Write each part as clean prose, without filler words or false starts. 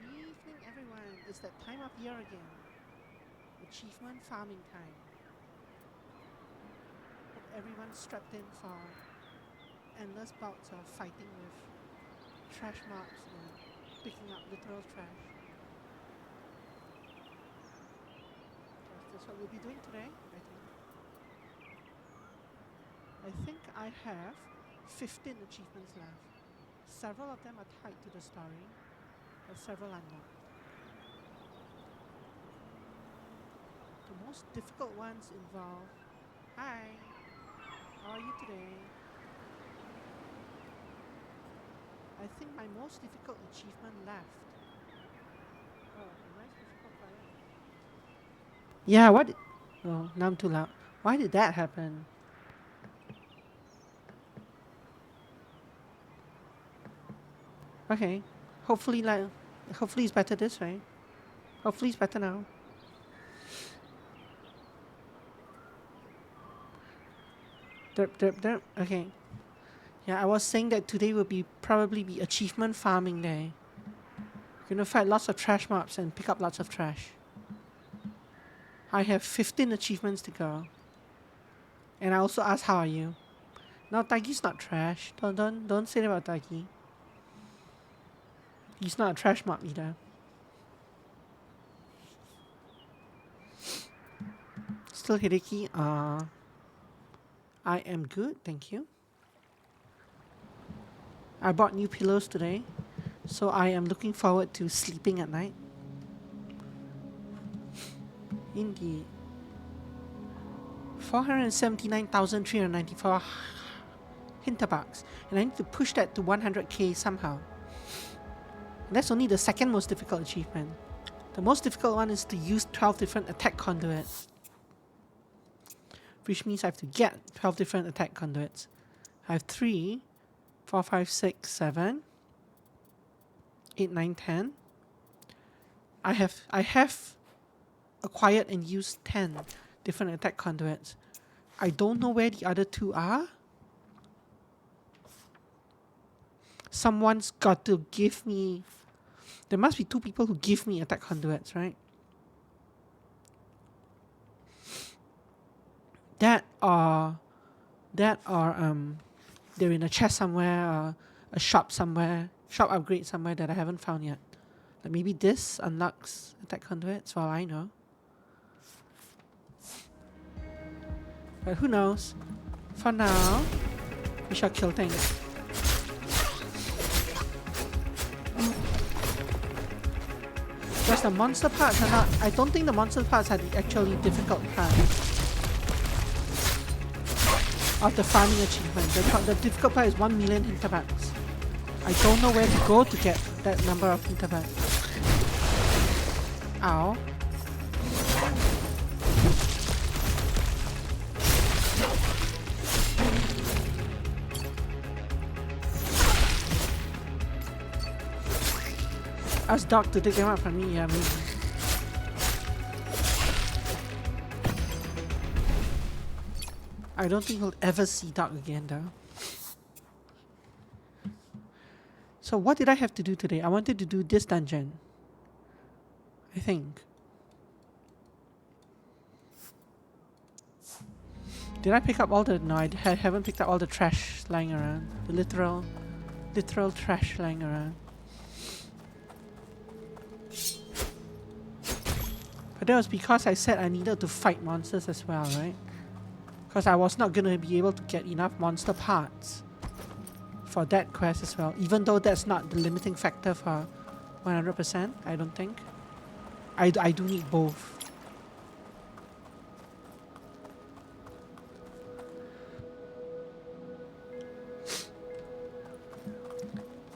Evening, everyone. It's that time of year again. Achievement farming time. Hope everyone's strapped in for endless bouts of fighting with trash mobs and picking up literal trash. That's what we'll be doing today, I think. I have 15 achievements left. Several of them are tied to the story, but several are not. The most difficult ones involve, hi, how are you today? I think my most difficult achievement left. Oh, am I supposed to keep quiet? Yeah, what? Oh, now I'm too loud. Why did that happen? Okay, hopefully, hopefully it's better this way. Hopefully it's better now. Derp, derp, derp. Okay. Yeah, I was saying that today will probably be achievement farming day. You're gonna fight lots of trash mobs and pick up lots of trash. I have 15 achievements to go. And I also asked, how are you? No, Taiki's not trash. Don't say that about Taiki. He's not a trash mob either. Still Hideki? I am good, thank you. I bought new pillows today, so I am looking forward to sleeping at night. Indeed. 479,394 Hinterbergs, and I need to push that to 100k somehow. And that's only the second most difficult achievement. The most difficult one is to use 12 different attack conduits, which means I have to get 12 different attack conduits. I have 3, 4, 5, 6, 7, 8, 9, 10. I have acquired and used 10 different attack conduits. I don't know where the other 2 are. Someone's got to give me... There must be 2 people who give me attack conduits, right? That or they're in a chest somewhere, or a shop somewhere, shop upgrade somewhere that I haven't found yet. Like maybe this unlocks attack conduits, for all I know. But who knows? For now, we shall kill things. Because the monster parts are not... I don't think the monster parts are the actually difficult parts of the farming achievement. The difficult part is 1 million Hinterbergs. I don't know where to go to get that number of Hinterbergs. Ow. Ask Doc to take them out from me, yeah, maybe. I don't think we'll ever see Doc again though. So what did I have to do today? I wanted to do this dungeon, I think. Did I pick up all the... No, I haven't picked up all the trash lying around. The literal trash lying around. But that was because I said I needed to fight monsters as well, right? Because I was not gonna be able to get enough monster parts for that quest as well, even though that's not the limiting factor for 100%, I don't think. I do need both.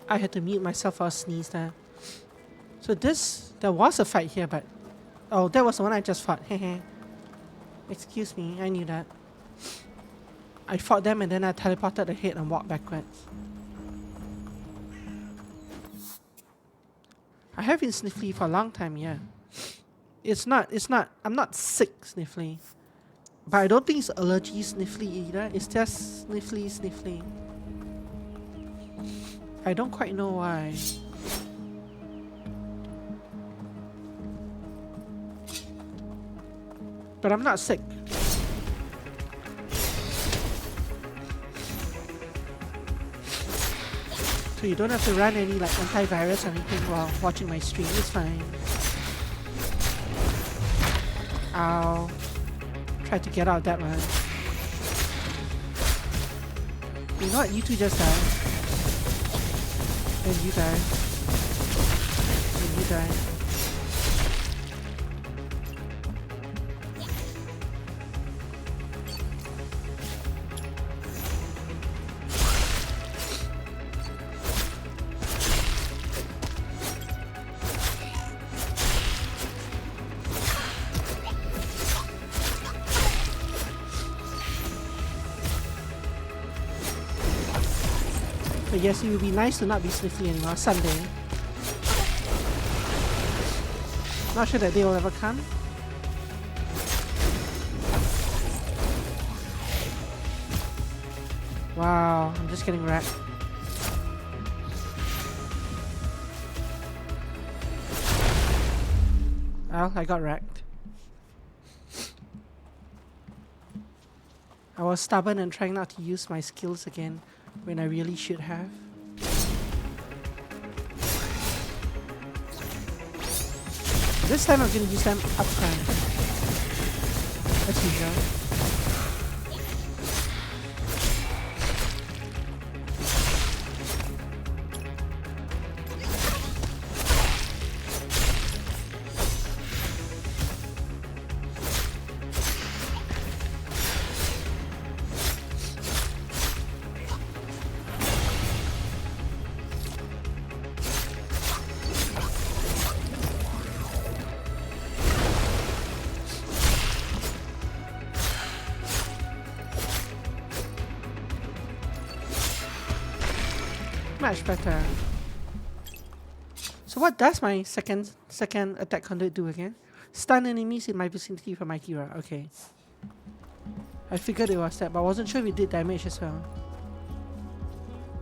I had to mute myself for a sneeze there. So there was a fight here, but... Oh, that was the one I just fought, hehe. Excuse me, I knew that. I fought them and then I teleported ahead and walked backwards. I have been sniffly for a long time, yeah. I'm not sick sniffly. But I don't think it's allergy sniffly either, it's just sniffly. I don't quite know why. But I'm not sick. So you don't have to run any like antivirus or anything while watching my stream. It's fine. I'll try to get out of that one. You know what? You two just die. Then you die. Then you die. But yes, it would be nice to not be sniffly anymore. Sunday. Not sure that day will ever come. Wow, I'm just getting wrecked. Well, I got wrecked. I was stubborn and trying not to use my skills again when I really should have. This time I'm gonna use them up front. As usual. Much better. So what does my second attack conduit do again? Stun enemies in my vicinity for my Kira. Okay. I figured it was that, but I wasn't sure if it did damage as well.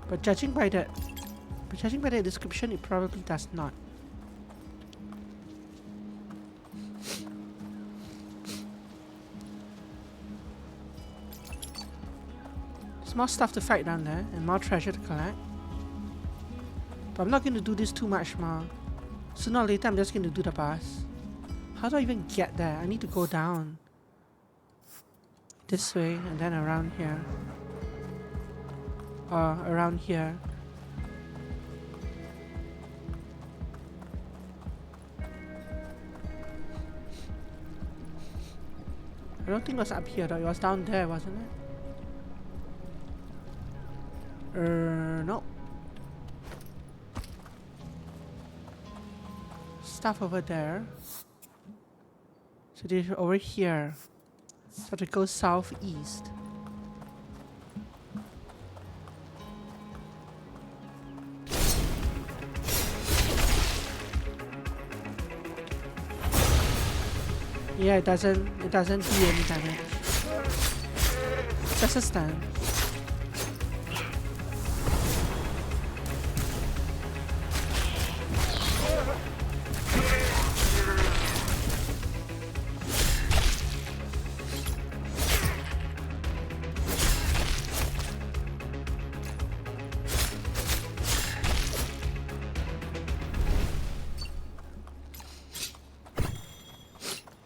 But judging by that description, it probably does not. There's more stuff to fight down there and more treasure to collect. But I'm not going to do this too much more. Sooner or later I'm just going to do the boss. How do I even get there? I need to go down. This way and then around here. Or around here. I don't think it was up here though, it was down there, wasn't it? No. Stuff over there. So they're over here. So to go southeast. Yeah, it doesn't do any damage. Just a stun.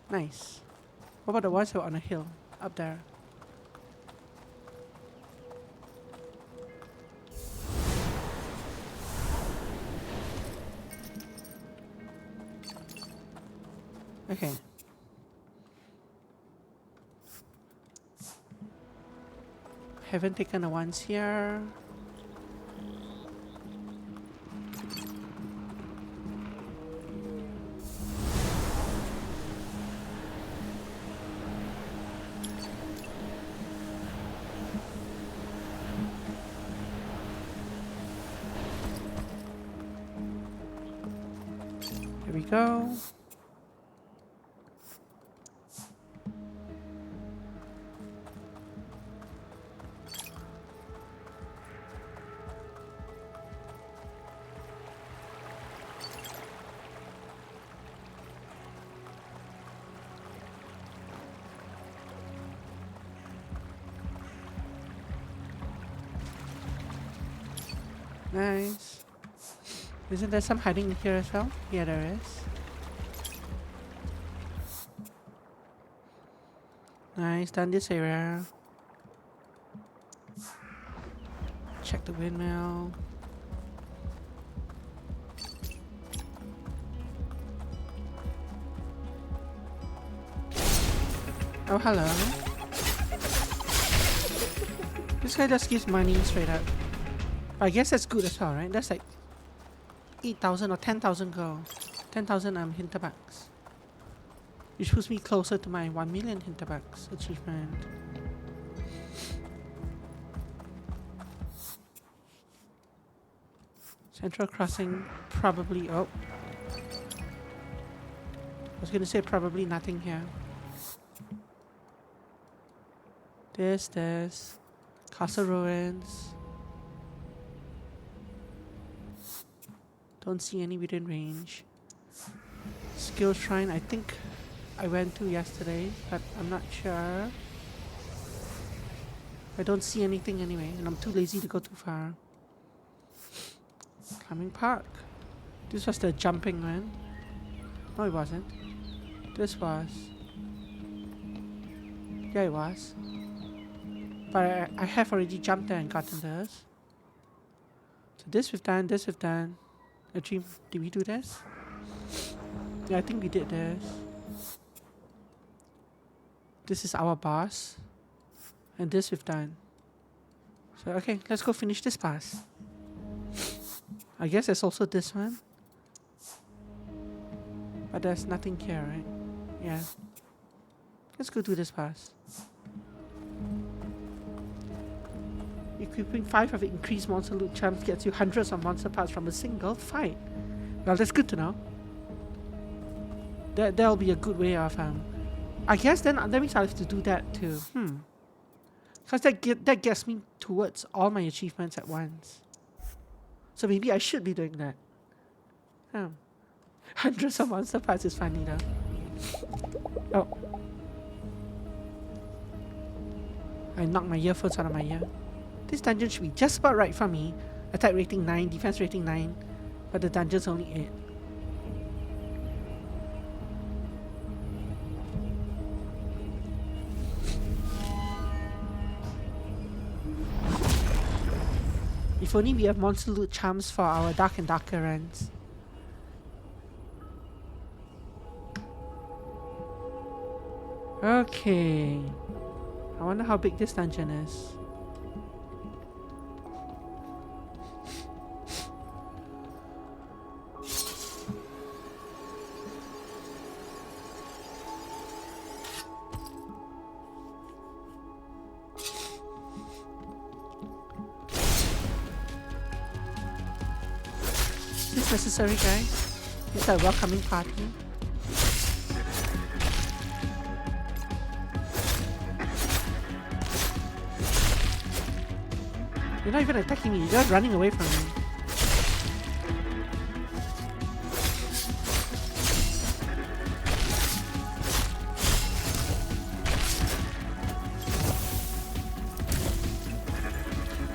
Nice. What about the ones who are on a hill up there? Okay. Haven't taken the ones here. Here we go. Nice. Isn't there some hiding in here as well? Yeah, there is. Nice, done this area. Check the windmill. Oh, hello. This guy just gives money straight up. I guess that's good as well, right? That's like 8,000 or 10,000 gold. 10,000 Hinterbergs. Which puts me closer to my 1 million Hinterbergs achievement. Central crossing, probably. Oh. I was gonna say probably nothing here. This. Castle ruins. Don't see any within range. Skill shrine, I think I went to yesterday, but I'm not sure. I don't see anything anyway, and I'm too lazy to go too far. Climbing park. This was the jumping one. No, it wasn't. This was. Yeah, it was. But I have already jumped there and gotten this. So this we've done, this we've done. Actually, did we do this? Yeah, I think we did this. This is our boss. And this we've done. So, okay, let's go finish this pass. I guess there's also this one. But there's nothing here, right? Yeah. Let's go do this pass. Equipping 5 of increased monster loot charms gets you hundreds of monster parts from a single fight. Well, that's good to know. That'll be a good way of I guess then that means I'll have to do that too. Because that gets me towards all my achievements at once. So maybe I should be doing that. Hundreds of monster parts is funny though. Oh. I knocked my earphones out of my ear. This dungeon should be just about right for me. Attack rating 9, defense rating 9, but the dungeon's only 8. If only we have monster loot charms for our dark and darker runs. Okay. I wonder how big this dungeon is. Is this necessary, guys? Is that a welcoming party? You're not even attacking me, you're just running away from me.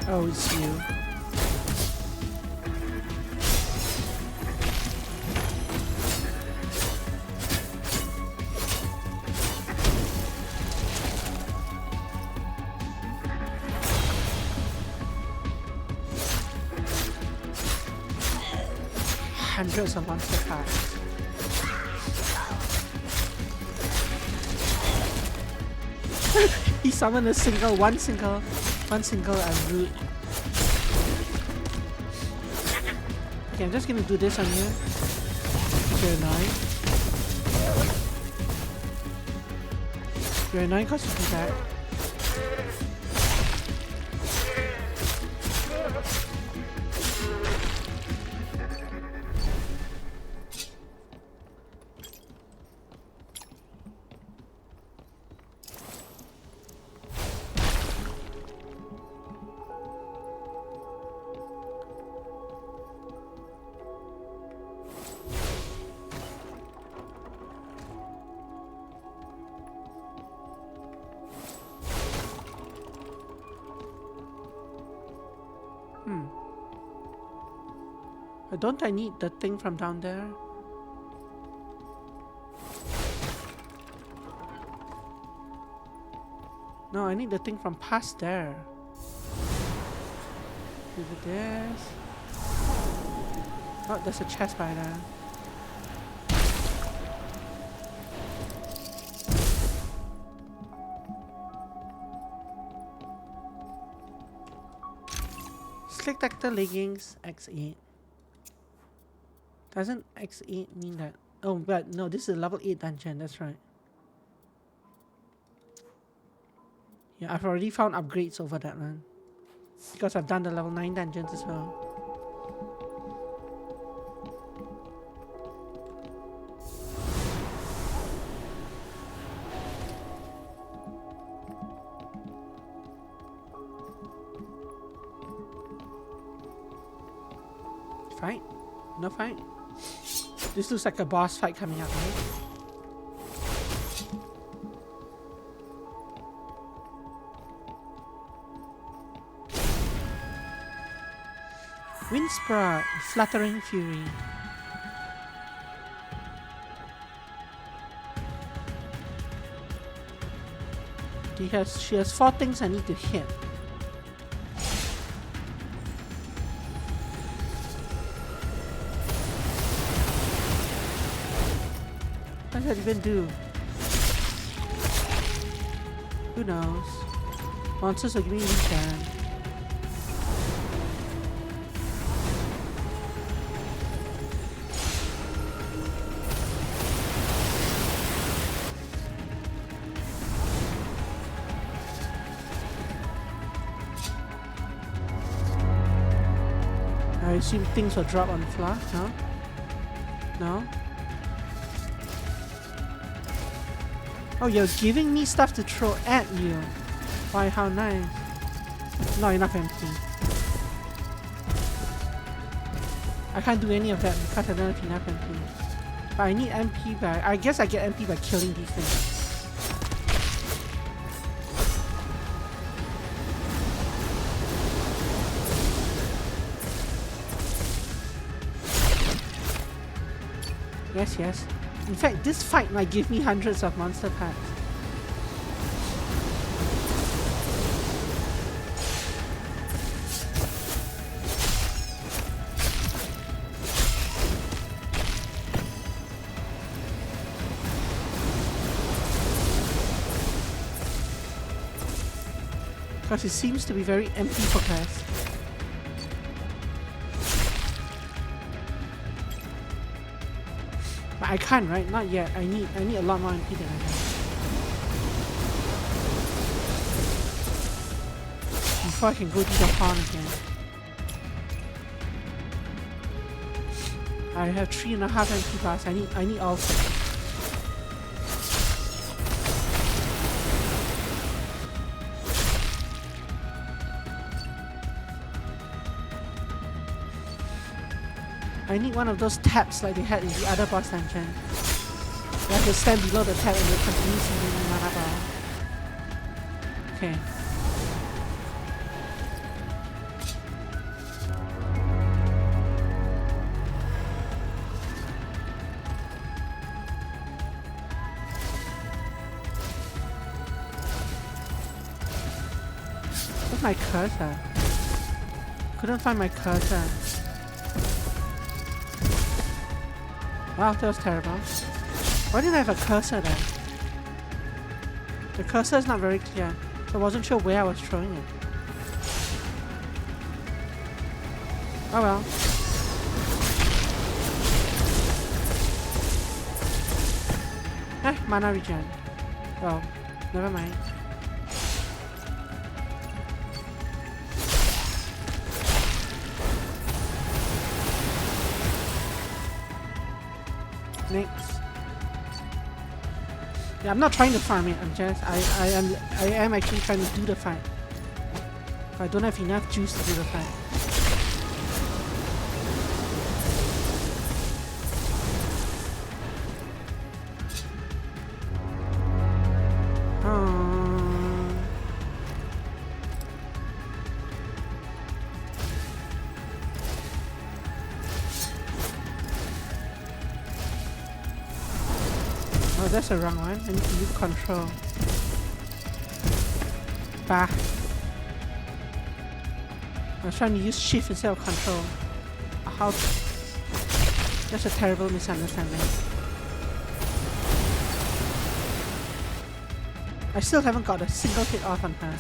Oh, it's you. Hundreds of monster parts. He summoned one single root. Okay, I'm just gonna do this on you. You're annoying. You're annoying because you do that. Don't I need the thing from down there? No, I need the thing from past there. Give it this. Oh, there's a chest by there. Slick Tactor leggings X8. Doesn't X8 mean that? Oh, but no, this is a level 8 dungeon, that's right. Yeah, I've already found upgrades over that one. Because I've done the level 9 dungeons as well. Fight? No fight? This looks like a boss fight coming up, right? Windsprout, Fluttering Fury. She has 4 things I need to hit. What does that even do? Who knows? Monsters are giving me turn. I assume things will drop on the floor, no? No? Oh, you're giving me stuff to throw at you. Why, how nice. Not enough MP. I can't do any of that because I don't have enough MP. But I need MP by... I guess I get MP by killing these things. Yes, yes. In fact, this fight might give me hundreds of monster packs. Because it seems to be very empty focused. But I can't, right? Not yet. I need a lot more MP than I have. Before I can go to the farm again. I have 3.5 MP bars. I need all 6. I need one of those tabs like they had in the other boss dungeon. You have to stand below the tab and it continues to give me mana bar. Okay. Where's my cursor? Couldn't find my cursor. Wow, that was terrible. Why didn't I have a cursor then? The cursor is not very clear, so I wasn't sure where I was throwing it. Oh well. Mana regen. Oh, never mind. Next. Yeah, I'm not trying to farm it. I am actually trying to do the fight. I don't have enough juice to do the fight. Oh, that's the wrong one. I need to use control. Back. I was trying to use shift instead of control. How? That's a terrible misunderstanding. I still haven't got a single hit off on her.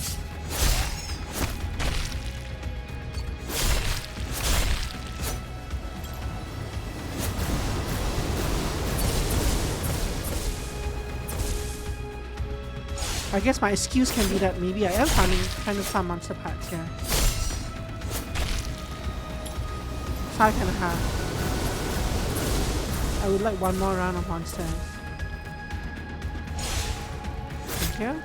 I guess my excuse can be that maybe I am trying to farm monster parts here. 5.5. I would like one more round of monsters. Thank you.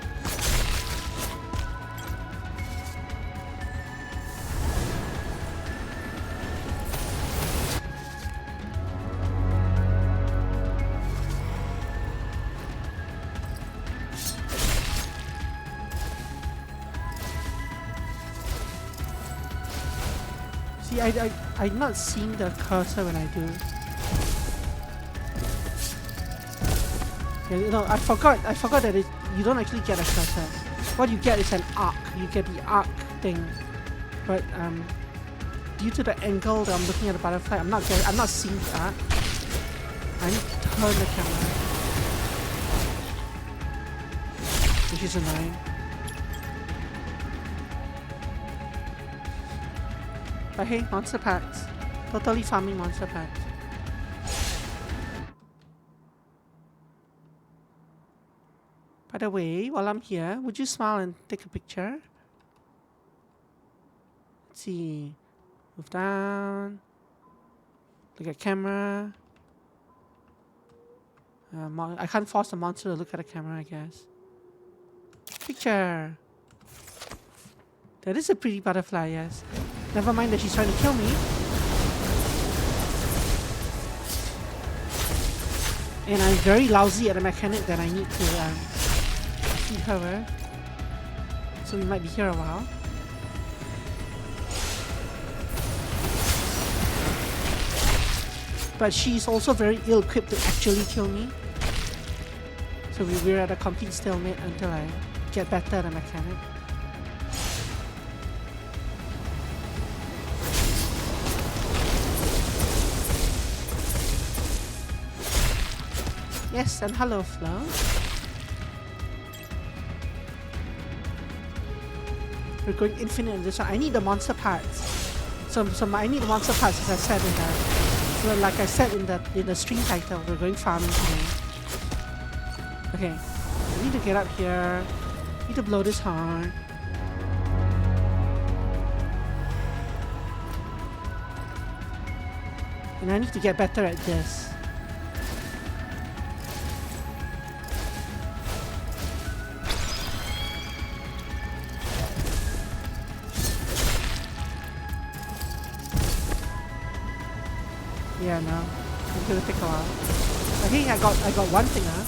See, I'm not seeing the cursor when I do. Yeah, you know, I forgot that you don't actually get a cursor. What you get is an arc. You get the arc thing. But due to the angle that I'm looking at the butterfly, I'm not seeing the arc. I need to turn the camera, which is annoying. But hey, monster packs. Totally farming monster packs. By the way, while I'm here, would you smile and take a picture? Let's see. Move down. Look at camera. I can't force the monster to look at the camera, I guess. Picture. That is a pretty butterfly, yes. Never mind that she's trying to kill me. And I'm very lousy at the mechanic that I need to feed her with. So we might be here a while. But she's also very ill-equipped to actually kill me. So we're at a complete stalemate until I get better at the mechanic. Yes, and hello, Flo. We're going infinite in this one. I need the monster parts. So I need the monster parts, as I said in the, well, like I said in the stream title. We're going farming today. Okay, I need to get up here. I need to blow this horn. And I need to get better at this. Yeah, no. It's gonna take a while. I think I got one thing, huh?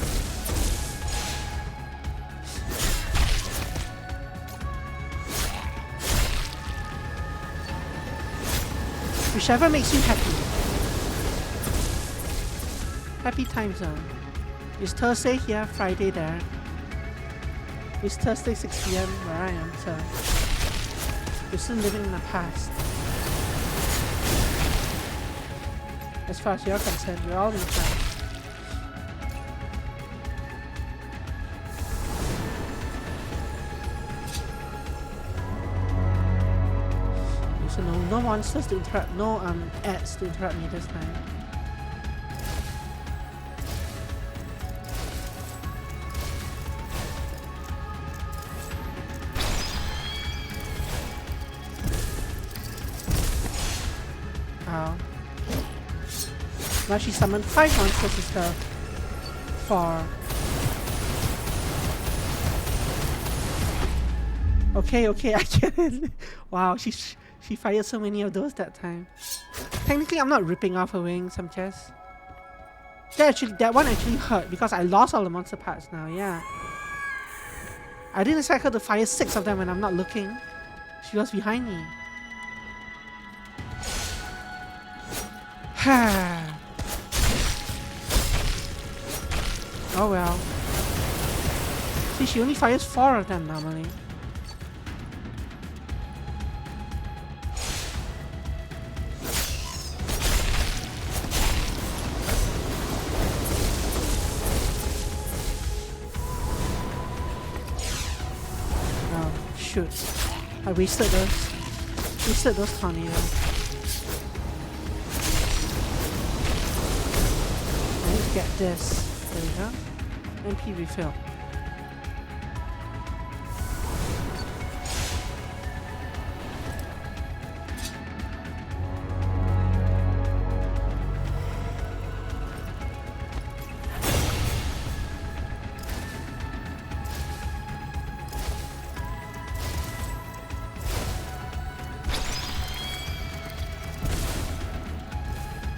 Whichever makes you happy. Happy time zone. It's Thursday here, Friday there. It's Thursday 6 PM where I am, so we're still living in the past. As far as you're concerned, we're all in the past. So no monsters to interrupt, no ads to interrupt me this time. Wow. Now she summoned 5 monsters instead of 4. Okay, I get it. Wow, she fired so many of those that time. Technically, I'm not ripping off her wings. I'm just that one actually hurt because I lost all the monster parts now. Yeah, I didn't expect her to fire 6 of them when I'm not looking. She was behind me. Oh well. See, she only fires 4 of them normally. Oh, shoot. I wasted those. Wasted those tornadoes. I need to get this. There we go. MP refill.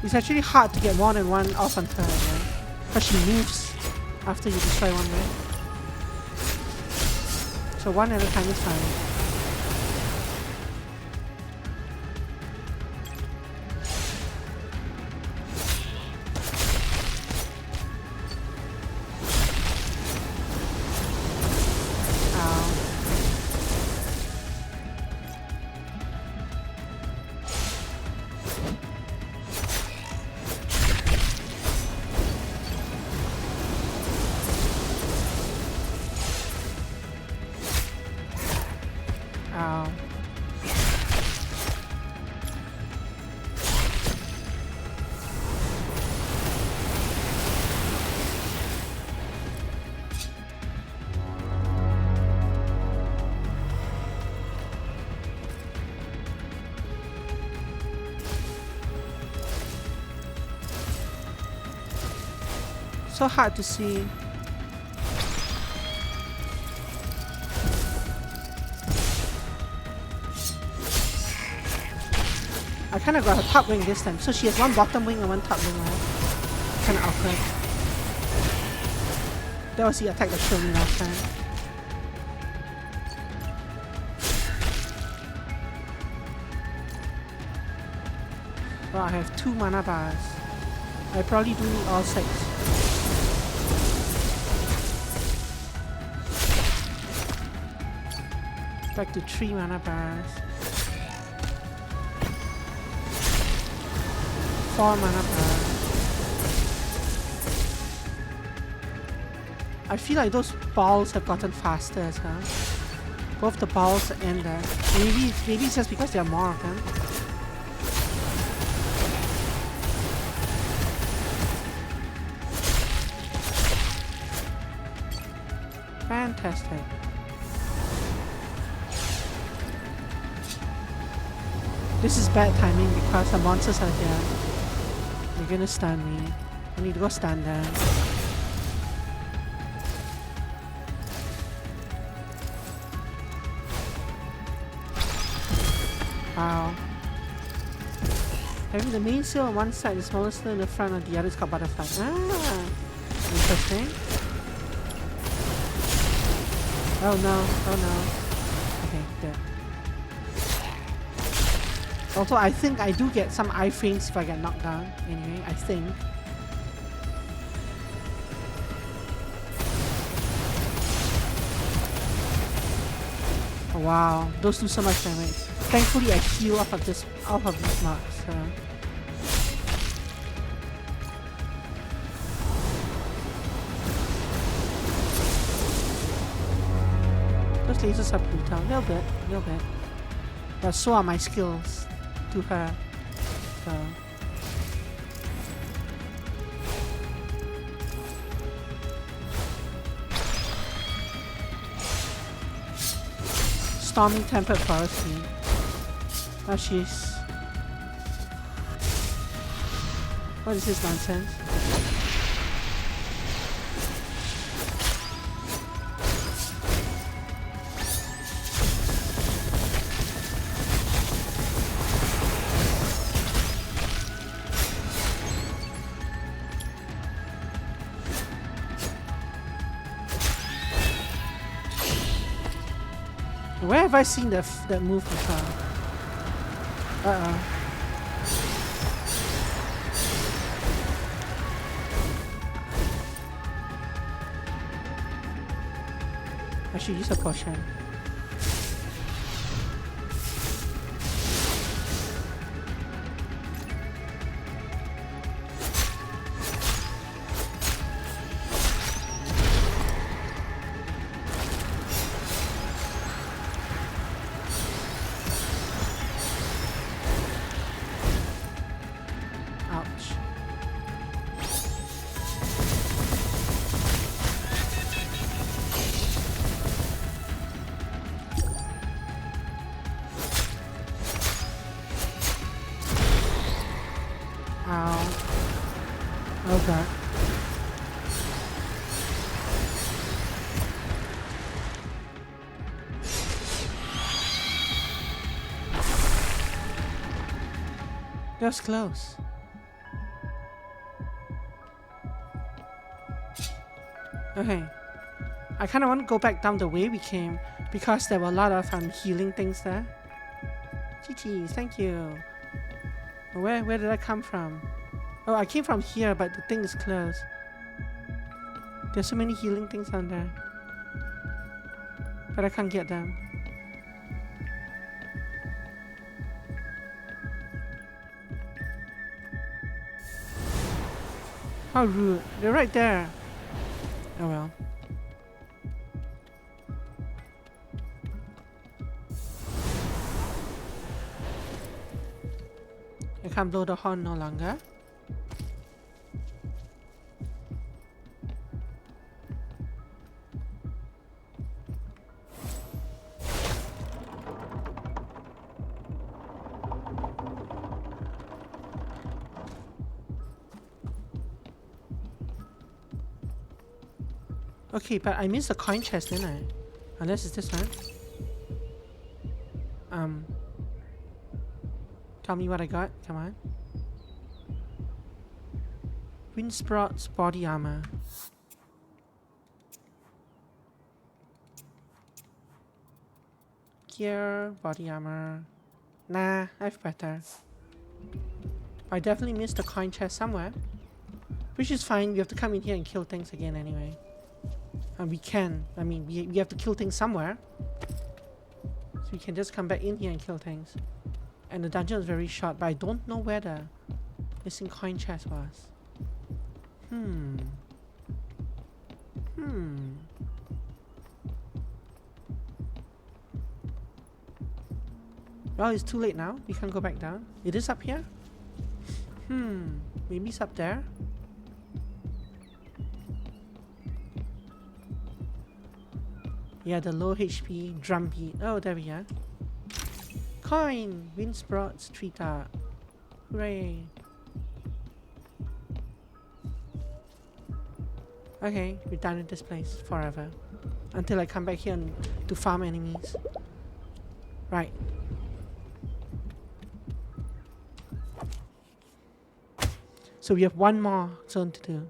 It's actually hard to get more than one off onto her, right? Because she moves after you destroy one, right? So one at a time is fine. Ow. So hard to see. I kind of got her top wing this time, so she has one bottom wing and one top wing, right? Kind of awkward. That was the attack that killed me last time. Well, I have 2 mana bars. I probably do need all 6. Back to 3 mana bars. 4 mana bars. I feel like those balls have gotten faster as well. Both the balls and the... Maybe it's just because there are more of them. Fantastic. This is bad timing because the monsters are here. They're gonna stun me. I need to go stun them. Wow. Having the main sail on one side, the smaller sail in the front, and the other is called butterfly. Ah! Interesting. Oh no, oh no. Okay, good. Also, I think I do get some iframes if I get knocked down. Anyway, I think. Oh, wow, those do so much damage. Thankfully, I heal off of these marks. So. Those lasers are brutal. A little bit. But so are my skills to her. So. Stormy Tempered Forest. Oh, she's... What is this nonsense? Where have I seen that move before? Uh-oh. I should use a potion. Ouch. Ow. Oh god. That was close. Okay. I kind of want to go back down the way we came because there were a lot of healing things there. GG's, thank you. Where did I come from? Oh, I came from here, but the thing is closed. There's so many healing things on there. But I can't get them. How rude. They're right there. Oh well. I can't blow the horn no longer. Okay, but I missed the coin chest, didn't I? Unless it's this one. Tell me what I got. Come on. Windsprout's body armor. Gear, body armor. Nah, I have better. I definitely missed the coin chest somewhere. Which is fine, we have to come in here and kill things again anyway. And we can. I mean, we have to kill things somewhere. So we can just come back in here and kill things. And the dungeon is very short, but I don't know where the missing coin chest was. Well, it's too late now. We can't go back down. It is up here? Maybe it's up there? Yeah, the low HP drum beat. Oh, there we are. Coin! Windsprout's treetop. Hooray! Okay, we're done with this place forever. Until I come back here to farm enemies. Right. So we have one more zone to do.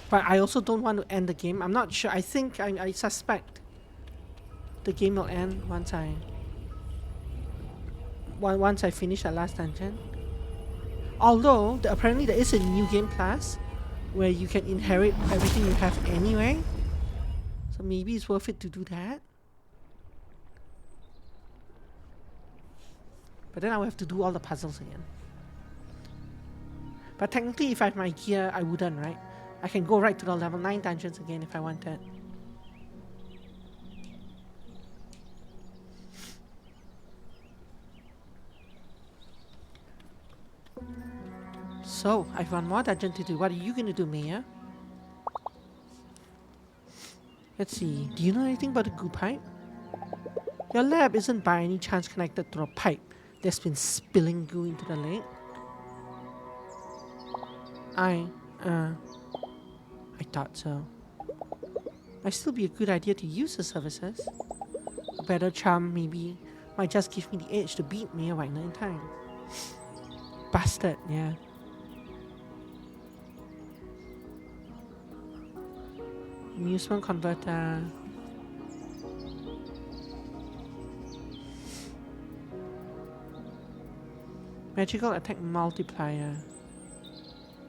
But I also don't want to end the game. I'm not sure. I think I suspect the game will end once I finish that last dungeon. Although apparently there is a new game plus where you can inherit everything you have anyway. So maybe it's worth it to do that. But then I will have to do all the puzzles again. But technically if I have my gear, I wouldn't, right? I can go right to the level 9 dungeons again if I wanted. So, I have one more dungeon to do. What are you gonna do, Maya? Let's see. Do you know anything about the goo pipe? Your lab isn't by any chance connected to a pipe that's been spilling goo into the lake? I thought so. Might still be a good idea to use the services. A better charm maybe might just give me the edge to beat Mayor Wagner in time. Bastard, yeah. Amusement converter. Magical attack multiplier.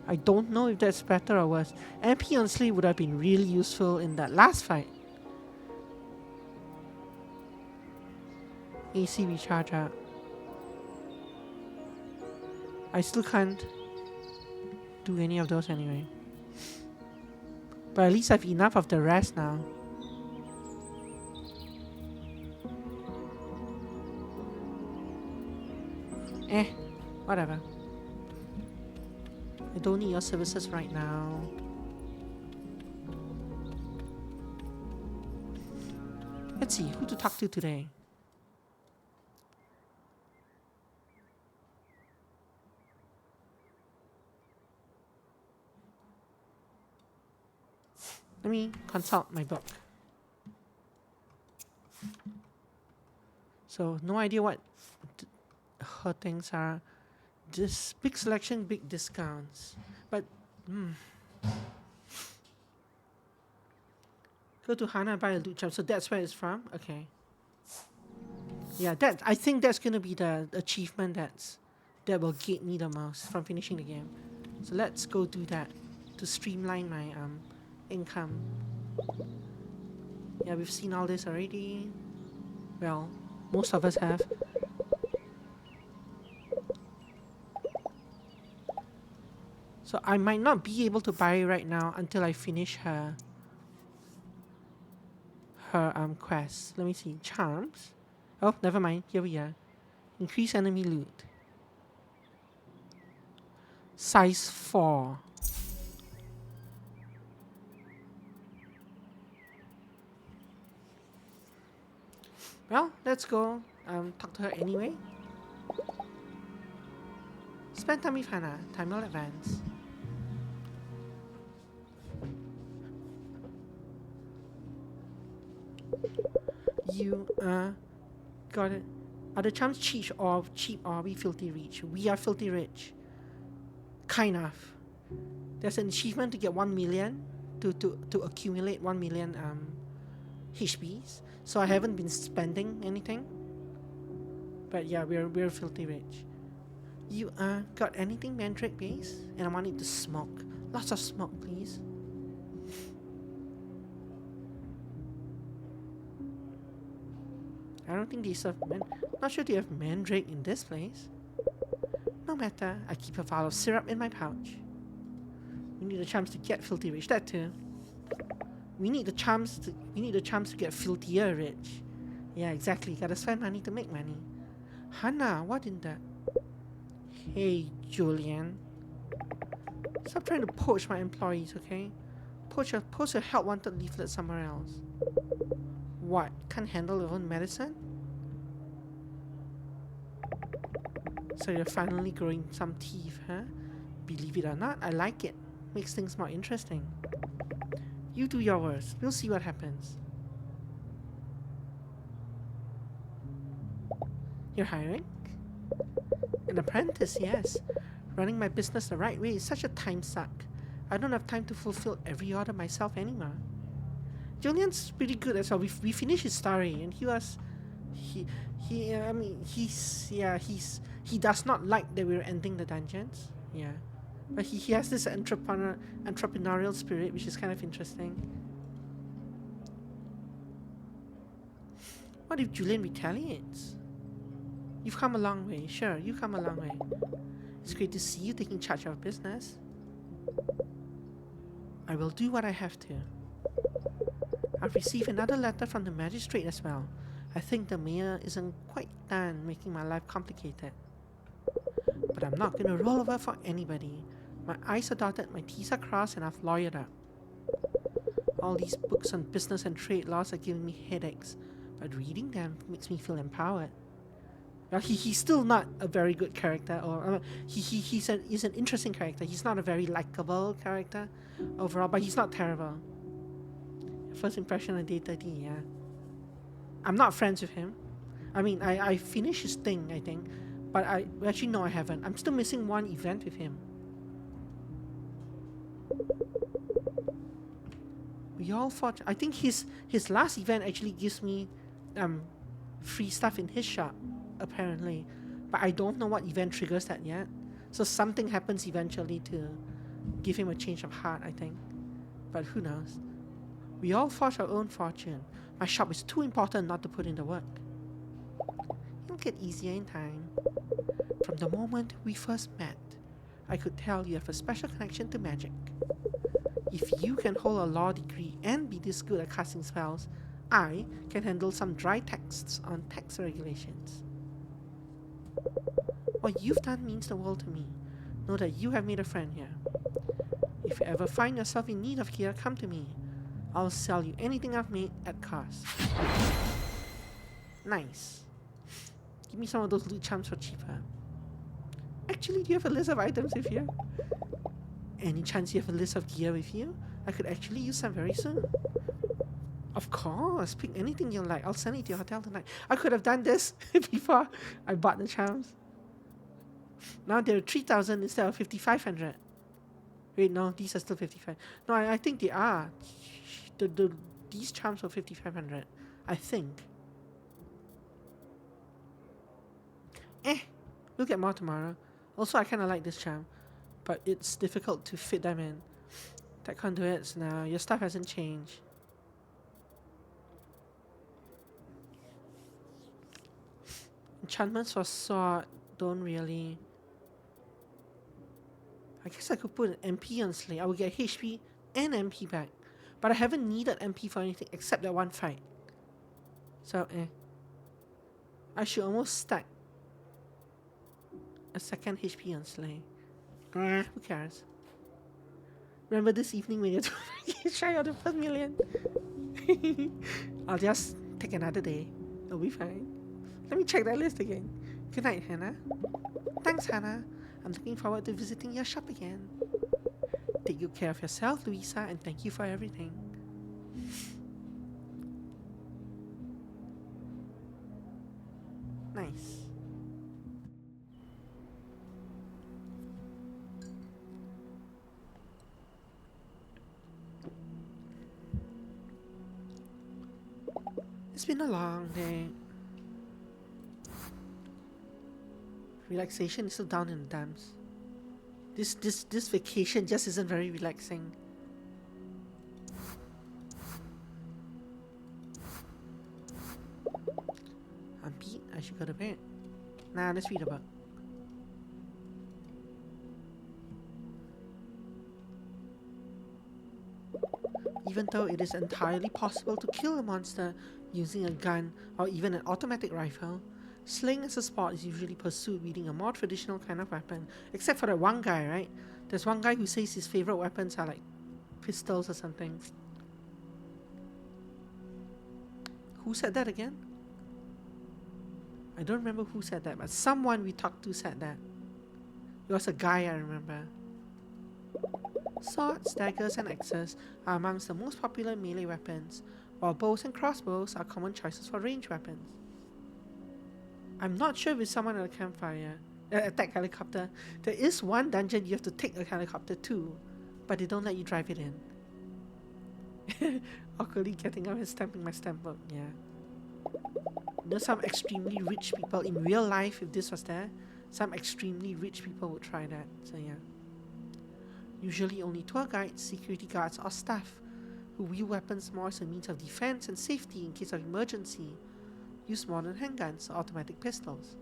I don't know if that's better or worse. MP on Slay would have been really useful in that last fight. AC recharge up. I still can't do any of those anyway. But at least I have enough of the rest now. Whatever. I don't need your services right now. Let's see, who to talk to today? Let me consult my book. So, no idea what her things are. This big selection, big discounts. But, go to Hana and buy a loot jump. So that's where it's from? Okay. Yeah, I think that's gonna be the achievement that will get me the most from finishing the game. So let's go do that to streamline my income. Yeah, we've seen all this already. Well, most of us have. So I might not be able to buy it right now until I finish her quest. Let me see. Charms. Oh, never mind. Here we are. Increase enemy loot. Size 4. Well, let's go talk to her anyway. Spend time with Hannah. Time will advance. You got it. Are the charms cheap or are we filthy rich? We are filthy rich. Kind of. There's an achievement to get 1 million to accumulate 1 million HPs. So I haven't been spending anything. But yeah, we're filthy rich. You got anything mandrake base? And I want it to smoke. Lots of smoke, please. I don't think they serve not sure they have mandrake in this place. No matter, I keep a vial of syrup in my pouch. We need the charms to get filthy rich. That too. We need the charms to get filthier rich. Yeah, exactly. Gotta spend money to make money. Hannah, what in the... Hey, Julian. Stop trying to poach my employees, okay? Post your help wanted leaflet somewhere else. What? Can't handle your own medicine? So you're finally growing some teeth, huh? Believe it or not, I like it. Makes things more interesting. You do your worst. We'll see what happens. You're hiring? An apprentice, yes. Running my business the right way is such a time suck. I don't have time to fulfill every order myself anymore. Julian's pretty good as well. We finished his story, and he does not like that we're ending the dungeons. Yeah, but he has this entrepreneurial spirit, which is kind of interesting. What if Julian retaliates? You've come a long way. Sure, you've come a long way. It's great to see you taking charge of business. I will do what I have to. I've received another letter from the magistrate as well. I think the mayor isn't quite done making my life complicated. But I'm not gonna roll over for anybody. My I's are dotted, my T's are crossed, and I've lawyered up. All these books on business and trade laws are giving me headaches, but reading them makes me feel empowered. Well, he's still not a very good character, or he's an interesting character. He's not a very likable character overall, but he's not terrible. First impression on day 30, yeah. I'm not friends with him. I mean, I finished his thing, I think, but actually no, I haven't. I'm still missing one event with him. We all fought. I think his last event actually gives me free stuff in his shop, apparently, but I don't know what event triggers that yet. So something happens eventually give him a change of heart, I think. But who knows? We all forge our own fortune. My shop is too important not to put in the work. It'll get easier in time. From the moment we first met, I could tell you have a special connection to magic. If you can hold a law degree and be this good at casting spells, I can handle some dry texts on tax regulations. What you've done means the world to me. Know that you have made a friend here. If you ever find yourself in need of gear, come to me. I'll sell you anything I've made at cost. Nice. Give me some of those loot charms for cheaper. Actually, do you have a list of items with you? Any chance you have a list of gear with you? I could actually use some very soon. Of course, pick anything you like. I'll send it to your hotel tonight. I could have done this before I bought the charms. Now they're 3,000 instead of 5,500. Wait, no, these are still 55. No, I think they are. These charms are 5,500. I think. We'll get more tomorrow. Also, I kind of like this charm, but it's difficult to fit them in. That conduits now. Your stuff hasn't changed. Enchantments for sword don't really. I guess I could put an MP on Slay. I would get HP and MP back. But I haven't needed MP for anything except that one fight. So, I should almost stack a second HP on Slay. Who cares? Remember this evening when you're trying out the first million? I'll just take another day. It'll be fine. Let me check that list again. Good night, Hannah. Thanks, Hannah. I'm looking forward to visiting your shop again. Take good care of yourself, Louisa, and thank you for everything. Nice. It's been a long day. Relaxation is still down in the dumps. This vacation just isn't very relaxing. I'm beat. I should go to bed. Nah, let's read a book. Even though it is entirely possible to kill a monster using a gun or even an automatic rifle, slaying as a sport is usually pursued using a more traditional kind of weapon. Except for that one guy, right? There's one guy who says his favorite weapons are like pistols or something. Who said that again? I don't remember who said that, but someone we talked to said that. It was a guy, I remember. Swords, daggers, and axes are amongst the most popular melee weapons, while bows and crossbows are common choices for ranged weapons. I'm not sure if it's someone at a campfire, attack helicopter. There is one dungeon you have to take a helicopter to, but they don't let you drive it in. Awkwardly getting up and stamping my stamp book, yeah. You know, some extremely rich people in real life, if this was there, some extremely rich people would try that, so yeah. Usually only tour guides, security guards, or staff who wield weapons more as a means of defense and safety in case of emergency use modern handguns or automatic pistols.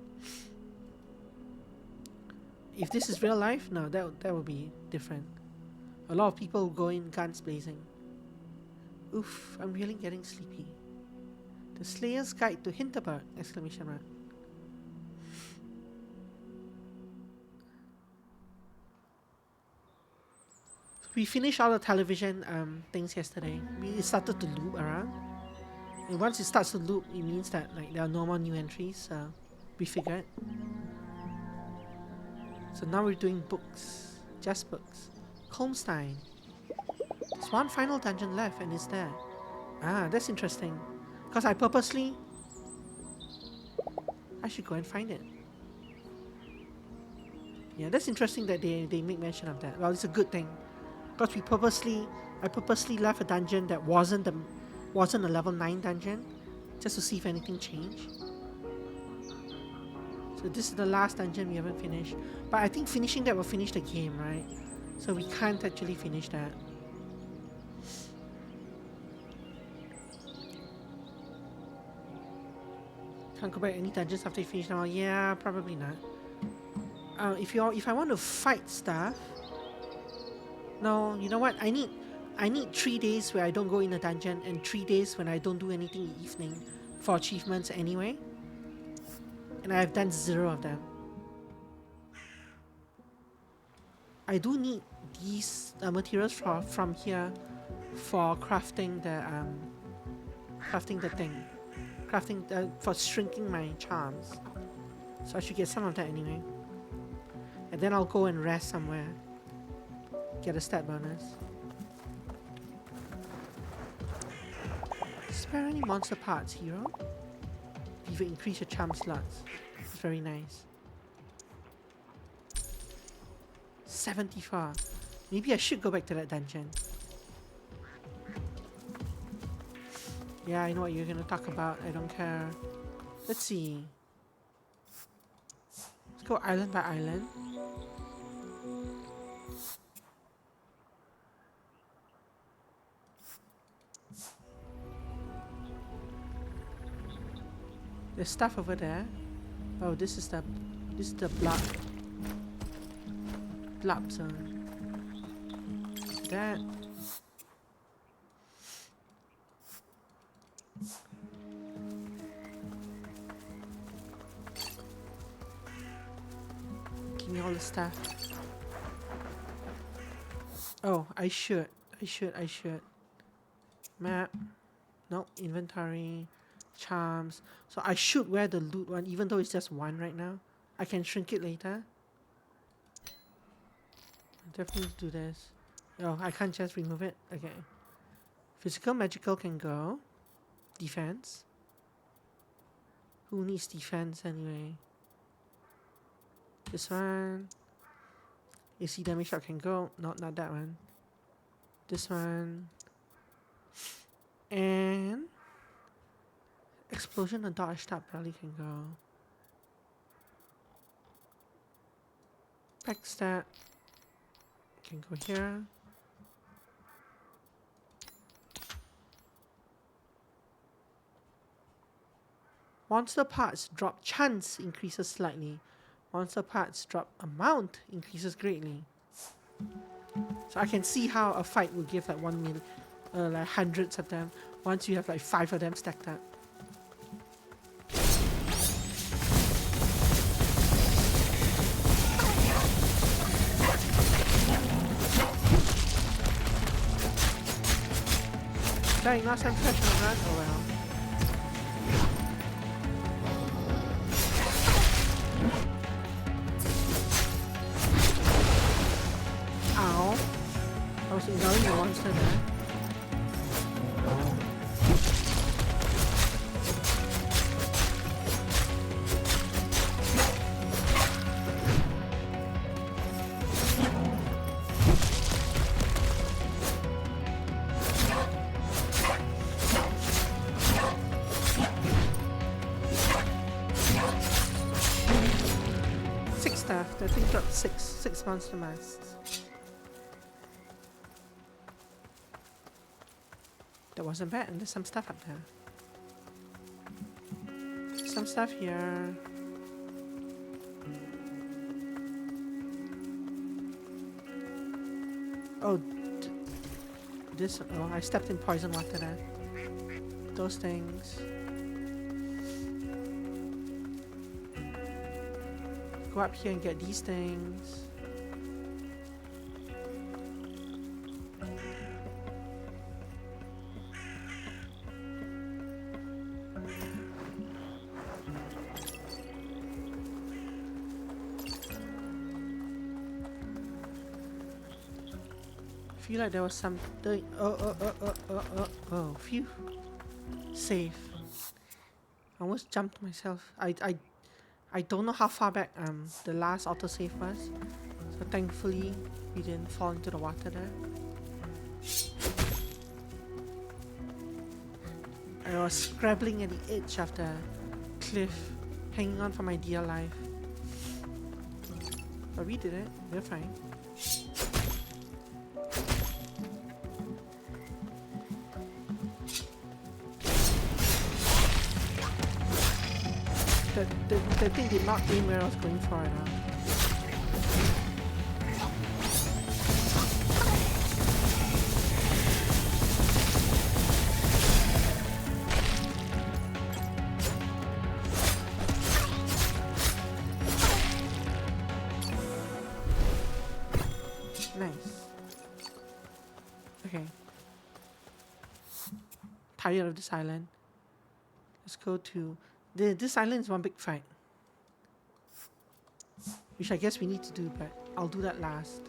If this is real life, no, that would be different. A lot of people will go in guns blazing. Oof, I'm really getting sleepy. The Slayer's Guide to Hinterberg! Exclamation mark. We finished all the television things yesterday. It started to loop around. And once it starts to loop, it means that like there are no more new entries, so we figured. So now we're doing books. Just books. Holmstein. There's one final dungeon left and it's there. Ah, that's interesting. Because I should go and find it. Yeah, that's interesting that they make mention of that. Well, it's a good thing. Because I purposely left a dungeon that wasn't a level 9 dungeon, just to see if anything changed. So this is the last dungeon we haven't finished. But I think finishing that will finish the game, right? So we can't actually finish that. Can't go back any dungeons after you finish now. Yeah, probably not. If I want to fight stuff, no, you know what? I need 3 days where I don't go in a dungeon and 3 days when I don't do anything in the evening for achievements anyway. And I have done 0 of them. I do need these materials from here for crafting the thing. For shrinking my charms. So I should get some of that anyway. And then I'll go and rest somewhere. Get a stat bonus. Spare any monster parts, hero? You've increased your charm slots. It's very nice. 74. Maybe I should go back to that dungeon. Yeah, I know what you're gonna talk about. I don't care. Let's see. Let's go island by island. There's stuff over there. Oh, this is the blob zone. That. Give me all the stuff. Oh, I should. Map. Nope. Inventory. Charms. So I should wear the loot one, even though it's just 1 right now. I can shrink it later. I definitely do this. Oh, I can't just remove it. Okay. Physical, magical can go. Defense. Who needs defense anyway? This one. AC damage shot can go. Not that one. This one. And explosion and dodge tap probably can go. Backstab can go here. Monster parts drop chance increases slightly. Monster parts drop amount increases greatly. So I can see how a fight will give like 1 million, like hundreds of them. Once you have like 5 of them stacked up. Dying last time fresh on that? Oh well. Ow. I was ignoring the monster there. I think got six monster masks. That wasn't bad, and there's some stuff up there. Some stuff here. Oh, this. Oh, I stepped in poison water there. Those things. Go up here and get these things. I feel like there was something. Oh, phew. Safe. I almost jumped myself. I don't know how far back the last autosave was, so thankfully we didn't fall into the water there. I was scrabbling at the edge of the cliff, hanging on for my dear life. But we did it, we're fine. That thing did not aim where I was going for it. Nice. Okay. Tired of this island. Let's go to... This island is one big fight. Which I guess we need to do, but I'll do that last.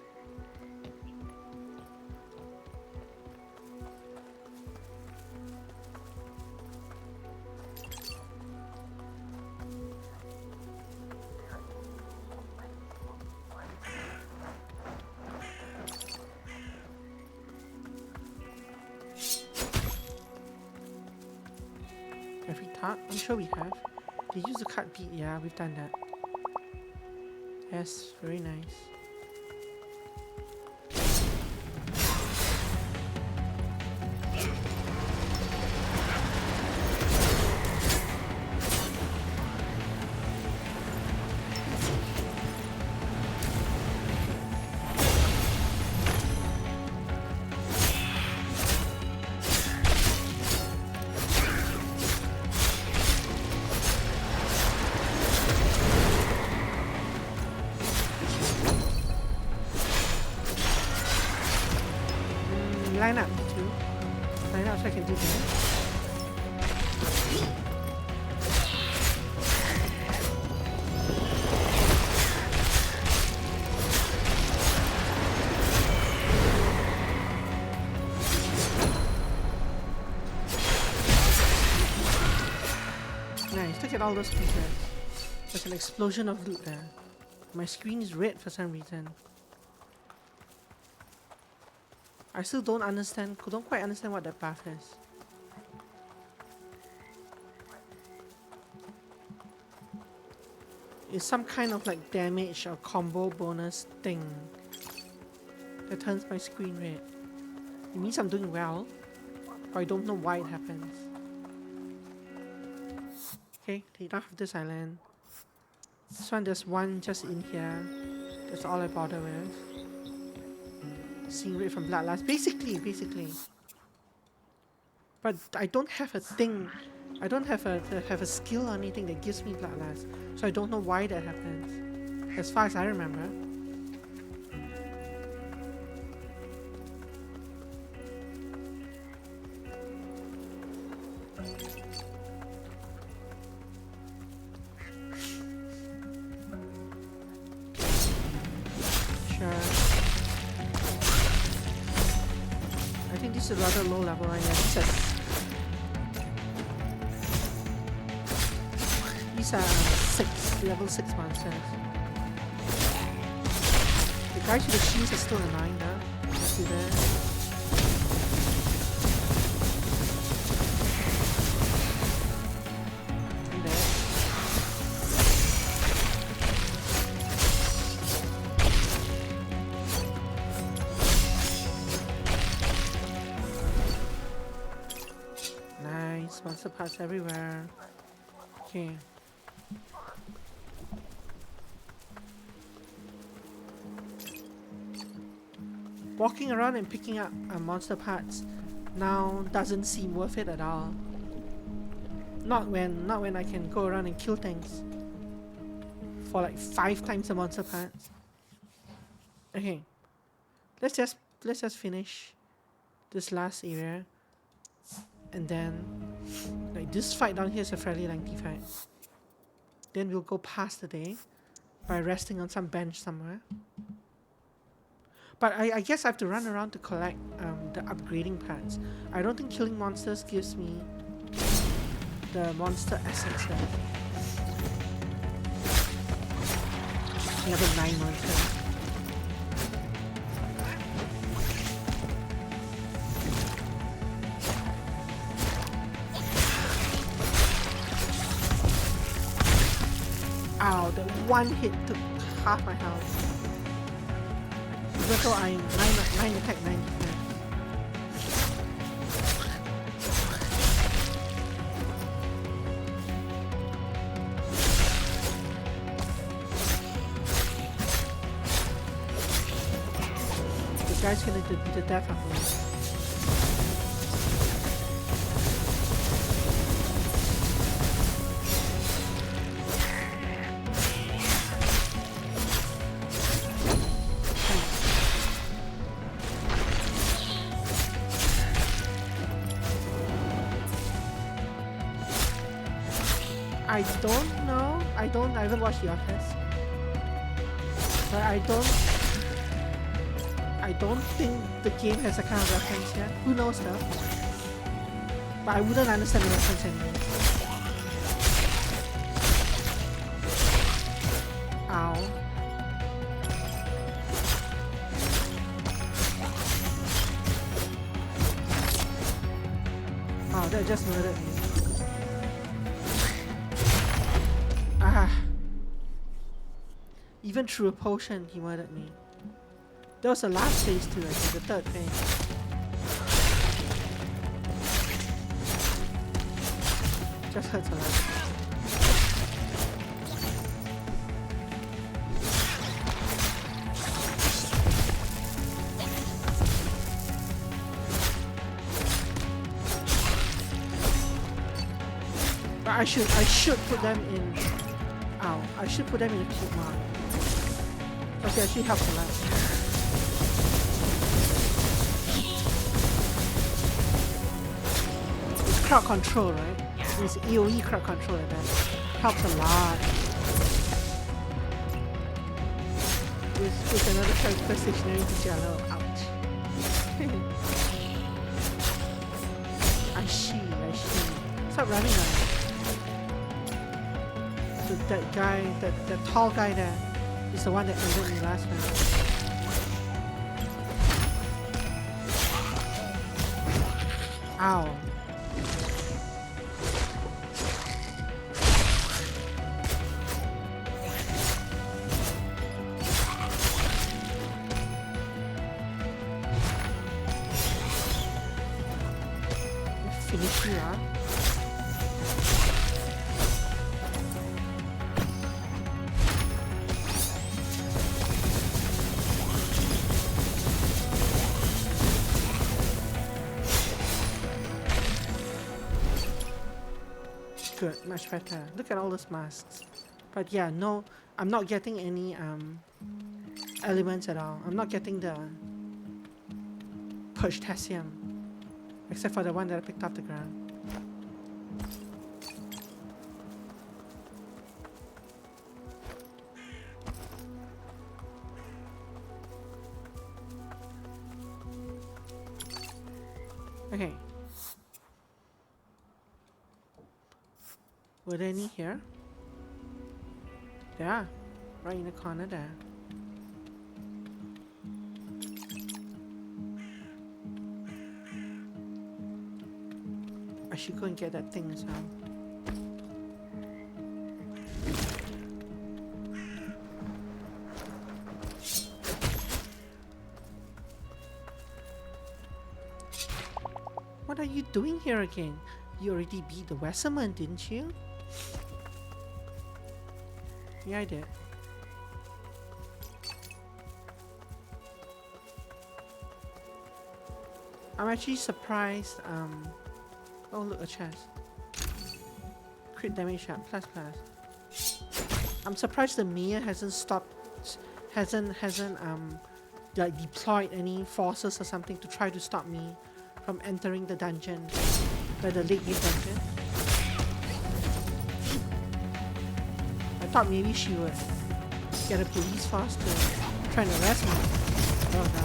Every tart? I'm sure we have. They use the cut bead, yeah, we've done that. Yes, very nice. Line up too. Line up so I can do that. Nice, look at all those pieces. There's an explosion of loot there. My screen is red for some reason. I still don't quite understand what that path is. It's some kind of like damage or combo bonus thing that turns my screen red. It means I'm doing well, but I don't know why it happens. Okay, enough of this island. This one, there's one just in here. That's all I bother with. Seeing red from bloodlust. Basically. But I don't have a thing. I don't have a skill or anything that gives me bloodlust. So I don't know why that happens. As far as I remember. This is rather low level right now. These are level 6 monsters. The guys with the shields are still annoying though. Let's do that. Monster parts everywhere. Okay. Walking around and picking up monster parts now doesn't seem worth it at all. Not when I can go around and kill things for like 5 times the monster parts. Okay. Let's just finish this last area. And then, like, this fight down here is a fairly lengthy fight. Then we'll go past the day by resting on some bench somewhere. But I guess I have to run around to collect the upgrading parts. I don't think killing monsters gives me the monster essence there. Level 9 monster. Ow, the one hit took half my health. Even though I'm 9 attack, 9 defense. guy's gonna be the death of me. I don't know. I haven't watched The Office. But I don't think the game has a kind of reference yet. Who knows though? But I wouldn't understand the reference anyway. Ow. Oh, that just murdered me. Ah. Even through a potion, he murdered me. That was the last phase too, I think, the third phase. Just hurts a lot. But I should put them in. Ow! I should put them in a cube mark. Because they actually help a lot. Crowd control, right? It's AoE crowd control and that helps a lot. With another character stationary to jello. Ouch. I see. Stop running around. So that guy, that tall guy there is the one that ended me last time. Ow. Finish you up. Good, much better. Look at all those masks. But yeah, no, I'm not getting any elements at all. I'm not getting the potassium. Except for the one that I picked off the ground. Okay. Were there any here? Yeah, right in the corner there. I should go and get that thing as well. What are you doing here again? You already beat the Westerman, didn't you? Yeah, I did. I'm actually surprised, oh look, a chest. Crit damage up, plus. I'm surprised the Mia hasn't stopped, hasn't like deployed any forces or something to try to stop me from entering the dungeon, the late game dungeon. I thought maybe she would get a police force to try and arrest me. Oh no.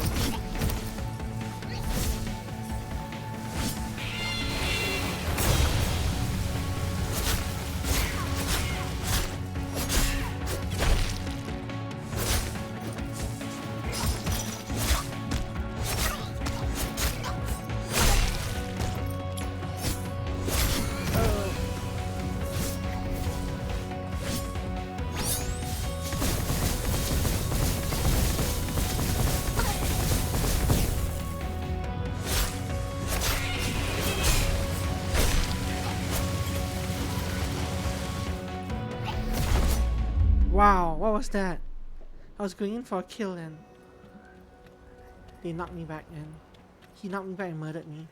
Wow, what was that? I was going in for a kill and they knocked me back and he knocked me back and murdered me.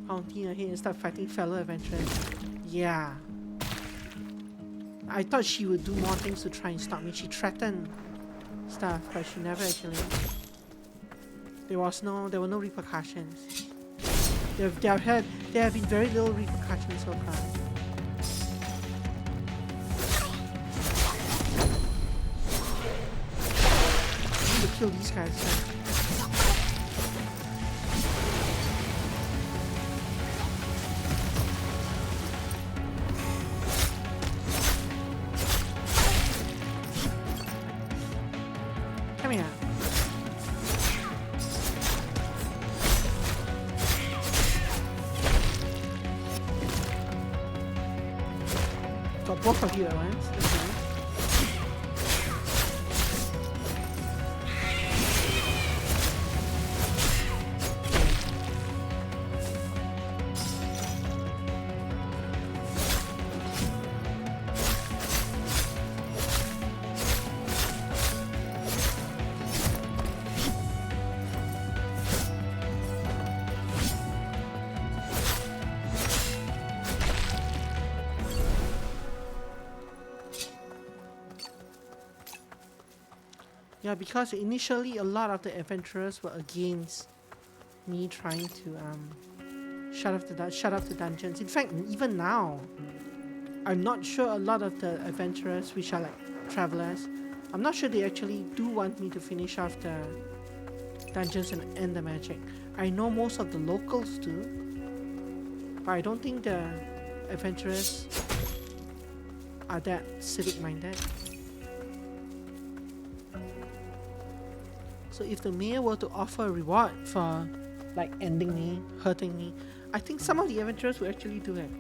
Pounding ahead and start fighting fellow adventurers. Yeah. I thought she would do more things to try and stop me. She threatened stuff, but she never actually. There were no repercussions. There have been very little repercussions so far. I need to kill these guys. So. Come here. Got both of you at once. That's nice. Yeah, because initially a lot of the adventurers were against me trying to shut up the dungeons. In fact, even now, I'm not sure a lot of the adventurers, which are like travelers, I'm not sure they actually do want me to finish off the dungeons and end the magic. I know most of the locals do, but I don't think the adventurers are that civic-minded. So if the mayor were to offer a reward for like ending me, hurting me, I think some of the adventurers would actually do it.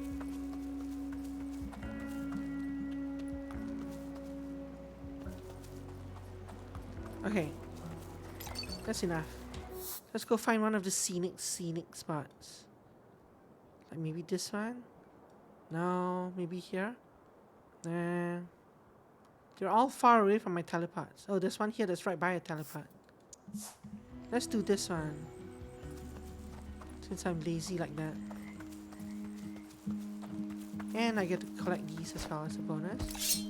Okay, that's enough. Let's go find one of the scenic spots. Like maybe this one? No, maybe here? Nah. They're all far away from my teleports. Oh, there's one here that's right by a teleport. Let's do this one. Since I'm lazy like that. And I get to collect these as well as a bonus.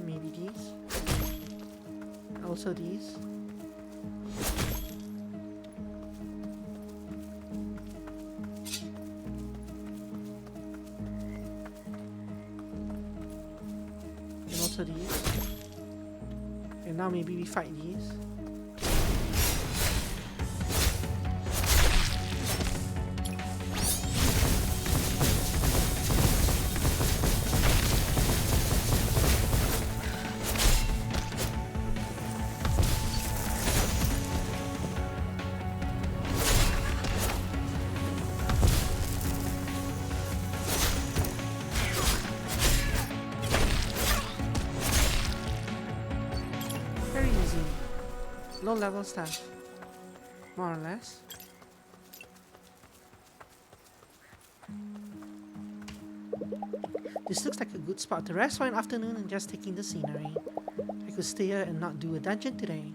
Maybe these. Also these. And also these. And now maybe we fight these. Low level stuff, more or less. This looks like a good spot to rest for an afternoon and just taking the scenery. I could stay here and not do a dungeon today.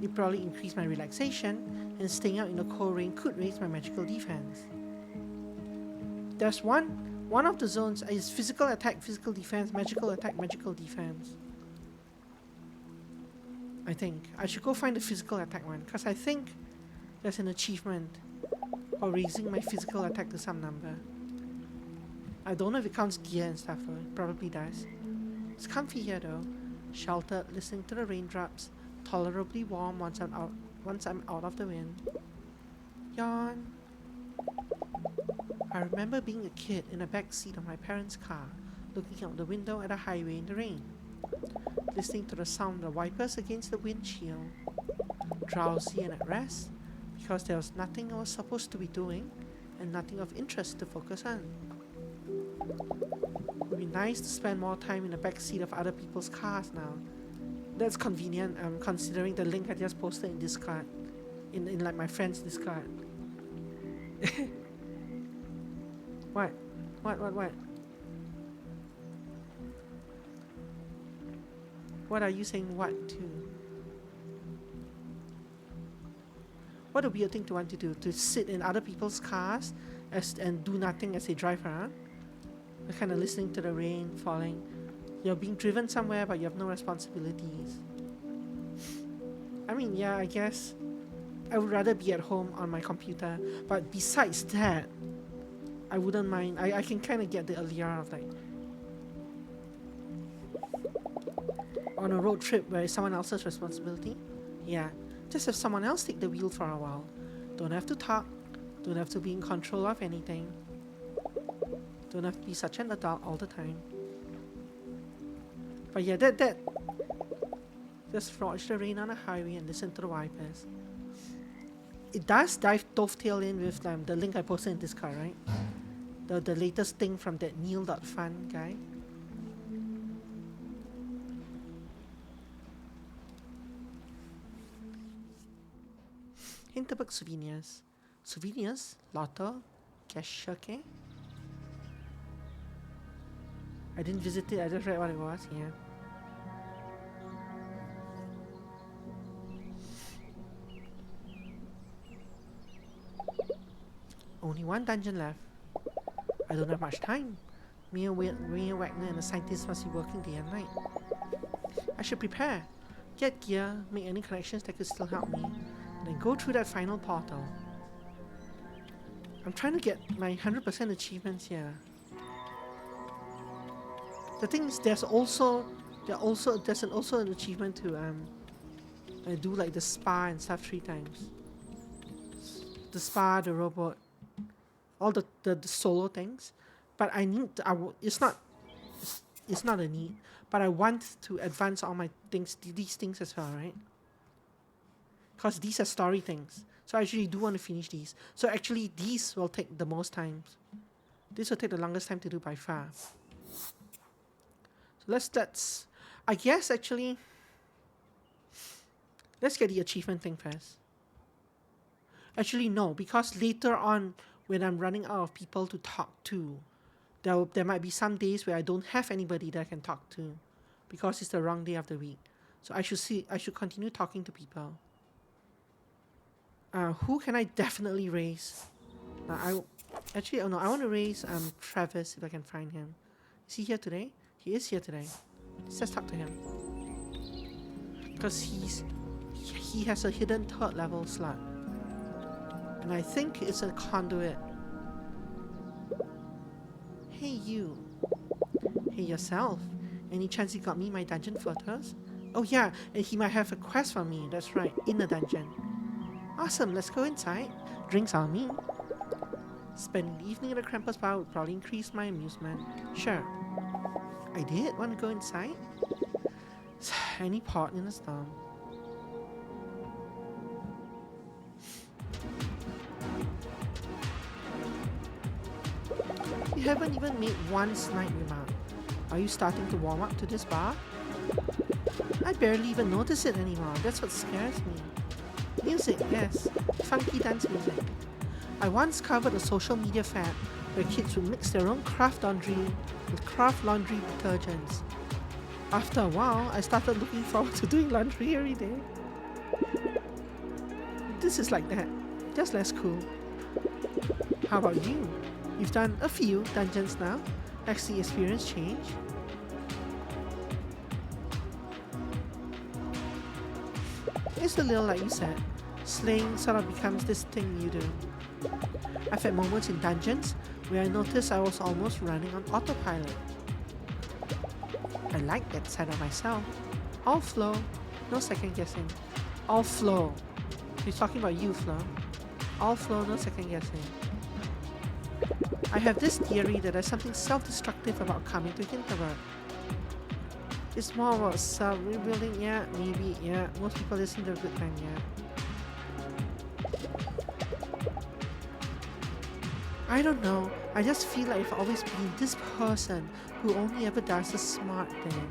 It probably increase my relaxation, and staying out in the cold rain could raise my magical defense. There's one of the zones is physical attack, physical defense, magical attack, magical defense. I think I should go find the physical attack one, because I think there's an achievement for raising my physical attack to some number. I don't know if it counts gear and stuff, though. It probably does. It's comfy here though. Sheltered, listening to the raindrops, tolerably warm once I'm out of the wind. Yawn. I remember being a kid in the back seat of my parents' car, looking out the window at a highway in the rain. Listening to the sound of the wipers against the windshield. Drowsy and at rest, because there was nothing I was supposed to be doing, and nothing of interest to focus on. It would be nice to spend more time in the back seat of other people's cars now. That's convenient, considering the link I just posted in Discord. In like my friend's Discord. What? What are you saying what to? What a weird thing to want to do. To sit in other people's cars and do nothing as they drive around. You're kind of listening to the rain falling. You're being driven somewhere but you have no responsibilities. I mean, yeah, I guess I would rather be at home on my computer. But besides that, I wouldn't mind. I can kind of get the allure of like on a road trip where it's someone else's responsibility. Yeah, just have someone else take the wheel for a while. Don't have to talk. Don't have to be in control of anything. Don't have to be such an adult all the time. But yeah, that just watch the rain on the highway and listen to the wipers. It does dovetail in with the link I posted in Discord, right? The latest thing from that Neil.fun guy. Hinterberg souvenirs. Souvenirs? Lotto? Geschenke? I didn't visit it, I just read what it was, yeah. Only one dungeon left. I don't have much time. Me and Wagner and the scientists must be working day and night. I should prepare. Get gear, make any connections that could still help me, then go through that final portal. I'm trying to get my 100% achievements here. The thing is, there's also an achievement to do like the spa and stuff 3 times. The spa, the robot, all the solo things. But I need to, it's not a need, but I want to advance all my things, these things as well, right? Because these are story things. So I actually do want to finish these. So actually these will take the most time. This will take the longest time to do by far. So let's I guess actually let's get the achievement thing first. Actually no, because later on when I'm running out of people to talk to, there might be some days where I don't have anybody that I can talk to because it's the wrong day of the week. So I should continue talking to people. Who can I definitely raise? I want to raise Travis if I can find him. Is he here today? He is here today. Let's talk to him. Because he has a hidden 3rd level slot. And I think it's a conduit. Hey you. Hey yourself. Any chance you got me my dungeon photos? Oh yeah, and he might have a quest for me, that's right, in the dungeon. Awesome, let's go inside. Drinks on me. Spending the evening at the Krampus bar would probably increase my amusement. Sure. I did want to go inside. Any part in the storm. You haven't even made one snide remark. Are you starting to warm up to this bar? I barely even notice it anymore. That's what scares me. Music, yes. Funky dance music. I once covered a social media fad where kids would mix their own craft laundry with craft laundry detergents. After a while, I started looking forward to doing laundry every day. This is like that, just less cool. How about you? You've done a few dungeons now. Has the experience change? It's a little like you said. Slaying sort of becomes this thing you do. I've had moments in dungeons where I noticed I was almost running on autopilot. I like that side of myself. All flow, no second guessing. All flow. He's talking about you, Flo. All flow, no second guessing. I have this theory that there's something self-destructive about coming to Hinterberg. It's more about self-rebuilding, yeah, maybe, yeah. Most people listen to a good time, yeah. I don't know, I just feel like I've always been this person who only ever does the smart thing.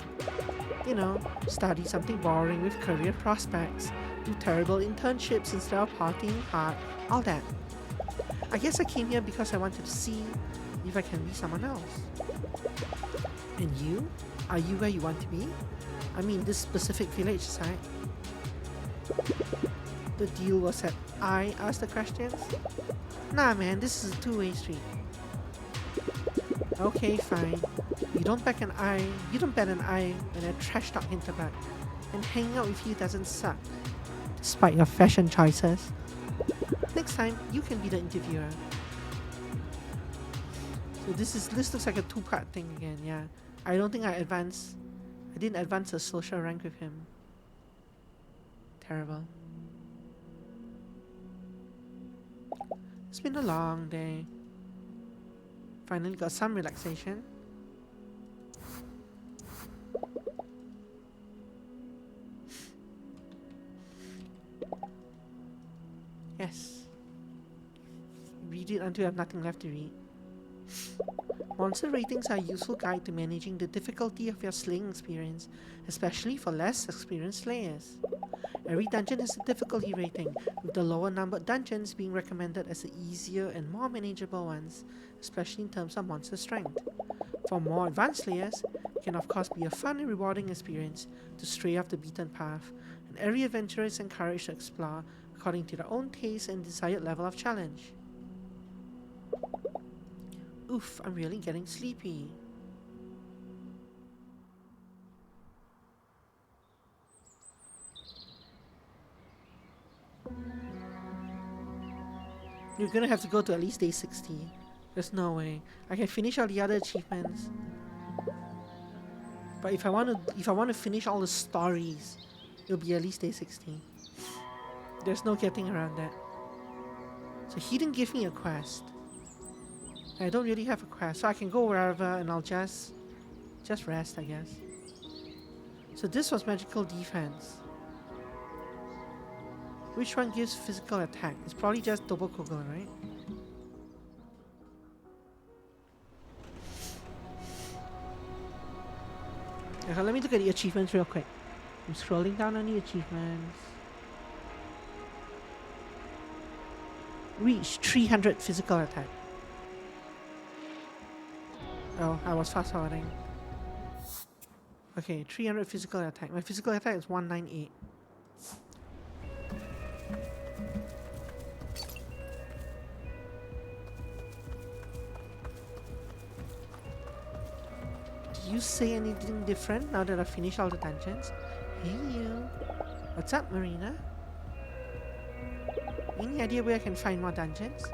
You know, study something boring with career prospects, do terrible internships instead of partying hard, all that. I guess I came here because I wanted to see if I can be someone else. And you? Are you where you want to be? I mean, this specific village side. The deal was that I asked the questions? Nah man, this is a two-way street. Okay, fine. You don't bet an eye when I trash talk Hinterberg, and hanging out with you doesn't suck, despite your fashion choices. Next time, you can be the interviewer. So this looks like a two-part thing again, yeah. I don't think I didn't advance a social rank with him. Terrible. It's been a long day. Finally got some relaxation. Yes. Read it until you have nothing left to read. Monster ratings are a useful guide to managing the difficulty of your slaying experience, especially for less experienced slayers. Every dungeon has a difficulty rating, with the lower numbered dungeons being recommended as the easier and more manageable ones, especially in terms of monster strength. For more advanced slayers, it can of course be a fun and rewarding experience to stray off the beaten path, and every adventurer is encouraged to explore according to their own taste and desired level of challenge. Oof, I'm really getting sleepy. You're gonna have to go to at least day 60. There's no way. I can finish all the other achievements. But if I want to finish all the stories, it'll be at least day 60. There's no getting around that. So he didn't give me a quest. I don't really have a quest, so I can go wherever and I'll just rest, I guess. So this was magical defense. Which one gives physical attack? It's probably just double kugel, right? Okay, let me look at the achievements real quick. I'm scrolling down on the achievements. Reach 300 physical attack. Oh, I was fast forwarding. Okay, 300 physical attack. My physical attack is 198. Did you say anything different now that I've finished all the dungeons? Hey you. What's up, Marina? Any idea where I can find more dungeons?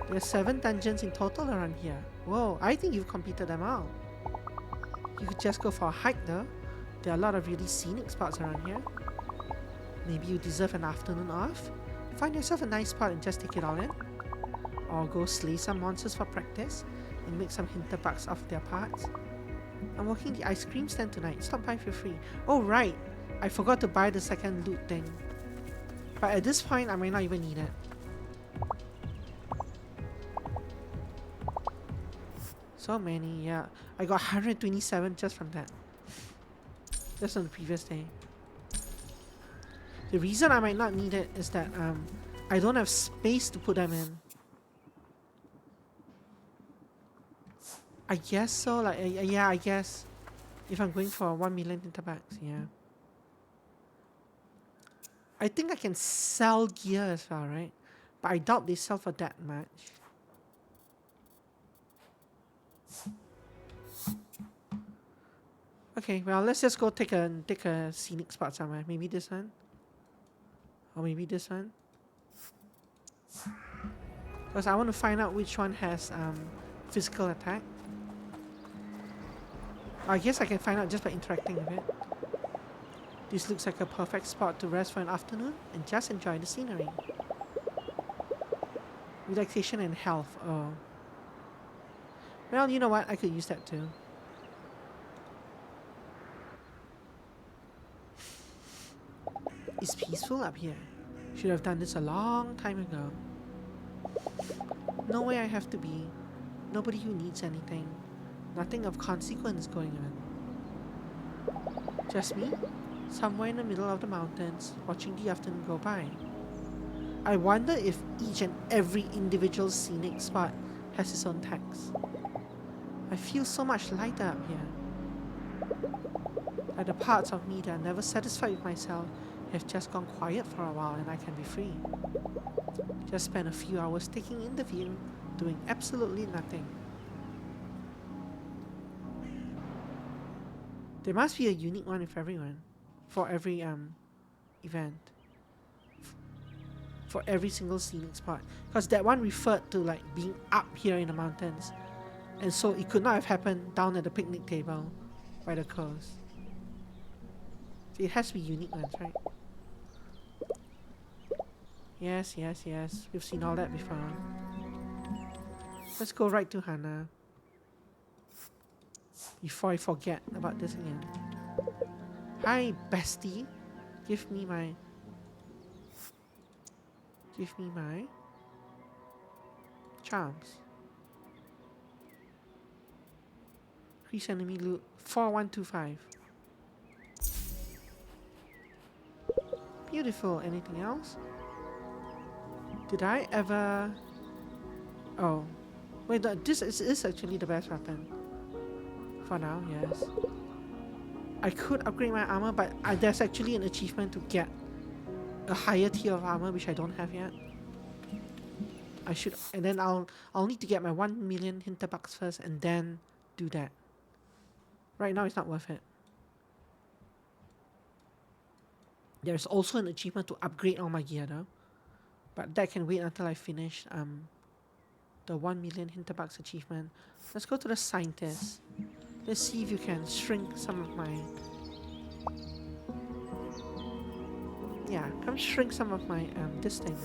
There are 7 dungeons in total around here. Whoa, I think you've completed them all. You could just go for a hike though. There are a lot of really scenic spots around here. Maybe you deserve an afternoon off? Find yourself a nice spot and just take it all in. Or go slay some monsters for practice and make some Hinterbergs off their parts. I'm working the ice cream stand tonight. Stop by for free. Oh right, I forgot to buy the second loot thing. But at this point, I might not even need it. So many, yeah. I got 127 just from that. Just on the previous day. The reason I might not need it is that I don't have space to put them in. I guess so, like, yeah, I guess. If I'm going for 1 million Hinterbergs, yeah. I think I can sell gear as well, right? But I doubt they sell for that much. Okay, well, let's just go take a scenic spot somewhere. Maybe this one? Or maybe this one? Because I want to find out which one has physical attack. I guess I can find out just by interacting with it. This looks like a perfect spot to rest for an afternoon and just enjoy the scenery. Relaxation and health, oh. Well, you know what? I could use that too. It's peaceful up here. Should have done this a long time ago. No way I have to be. Nobody who needs anything. Nothing of consequence going on. Just me, somewhere in the middle of the mountains, watching the afternoon go by. I wonder if each and every individual scenic spot has its own text. I feel so much lighter up here. Like the parts of me that are never satisfied with myself have just gone quiet for a while and I can be free. Just spend a few hours taking in the view, doing absolutely nothing. There must be a unique one with everyone, for every event, for every single scenic spot. Because that one referred to like being up here in the mountains, and so it could not have happened down at the picnic table by the coast. So it has to be unique ones, right? Yes, yes, yes. We've seen all that before. Let's go right to Hannah before I forget about this again. Hi, bestie. Give me my charms. Increase enemy loot 4125. Beautiful. Anything else? Did I ever... Oh. Wait, this is actually the best weapon. For now, yes. I could upgrade my armor, but there's actually an achievement to get a higher tier of armor, which I don't have yet. I should... And then I'll need to get my 1 million Hinterbucks first, and then do that. Right now, it's not worth it. There's also an achievement to upgrade all my gear, though. But that can wait until I finish the 1 million Hinterbucks achievement. Let's go to the scientist. Let's see if you can shrink some of my... Yeah, come shrink some of my, this thing.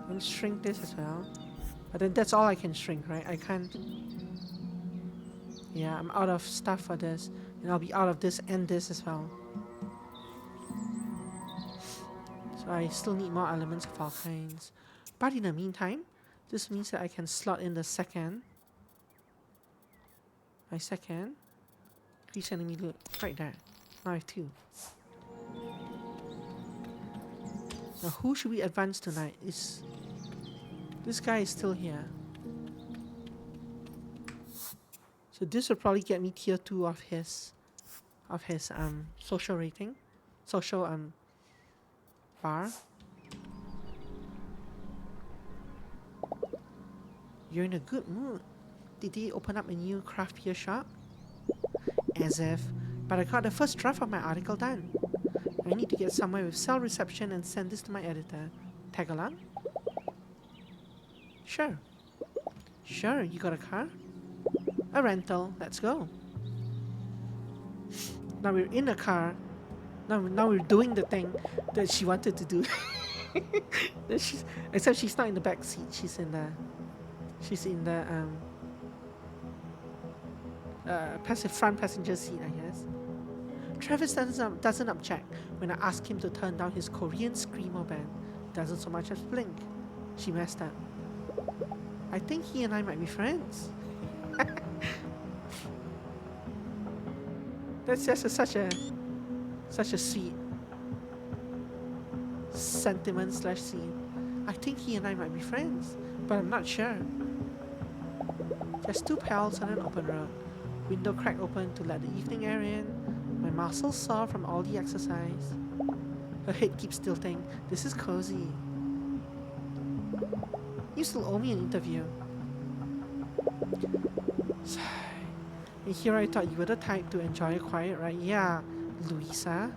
And shrink this as well. But then that's all I can shrink, right? I can't... Yeah, I'm out of stuff for this. And I'll be out of this and this as well. So I still need more elements of all kinds. But in the meantime, this means that I can slot in the second. My second. Increase enemy loot. Right there. Now I have 2. Now who should we advance tonight? This guy is still here. So this will probably get me tier 2 of his social rating. Social bar. You're in a good mood. Did they open up a new craft beer shop? As if. But I got the first draft of my article done. I need to get somewhere with cell reception and send this to my editor. Tag along? Sure. Sure, you got a car? A rental. Let's go. Now we're in a car. Now we're doing the thing that she wanted to do. Except she's not in the back seat. She's in the front passenger seat, I guess. Travis doesn't object when I ask him to turn down his Korean screamo band. Doesn't so much as blink. She messed up. I think he and I might be friends. That's just such a sweet sentiment / scene. I think he and I might be friends, but I'm not sure. Just 2 pals on an open road. Window crack open to let the evening air in. My muscles sore from all the exercise. Her head keeps tilting. This is cozy. You still owe me an interview. And here I thought you were the type to enjoy a quiet ride. Yeah, Louisa.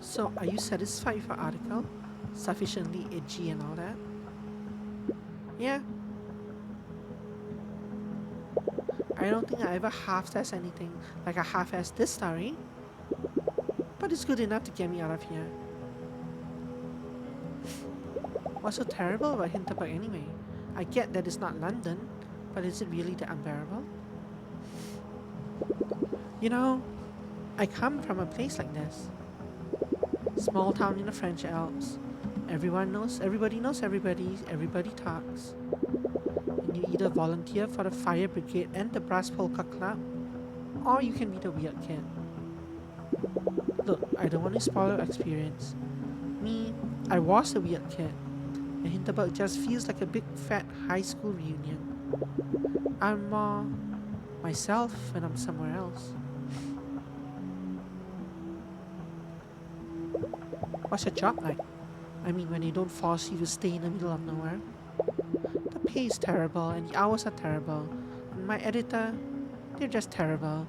So, are you satisfied with your article? Sufficiently edgy and all that? Yeah. I don't think I ever half-assed anything like I half-assed this story. But it's good enough to get me out of here. What's so terrible about Hinterberg anyway? I get that it's not London, but is it really that unbearable? You know, I come from a place like this. Small town in the French Alps. Everybody knows everybody, everybody talks. And you either volunteer for the fire brigade and the brass polka club, or you can be the weird kid. Look, I don't want to spoil your experience. Me, I was a weird kid, and Hinterberg just feels like a big fat high school reunion. I'm more myself when I'm somewhere else. What's your job like? I mean, when they don't force you to stay in the middle of nowhere. The pay is terrible and the hours are terrible. And my editor, they're just terrible.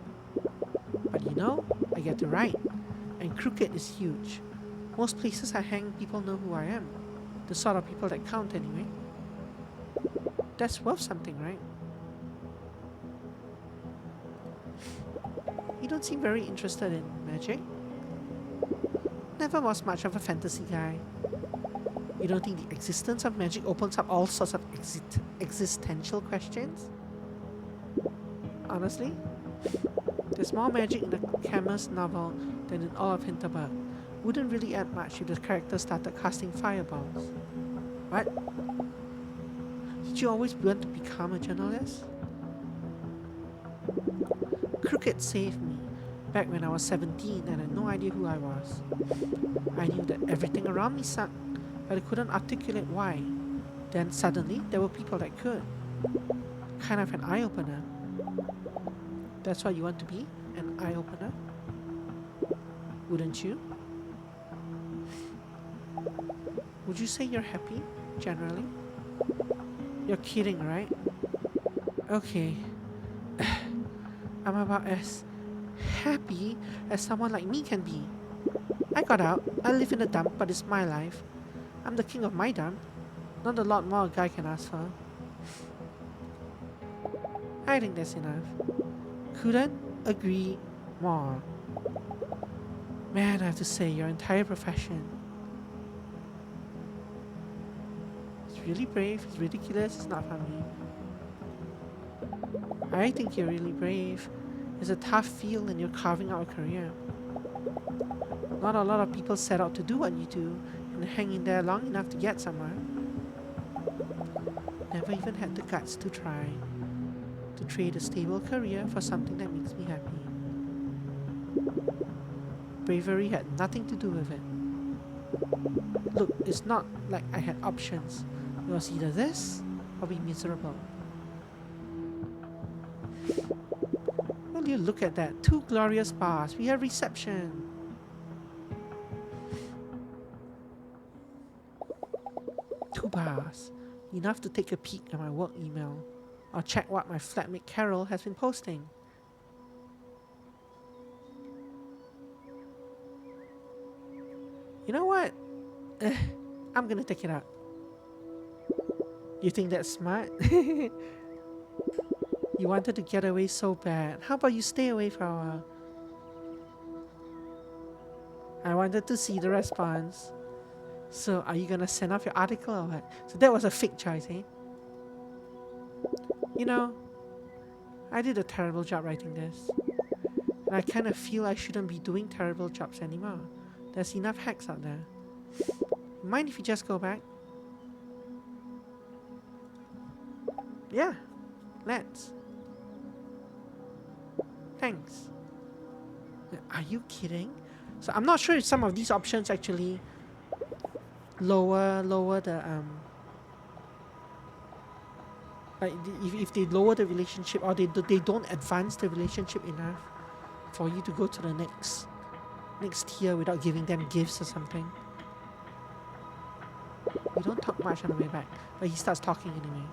But you know, I get to write. And crooked is huge. Most places I hang, people know who I am. The sort of people that count anyway. That's worth something, right? You don't seem very interested in magic. Never was much of a fantasy guy. You don't think the existence of magic opens up all sorts of existential questions? Honestly, there's more magic in the Camus novel than in all of Hinterberg. Wouldn't really add much if the character started casting fireballs. What? Did you always want to become a journalist? Crooked saved me back when I was 17 and I had no idea who I was. I knew that everything around me sucked, but I couldn't articulate why. Then suddenly there were people that could. Kind of an eye-opener. That's what you want to be? An eye-opener? Wouldn't you? Would you say you're happy, generally? You're kidding, right? Okay. I'm about as happy as someone like me can be. I got out, I live in a dump, but it's my life. I'm the king of my dump. Not a lot more a guy can ask for. I think that's enough. Couldn't agree more. Man, I have to say, your entire profession. It's really brave, it's ridiculous, it's not funny. I think you're really brave. It's a tough field and you're carving out a career. Not a lot of people set out to do what you do and hang in there long enough to get somewhere. Never even had the guts to try. To trade a stable career for something that makes me happy. Bravery had nothing to do with it. Look, it's not like I had options. It was either this or be miserable. Will you look at that? 2 glorious bars. We have reception. Two bars. Enough to take a peek at my work email. Or check what my flatmate Carol has been posting. You know what? I'm gonna take it out. You think that's smart? You wanted to get away so bad. How about you stay away for a while? I wanted to see the response. So are you gonna send off your article or what? So that was a fake choice, eh? You know, I did a terrible job writing this. And I kind of feel I shouldn't be doing terrible jobs anymore. There's enough hacks out there. Mind if you just go back? Yeah, let's. Thanks. Are you kidding? So I'm not sure if some of these options actually lower the like if they lower the relationship or they don't advance the relationship enough for you to go to the next tier without giving them gifts or something. We don't talk much on the way back, but he starts talking anyway.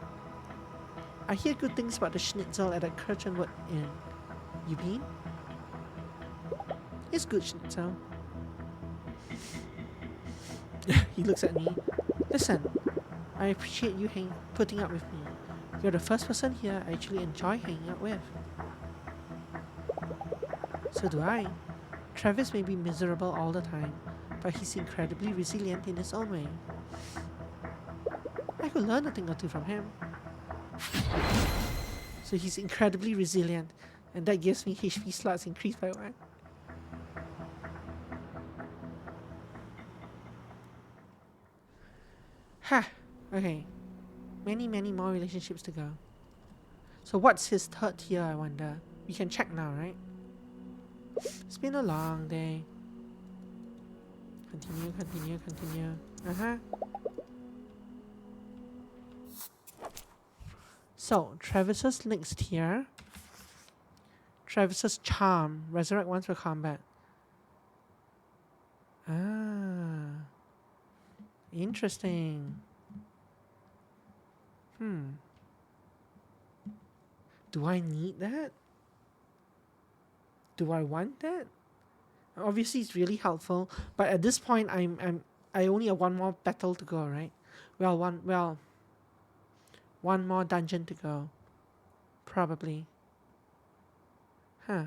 I hear good things about the schnitzel at the Kirchenwood Inn. You been? It's good schnitzel. He looks at me. Listen, I appreciate you putting up with me. You're the first person here I actually enjoy hanging out with. So do I. Travis may be miserable all the time, but he's incredibly resilient in his own way. I could learn a thing or two from him. So he's incredibly resilient, and that gives me HP slots increased by 1. Ha! Okay. Many more relationships to go. So what's his third tier, I wonder? We can check now, right? It's been a long day. Continue, continue, continue. So, Travis's next tier. Travis's charm. Resurrect once per combat. Ah. Interesting. Do I need that? Do I want that? Obviously it's really helpful, but at this point I only have one more battle to go, right? One more dungeon to go. Probably. Huh.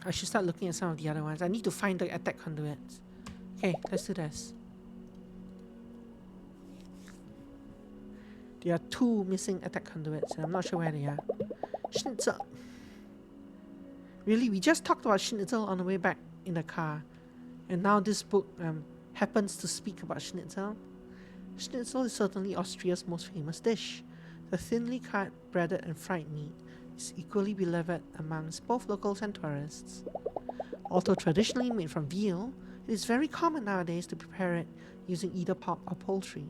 I should start looking at some of the other ones. I need to find the attack conduits. Okay, let's do this. There are 2 missing attack conduits, and I'm not sure where they are. Schnitzel. Really, we just talked about Schnitzel on the way back in the car. And now this book happens to speak about Schnitzel. Schnitzel is certainly Austria's most famous dish. The thinly cut, breaded and fried meat is equally beloved amongst both locals and tourists. Although traditionally made from veal, it is very common nowadays to prepare it using either pork or poultry.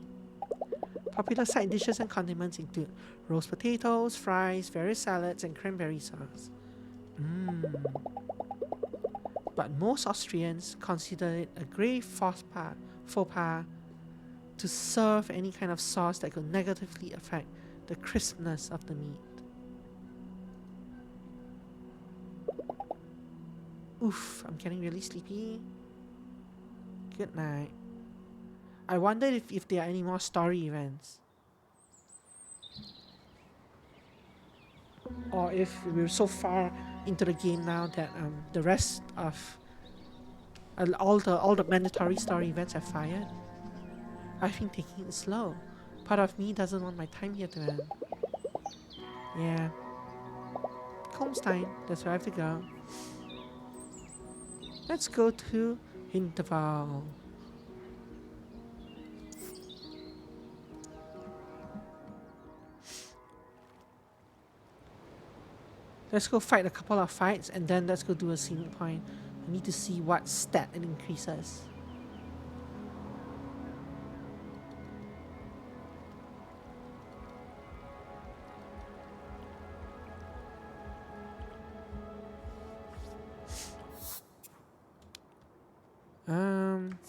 Popular side dishes and condiments include roast potatoes, fries, various salads, and cranberry sauce. But most Austrians consider it a grave faux pas to serve any kind of sauce that could negatively affect the crispness of the meat. Oof, I'm getting really sleepy. Good night. I wonder if there are any more story events. Or if we're so far into the game now that the rest of all the mandatory story events are fired. I've been taking it slow. Part of me doesn't want my time here to end. Yeah. Comstein, that's where I have to go. Let's go to Hinterberg. Let's go fight a couple of fights and then let's go do a scenic point. I need to see what stat it increases.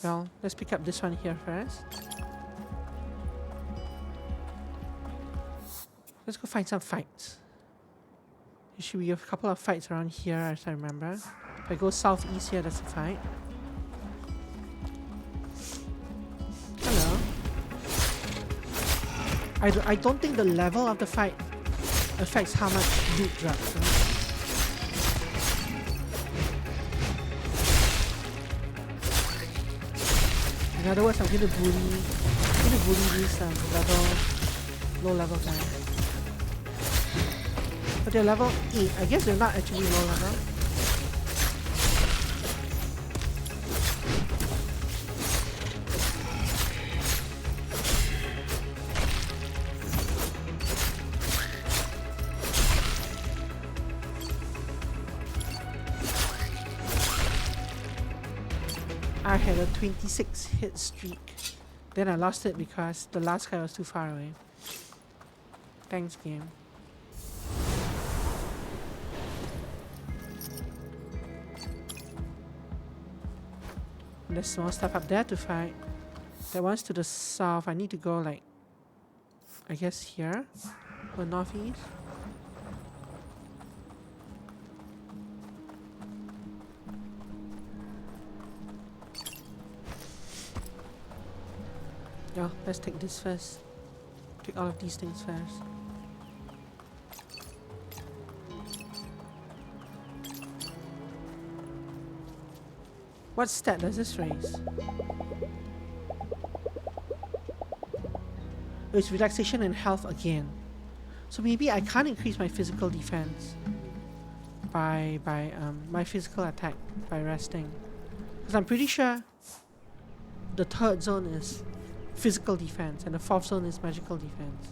Well, let's pick up this one here first. Let's go find some fights. There should be a couple of fights around here as I remember. If I go southeast here, that's a fight. Hello. I don't think the level of the fight affects how much loot drops. Right? In other words, I'm going to bully these low level guys. But they're level 8. I guess they're not actually low level. I had a 26 hit streak. Then I lost it because the last guy was too far away. Thanks, game. There's more stuff up there to fight. That one's to the south. I need to go like, I guess here, or northeast. Yeah, let's take this first. Take all of these things first. What stat does this raise? It's relaxation and health again. So maybe I can't increase my physical defense by my physical attack by resting. Because I'm pretty sure the third zone is physical defense, and the 4th zone is magical defense.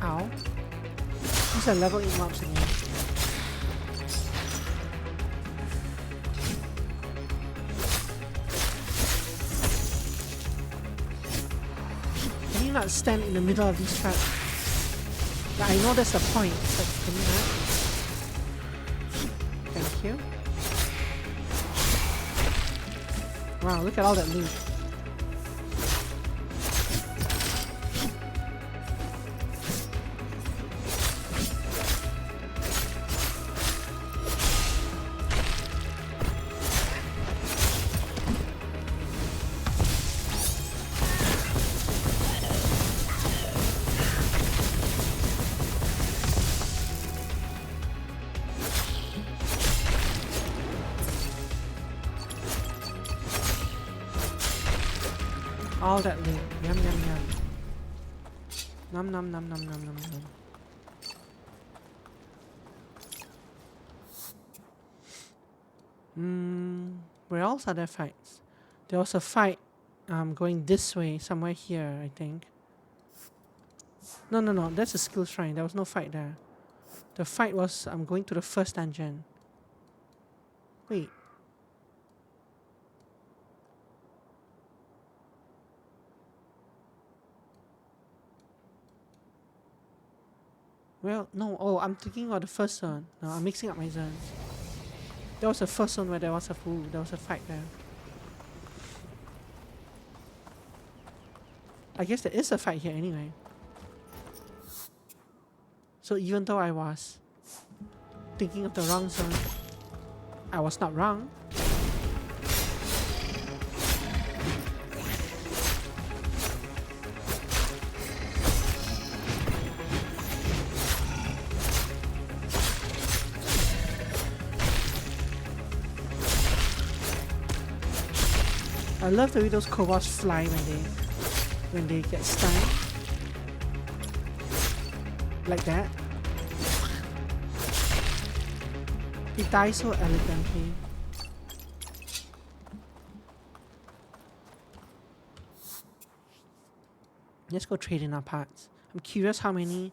Ow. These are level 8 mobs again. Can you not stand in the middle of these traps? Like, I know that's the point, but can you not? Thank you. Wow, look at all that loot. All that loot. Yum yum yum. Nom nom nom nom nom nom nom. Where else are there fights? There was a fight going this way, somewhere here, I think. No, that's a skill shrine. There was no fight there. The fight was going to the first dungeon. Wait. Well, no. Oh, I'm thinking about the first zone. No, I'm mixing up my zones. There was the first zone where there was a fight there. I guess there is a fight here anyway. So even though I was thinking of the wrong zone, I was not wrong. I love the way those kobolds fly when they get stunned. Like that. They die so elegantly. Let's go trade in our parts. I'm curious how many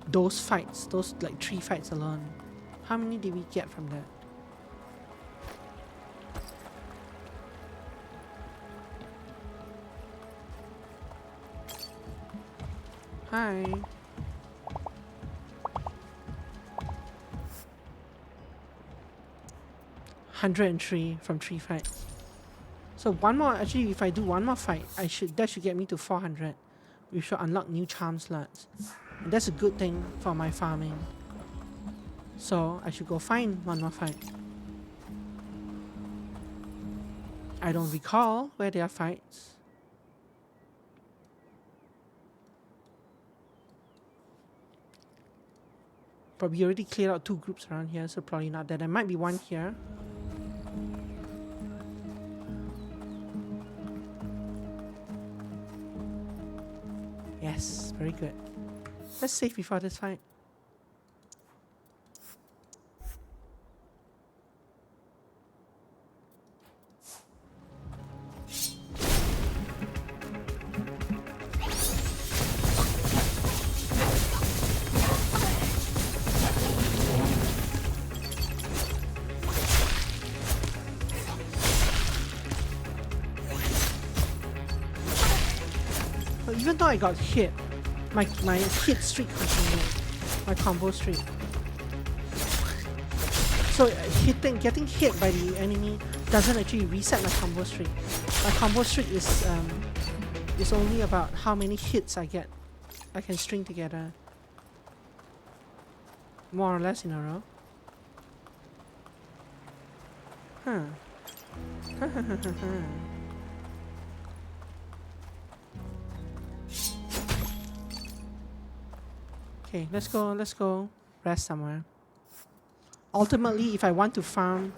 those fights, those like 3 fights alone, how many did we get from that? Hi. $103 from 3 fights. So one more, actually if I do one more fight, that should get me to 400. We should unlock new charm slots. And that's a good thing for my farming. So I should go find one more fight. I don't recall where there are fights. But we already cleared out 2 groups around here, so probably not there. There might be one here. Yes, very good. Let's save before this fight. Even though I got hit, my hit streak continued, my combo streak. So getting hit by the enemy doesn't actually reset my combo streak. My combo streak is only about how many hits I can string together, more or less in a row. Huh. Okay, let's go rest somewhere. Ultimately, if I want to farm,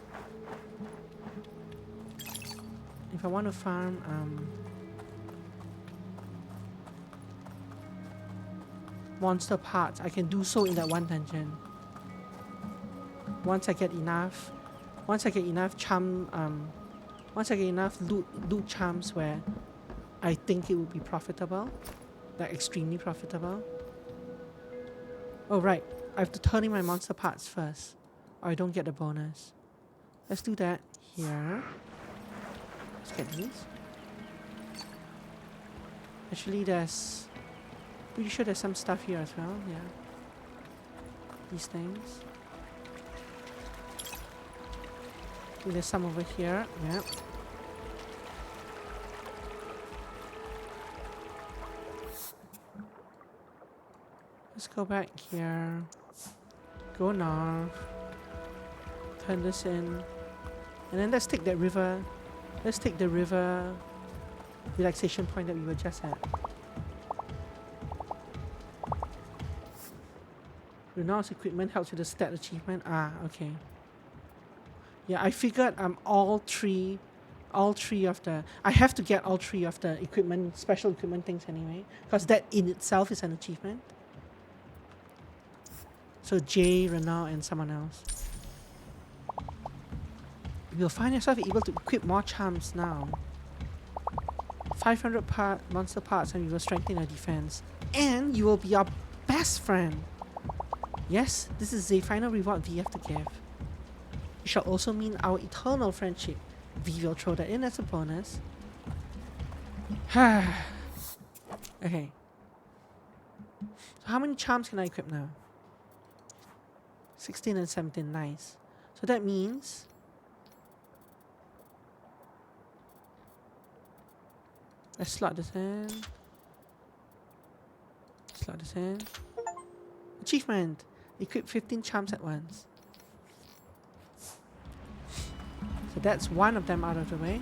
monster parts, I can do so in that one dungeon. Once I get enough loot charms where I think it would be profitable, like extremely profitable. Oh right, I have to turn in my monster parts first, or I don't get the bonus. Let's do that here. Let's get these. Actually, pretty sure there's some stuff here as well. Yeah, these things. There's some over here. Yeah. Let's go back here. Go north. Turn this in. And then let's take that river. Let's take the river relaxation point that we were just at. Renown's equipment helps with the stat achievement. Ah, okay. Yeah, I figured all three of the... I have to get all three of the equipment, special equipment things anyway, because that in itself is an achievement. So Jay, Renault, and someone else. You'll find yourself able to equip more charms now. 500 monster parts and you will strengthen your defense. And you will be our best friend. Yes, this is the final reward we have to give. It shall also mean our eternal friendship. We will throw that in as a bonus. Okay. So how many charms can I equip now? 16 and 17, nice. So that means... let's slot this in. Slot this in. Achievement! Equip 15 charms at once. So that's one of them out of the way.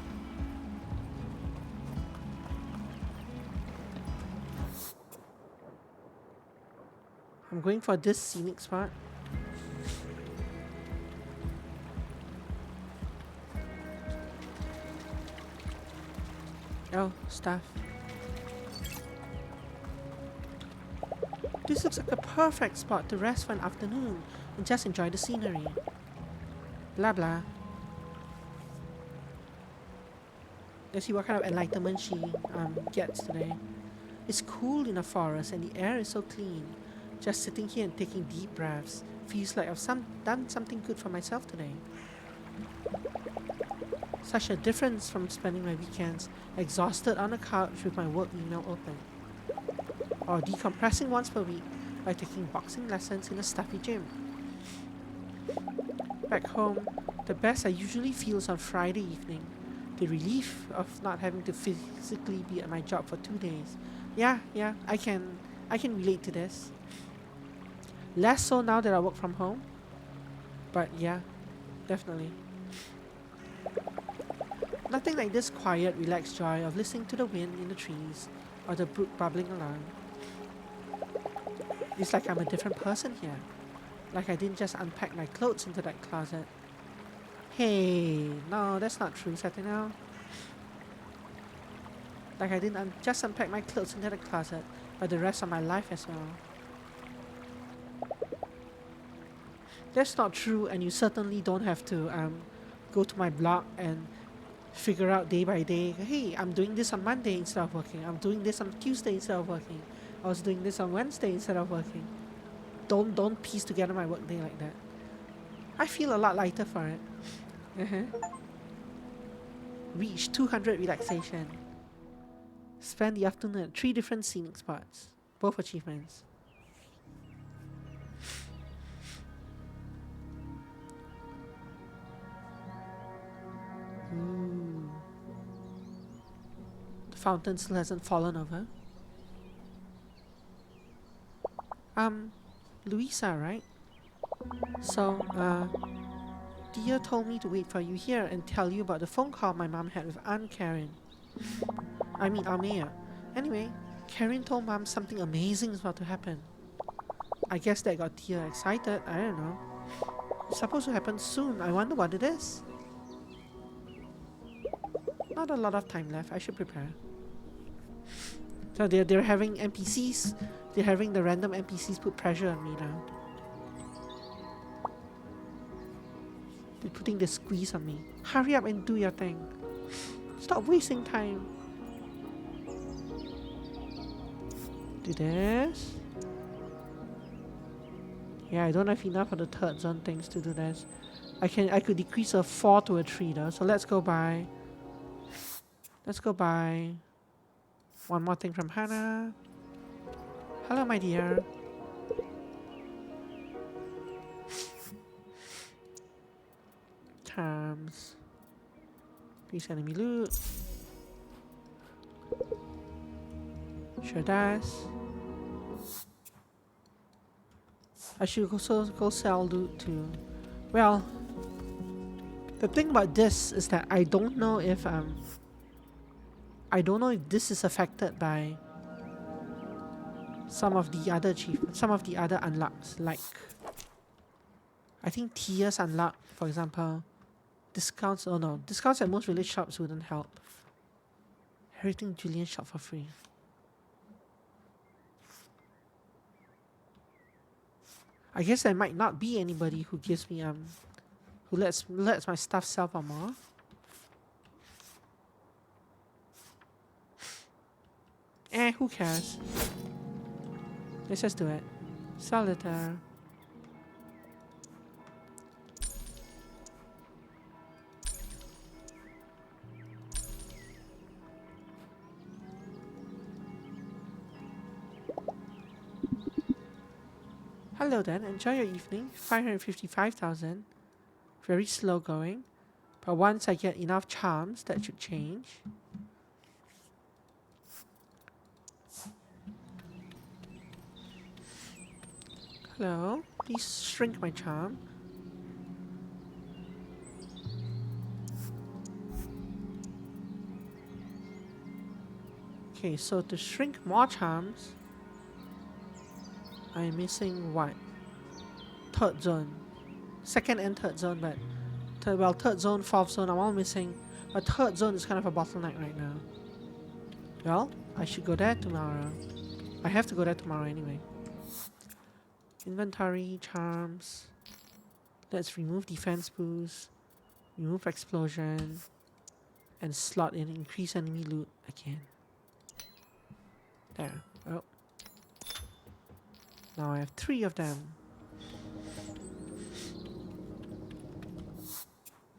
I'm going for this scenic spot. Oh, stuff. This looks like a perfect spot to rest for an afternoon and just enjoy the scenery. Blah blah. Let's see what kind of enlightenment she gets today. It's cool in the forest and the air is so clean. Just sitting here and taking deep breaths feels like I've done something good for myself today. Such a difference from spending my weekends exhausted on the couch with my work email open. Or decompressing once per week by taking boxing lessons in a stuffy gym. Back home, the best I usually feel is on Friday evening. The relief of not having to physically be at my job for 2 days. Yeah, I can relate to this. Less so now that I work from home. But yeah, definitely. Nothing like this quiet, relaxed joy of listening to the wind in the trees or the brook bubbling along. It's like I'm a different person here. Like I didn't just unpack my clothes into that closet. Hey, no, that's not true, Satinel. Like I didn't just unpack my clothes into the closet, but the rest of my life as well. That's not true, and you certainly don't have to go to my blog and figure out day by day, hey, I'm doing this on Monday instead of working. I'm doing this on Tuesday instead of working. I was doing this on Wednesday instead of working. Don't piece together my work day like that. I feel a lot lighter for it. Reach 200 relaxation. Spend the afternoon at 3 different scenic spots. Both achievements. The fountain still hasn't fallen over. Louisa, right? So, Dia told me to wait for you here and tell you about the phone call my mom had with Aunt Karen. I mean, Almea. Anyway, Karen told Mom something amazing is about to happen. I guess that got Dia excited, I don't know. It's supposed to happen soon, I wonder what it is. Not a lot of time left, I should prepare. So they're having NPCs They're having the random NPCs put pressure on me now. They're putting the squeeze on me. Hurry up and do your thing. Stop wasting time. Do this. Yeah, I don't have enough of the third zone things to do this. I could decrease a 4 to a 3 though. So let's go by. Let's go by. One more thing from Hannah. Hello, my dear. Charms. Increase enemy loot. Sure does. I should also go sell loot too. Well, the thing about this is that I don't know if this is affected by some of the other achievements, some of the other unlocks, like I think tiers unlock, for example, discounts. Oh no, discounts at most village shops wouldn't help. Everything Julian shop for free. I guess there might not be anybody who gives me who lets my stuff sell for more. Who cares? Let's just do it. Sell it there. Hello then, enjoy your evening. 555,000. Very slow going. But once I get enough charms, that should change. Hello, please shrink my charm. Okay, so to shrink more charms, I'm missing what? Third zone. Second and third zone, but third zone, fourth zone, I'm all missing. But third zone is kind of a bottleneck right now. Well, I should go there tomorrow. I have to go there tomorrow anyway. Inventory, charms. Let's remove defense boost, remove explosion, and slot in increase enemy loot again. There. Oh. Now I have 3 of them.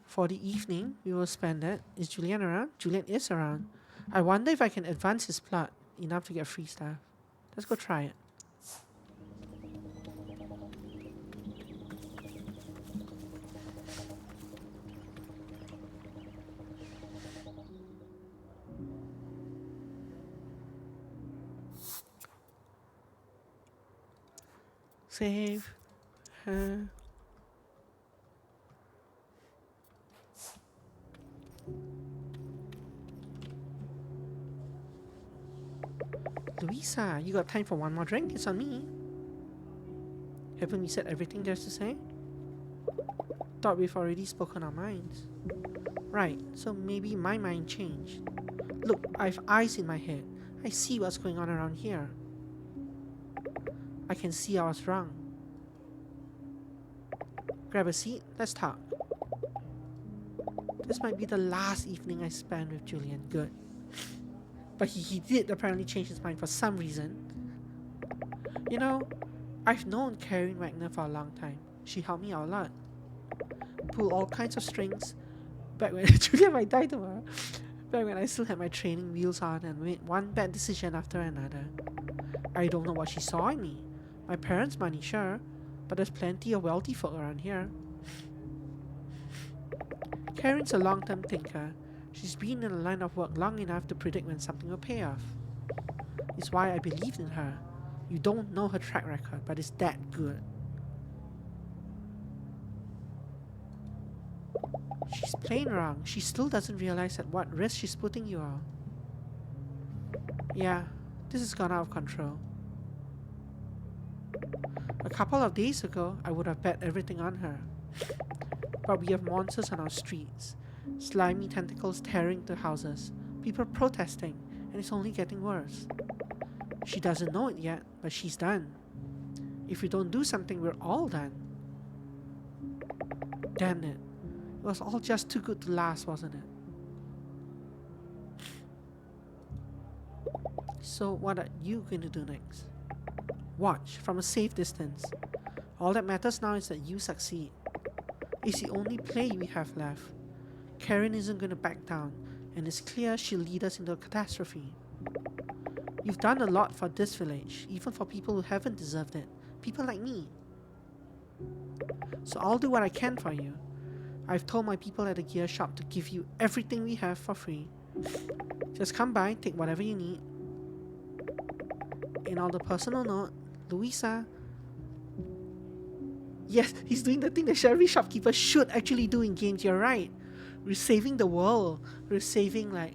For the evening, we will spend it. Is Julian around? Julian is around. I wonder if I can advance his plot enough to get free stuff. Let's go try it. Save. Louisa, you got time for one more drink? It's on me. Haven't we said everything there's to say? Thought we've already spoken our minds. Right, so maybe my mind changed. Look, I have eyes in my head. I see what's going on around here. I can see I was wrong. Grab a seat, let's talk. This might be the last evening I spend with Julian. Good. But he did apparently change his mind for some reason. You know, I've known Karen Wagner for a long time. She helped me out a lot. Pulled all kinds of strings. Back when Julian might die tomorrow. Back when I still had my training wheels on and made one bad decision after another. I don't know what she saw in me. My parents' money, sure, but there's plenty of wealthy folk around here. Karen's a long-term thinker. She's been in the line of work long enough to predict when something will pay off. It's why I believed in her. You don't know her track record, but it's that good. She's plain wrong. She still doesn't realize at what risk she's putting you all. Yeah, this has gone out of control. A couple of days ago, I would have bet everything on her. But we have monsters on our streets. Slimy tentacles tearing into houses. People protesting, and it's only getting worse. She doesn't know it yet, But she's done. If we don't do something, we're all done. Damn it. It was all just too good to last, wasn't it? So what are you going to do next? Watch from a safe distance. All that matters now is that you succeed. It's the only play we have left. Karen isn't going to back down, and it's clear she'll lead us into a catastrophe. You've done a lot for this village, even for people who haven't deserved it. People like me. So I'll do what I can for you. I've told my people at the gear shop to give you everything we have for free. Just come by, take whatever you need. And on the personal note, Louisa... Yes, he's doing the thing that every shopkeeper should actually do in games. You're right. We're saving the world. We're saving we're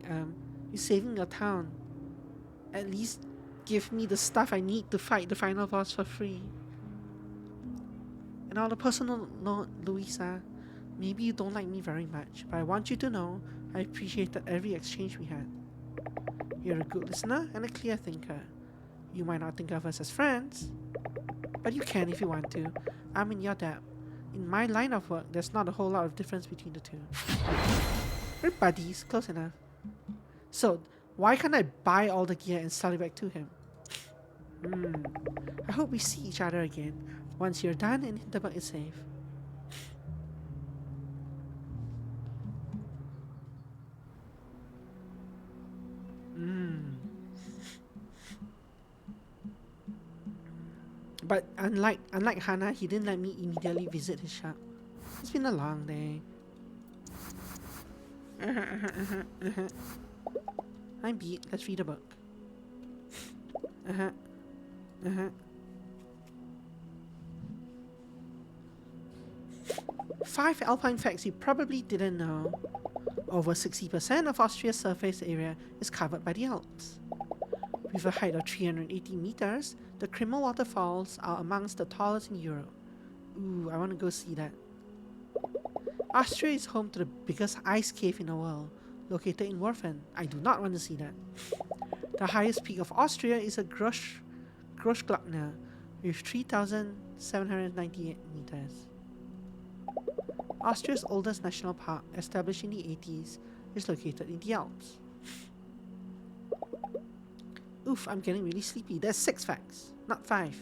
saving your town. At least give me the stuff I need to fight the final boss for free. And on a personal note, Louisa, maybe you don't like me very much, but I want you to know I appreciated every exchange we had. You're a good listener and a clear thinker. You might not think of us as friends, but you can if you want to. I'm in your debt. In my line of work, there's not a whole lot of difference between the two. We're buddies, close enough. So, why can't I buy all the gear and sell it back to him? I hope we see each other again once you're done and Hinterberg is safe. But unlike Hannah, he didn't let me immediately visit his shop. It's been a long day. I'm beat. Let's read a book. 5 alpine facts you probably didn't know. Over 60% of Austria's surface area is covered by the Alps. With a height of 380 meters, the Krimmel waterfalls are amongst the tallest in Europe. Ooh, I want to go see that. Austria is home to the biggest ice cave in the world, located in Werfen. I do not want to see that. The highest peak of Austria is a Großglockner with 3,798 meters. Austria's oldest national park, established in the 80s, is located in the Alps. Oof, I'm getting really sleepy. There's 6 facts, not 5.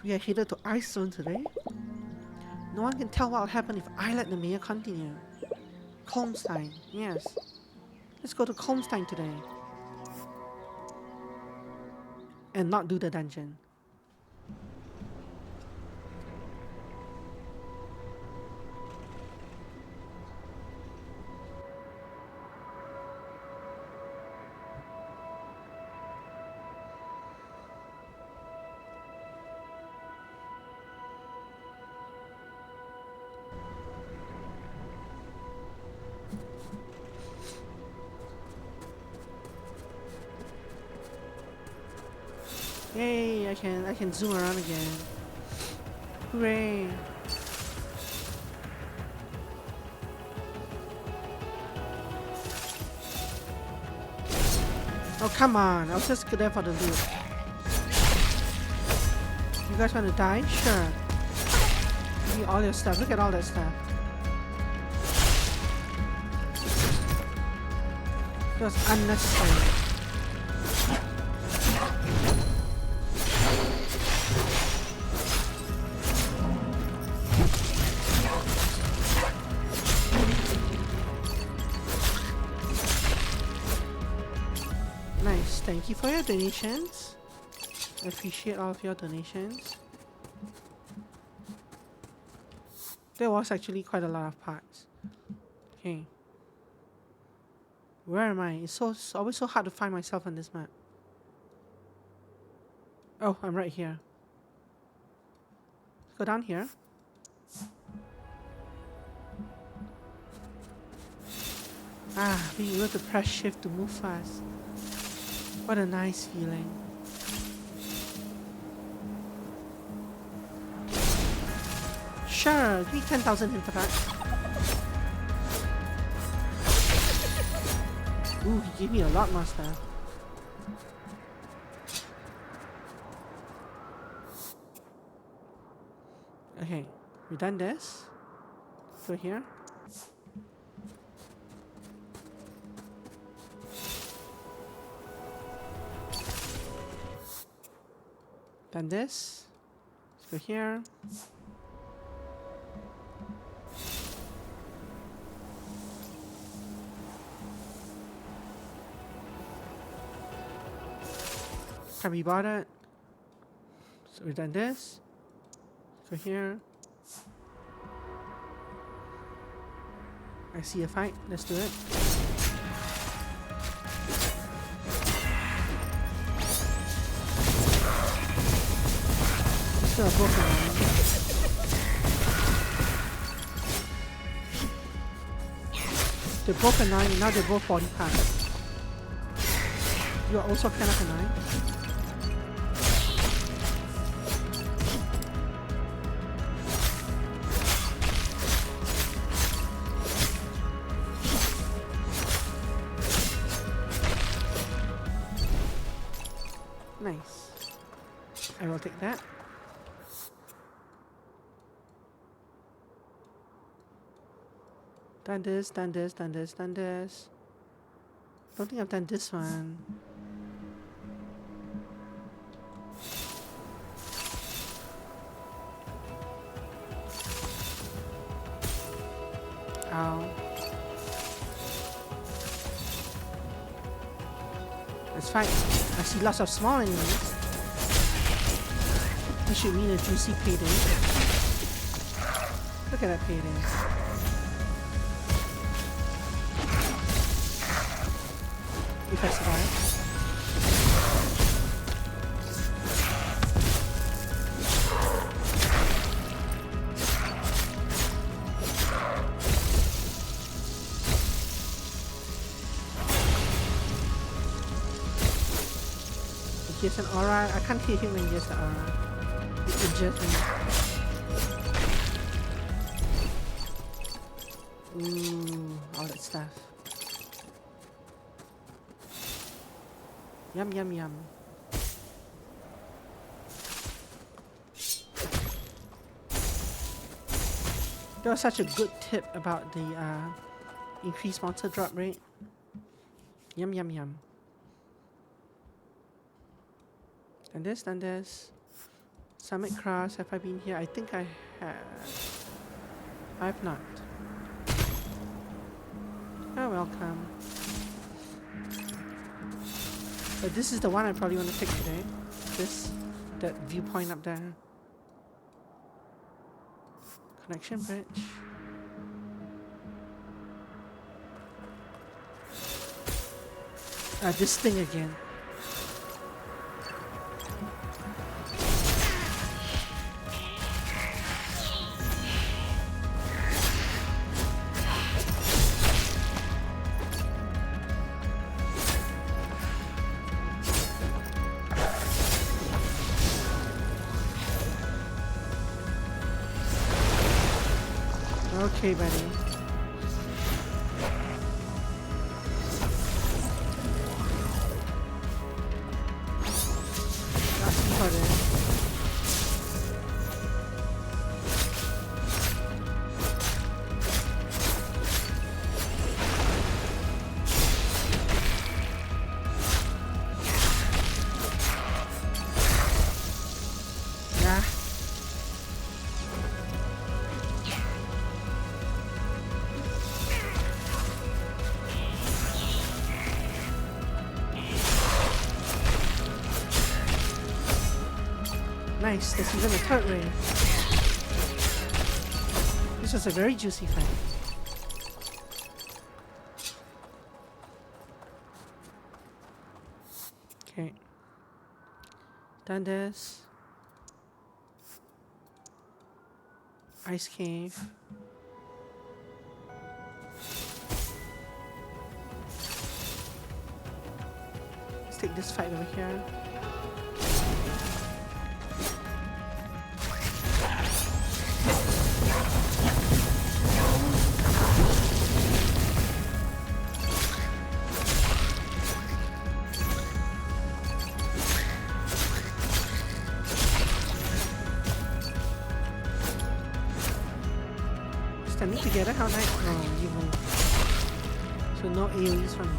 We are headed to Ice Zone today. No one can tell what will happen if I let the mayor continue. Kolmstein, yes. Let's go to Kolmstein today. And not do the dungeon. Yay, I can zoom around again. Hooray! Oh come on, I'll just go there for the loot. You guys want to die? Sure. Give me all your stuff. Look at all that stuff. That was unnecessary. Nice, thank you for your donations. I appreciate all of your donations. There was actually quite a lot of parts. Okay. Where am I? It's always so hard to find myself on this map. Oh, I'm right here. Let's go down here. Ah, being able to press shift to move fast. What a nice feeling. Sure, give me 10,000 Hinterberg. Ooh, he gave me a lot more stuff. Okay, we done this. Go here. Done this. Let's go here. Can be bothered. So we've done this. Go here. I see a fight. Let's do it. Still a broken line. They're both a 9 and now they're both body parts. You are also kind of a 9. Nice. I will take that. Done this, done this, done this, done this. Don't think I've done this one. Ow. Let's fight. I see lots of small enemies. This should mean a juicy payday. Look at that payday. If I survive. It gives an aura. I can't hit him when he gets the aura. It injures me. Ooh, all that stuff. Yum, yum, yum. That was such a good tip about the increased monster drop rate. Yum, yum, yum. And this, and this. Summit Cross, have I been here? I think I have. I have not. Oh, welcome. But this is the one I probably want to take today. That viewpoint up there. Connection bridge. This thing again. Okay, buddy. Asking for this. Yeah. Nice, there's even a third wave. This was a very juicy fight. Okay. Done this. Ice cave. Let's take this fight over here. together? How nice? Oh, you move. So no AoEs from you.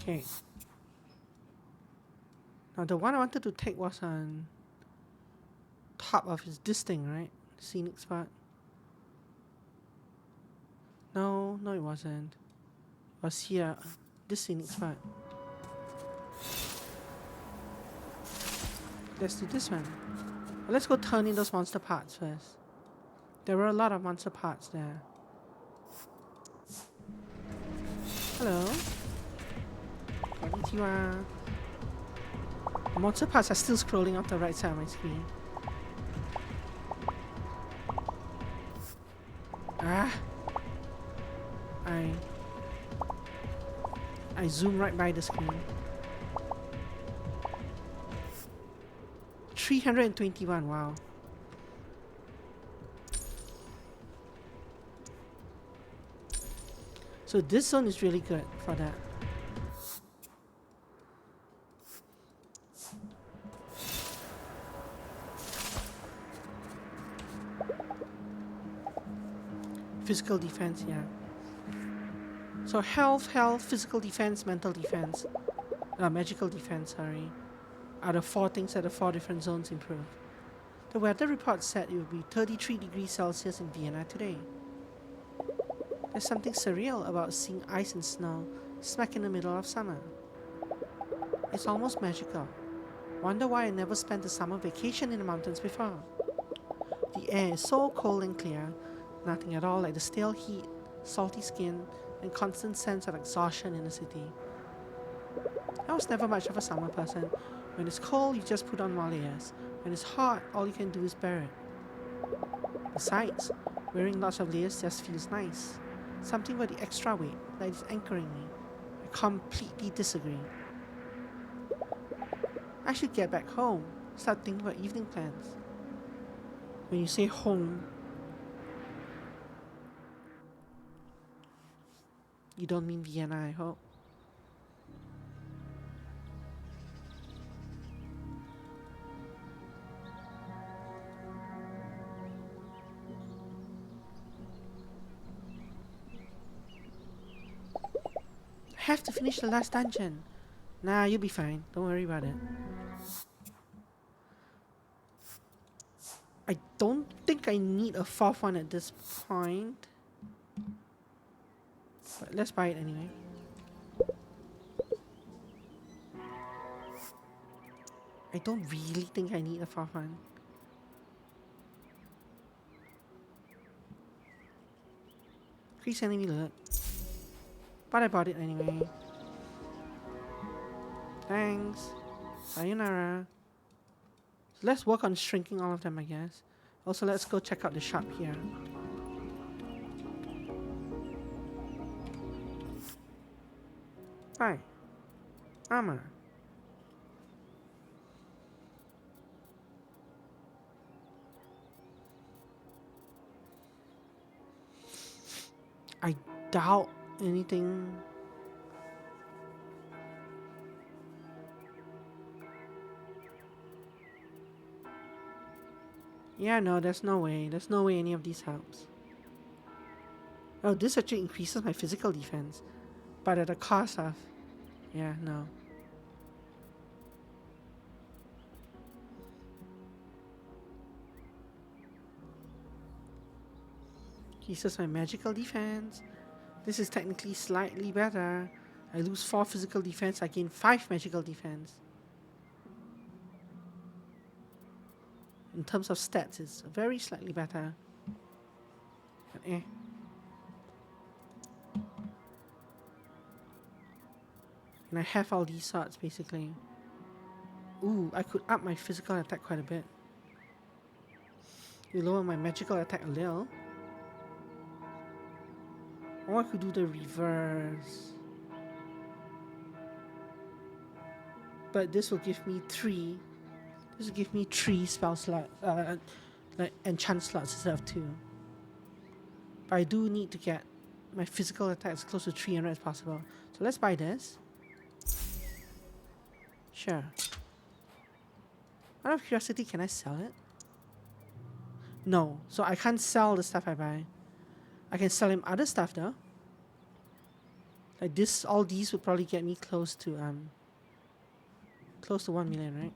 Okay. Now the one I wanted to take was on top of this thing, right? Scenic spot. No, it wasn't. It was here. This scenic spot. Let's do this one. Well, let's go turn in those monster parts first. There were a lot of monster parts there. Hello. Konnichiwa. Monster parts are still scrolling off the right side of my screen. Ah. I zoom right by the screen. 321, wow. So this zone is really good for that. Physical defense, yeah. So health, physical defense, mental defense, magical defense, sorry, are the 4 things that the 4 different zones improve. The weather report said it will be 33 degrees Celsius in Vienna today. There's something surreal about seeing ice and snow smack in the middle of summer. It's almost magical. Wonder why I never spent a summer vacation in the mountains before. The air is so cold and clear, nothing at all like the stale heat, salty skin, and constant sense of exhaustion in the city. I was never much of a summer person. When it's cold, you just put on more layers. When it's hot, all you can do is bear it. Besides, wearing lots of layers just feels nice. Something about the extra weight that is anchoring me. I completely disagree. I should get back home, start thinking about evening plans. When you say home, you don't mean Vienna, I hope. I have to finish the last dungeon. Nah, you'll be fine. Don't worry about it. I don't think I need a 4th one at this point. But let's buy it anyway. I don't really think I need a 4th one. Increase enemy loot. But I bought it anyway. Thanks. Sayonara. So let's work on shrinking all of them, I guess. Also, let's go check out the shop here. Hi. Armor. I doubt anything. Yeah, no, there's no way. There's no way any of these helps. Oh, this actually increases my physical defense. But at the cost of... Yeah, no. Increases my magical defense. This is technically slightly better. I lose 4 physical defense, I gain 5 magical defense. In terms of stats, it's very slightly better. But And I have all these sorts, basically. Ooh, I could up my physical attack quite a bit. You lower my magical attack a little. Or I could do the reverse. But this will give me 3. This will give me 3 spell slots, like enchant slots instead of 2. But I do need to get my physical attack as close to 300 as possible. So let's buy this. Sure. Out of curiosity, can I sell it? No. So I can't sell the stuff I buy. I can sell him other stuff though. Like this, all these would probably get me close to 1 million, right?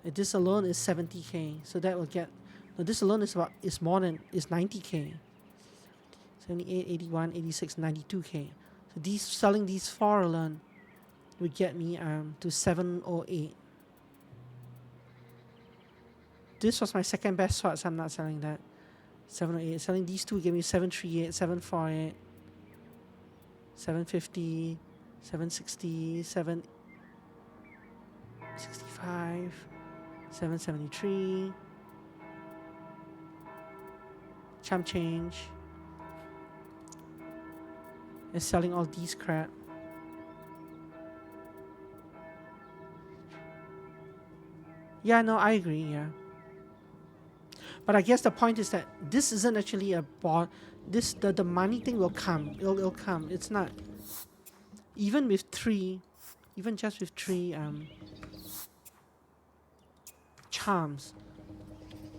Like this alone is 70k, so that will get. No, this alone is 90k. 78, 81, 86, 92k. So these selling these 4 alone would get me to 708. This was my second best sword, so I'm not selling that. 708. Selling these two gave me 738, 748, 750, 760, 765, 773. Chump change. And selling all these crap. Yeah, no, I agree, yeah. But I guess the point is that this isn't actually a bot. The money thing will come. It'll come. It's not. Even with 3, even just with 3 charms,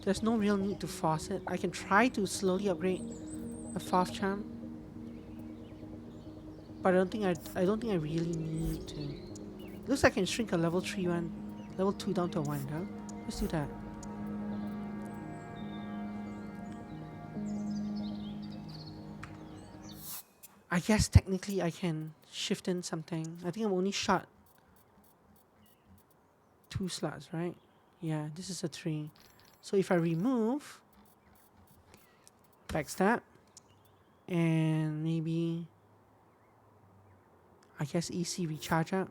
there's no real need to force it. I can try to slowly upgrade a 4th charm, but I don't think I really need to. Looks like I can shrink a level 3 one, level 2 down to 1, huh? Let's do that. I guess technically I can shift in something. I think I'm only short 2 slots, right? Yeah, this is a 3. So if I remove backstab and maybe I guess EC recharge up.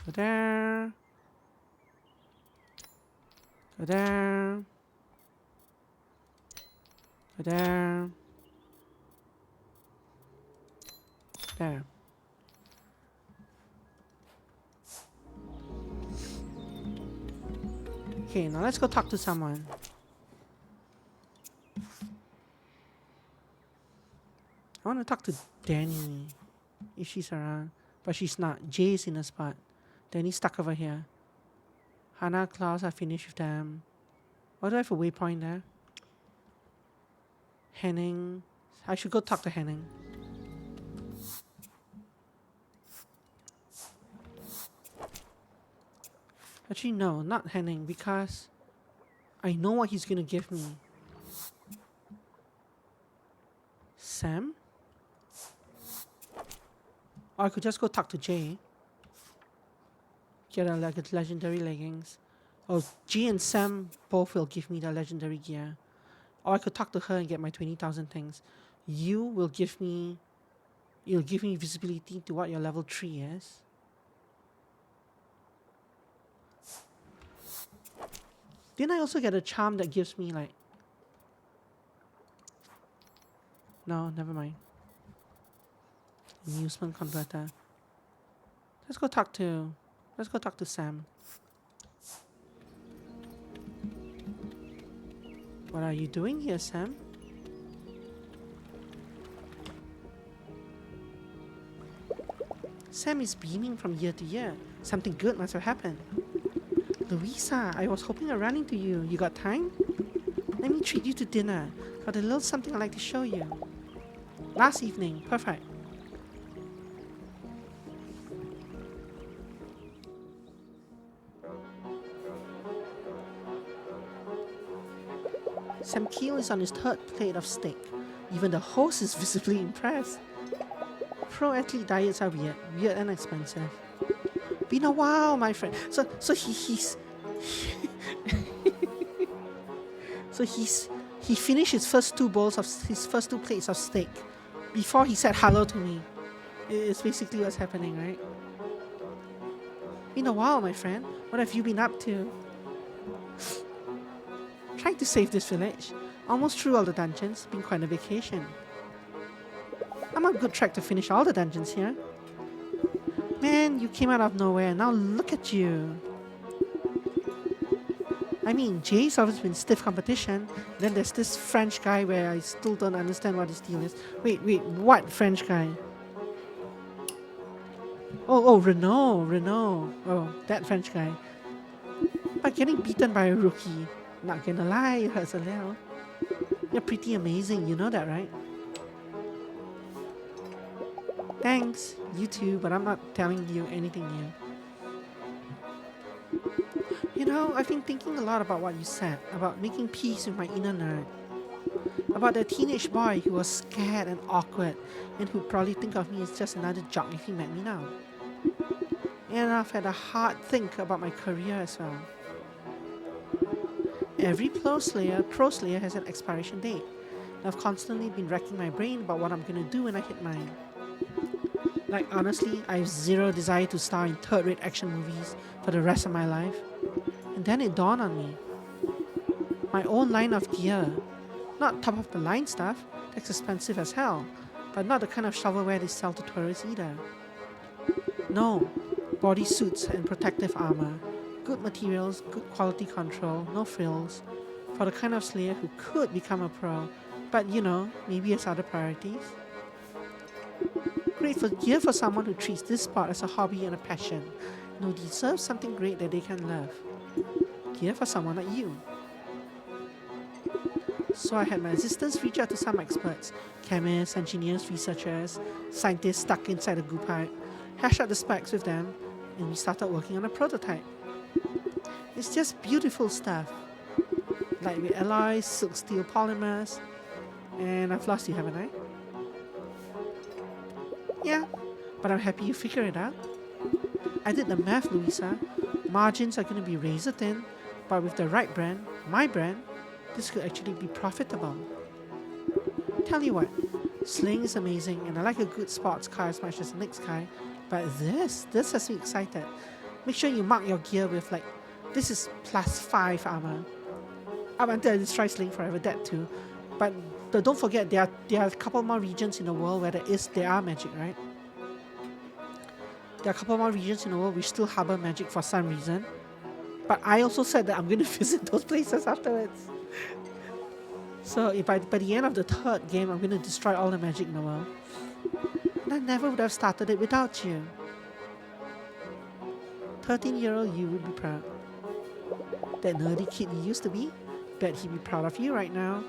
Go there. Go there. Go there. There. Okay, now let's go talk to someone. I want to talk to Danny, if she's around. But she's not. Jay's in a spot. Danny's stuck over here. Hannah, Klaus, I finished with them. Why do I have a waypoint there? Henning. I should go talk to Henning. Actually, no, not Henning, because I know what he's gonna give me. Sam? Or I could just go talk to Jay. Get a legendary leggings. Oh, G and Sam both will give me the legendary gear. Or I could talk to her and get my 20,000 things. You'll give me visibility to what your level 3 is. Didn't I also get a charm that gives me like... No, never mind. Amusement converter. Let's go talk to Sam. What are you doing here, Sam? Sam is beaming from year to year. Something good must have happened. Louisa, I was hoping to run into you. You got time? Let me treat you to dinner. Got a little something I'd like to show you. Last evening. Perfect. Sam Keel is on his 3rd plate of steak. Even the host is visibly impressed. Pro athlete diets are weird and expensive. Been a while, my friend. So he finished his first 2 plates of steak before he said hello to me. It's basically what's happening, right? Been a while, my friend. What have you been up to? Trying to save this village. Almost through all the dungeons. Been quite a vacation. I'm on good track to finish all the dungeons here. Man, you came out of nowhere. Now look at you. I mean, Jay's always been stiff competition. Then there's this French guy where I still don't understand what his deal is. Wait, what French guy? Oh, Renault. Oh, that French guy. But getting beaten by a rookie, not gonna lie, it hurts a little. You're pretty amazing, you know that, right? Thanks, you too, but I'm not telling you anything new. You know, I've been thinking a lot about what you said, about making peace with my inner nerd. About that teenage boy who was scared and awkward, and who'd probably think of me as just another jock if he met me now. And I've had a hard think about my career as well. Every pro slayer has an expiration date. And I've constantly been racking my brain about what I'm gonna do when I hit mine. Like honestly, I have zero desire to star in third-rate action movies for the rest of my life. And then it dawned on me. My own line of gear. Not top of the line stuff, that's expensive as hell, but not the kind of shovelware they sell to tourists either. No, bodysuits and protective armor. Good materials, good quality control, no frills. For the kind of slayer who could become a pro, but you know, maybe has other priorities. Great for gear for someone who treats this sport as a hobby and a passion, and who deserves something great that they can love. Gear for someone like you. So I had my assistants reach out to some experts, chemists, engineers, researchers, scientists stuck inside a glue pipe, hash out the specs with them, and we started working on a prototype. It's just beautiful stuff. Lightweight alloys, silk steel polymers, and I've lost you, haven't I? Yeah, but I'm happy you figured it out. I did the math, Louisa. Margins are going to be razor thin, but with the right brand, my brand, this could actually be profitable. Tell you what, sling is amazing and I like a good sports car as much as the next guy, but this has me excited. Make sure you mark your gear with like, this is +5 armor. Up until I destroy sling forever, that too. But don't forget, there are a couple more regions in the world where there are magic, right? There are a couple more regions in the world which still harbor magic for some reason. But I also said that I'm going to visit those places afterwards. So if by the end of the third game, I'm going to destroy all the magic in the world. And I never would have started it without you. 13-year-old you would be proud. That nerdy kid you used to be, bet he'd be proud of you right now.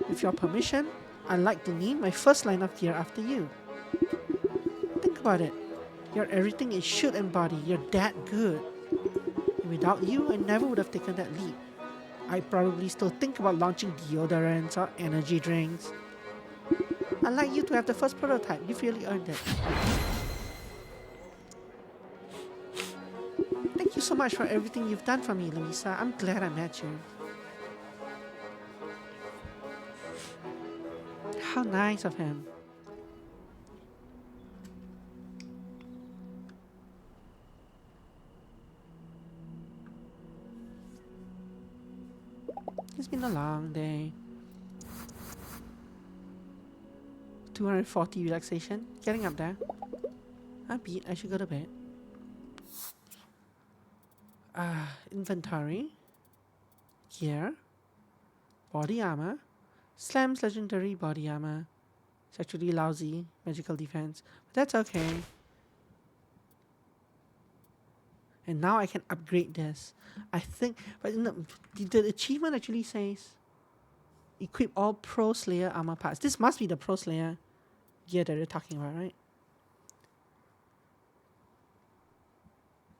With your permission, I'd like to name my first line of gear after you. Think about it. You're everything it should embody. You're that good. And without you, I never would have taken that leap. I'd probably still think about launching deodorants or energy drinks. I'd like you to have the first prototype. You've really earned it. Thank you so much for everything you've done for me, Louisa. I'm glad I met you. How nice of him. It's been a long day. 240 relaxation. Getting up there. I'm beat. I should go to bed. Inventory. Gear. Body armor. Slam's legendary body armor. It's actually lousy magical defense, but that's okay. And now I can upgrade this. I think, but the achievement actually says equip all Pro Slayer armor parts. This must be the Pro Slayer gear that they're talking about, right?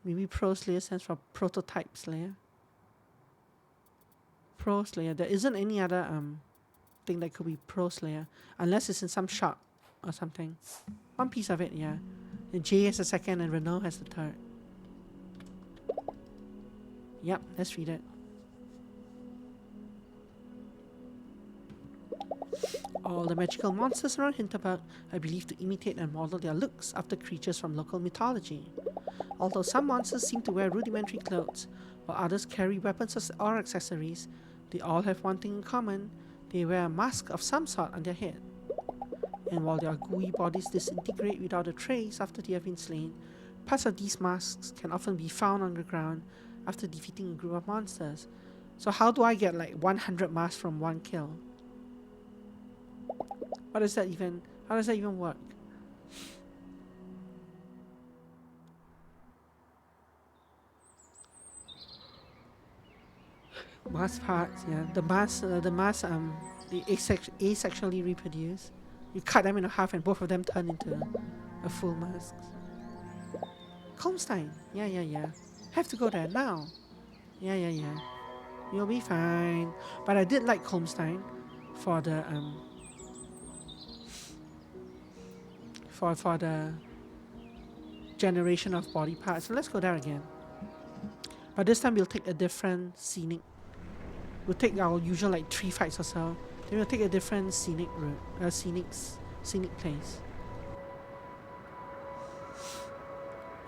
Maybe Pro Slayer stands for Prototype Slayer. Pro Slayer. There isn't any other thing that could be Pro Slayer, unless it's in some shop or something. One piece of it, yeah. And J has the second and Renault has the third. Yep, let's read it. All the magical monsters around Hinterberg are believed to imitate and model their looks after creatures from local mythology. Although some monsters seem to wear rudimentary clothes, while others carry weapons or accessories, they all have one thing in common: they wear a mask of some sort on their head. And while their gooey bodies disintegrate without a trace after they have been slain, parts of these masks can often be found on the ground, after defeating a group of monsters. So how do I get like 100 masks from one kill? How does that even work? Mask parts, yeah. The mask, they asexually reproduce. You cut them in half and both of them turn into a full mask. Comstein, yeah. Have to go there now. Yeah. You'll be fine. But I did like Comstein for the for the generation of body parts. So let's go there again. But this time we'll take a different scenic. We'll take our usual like 3 fights or so. Then we'll take a different scenic route, scenic place.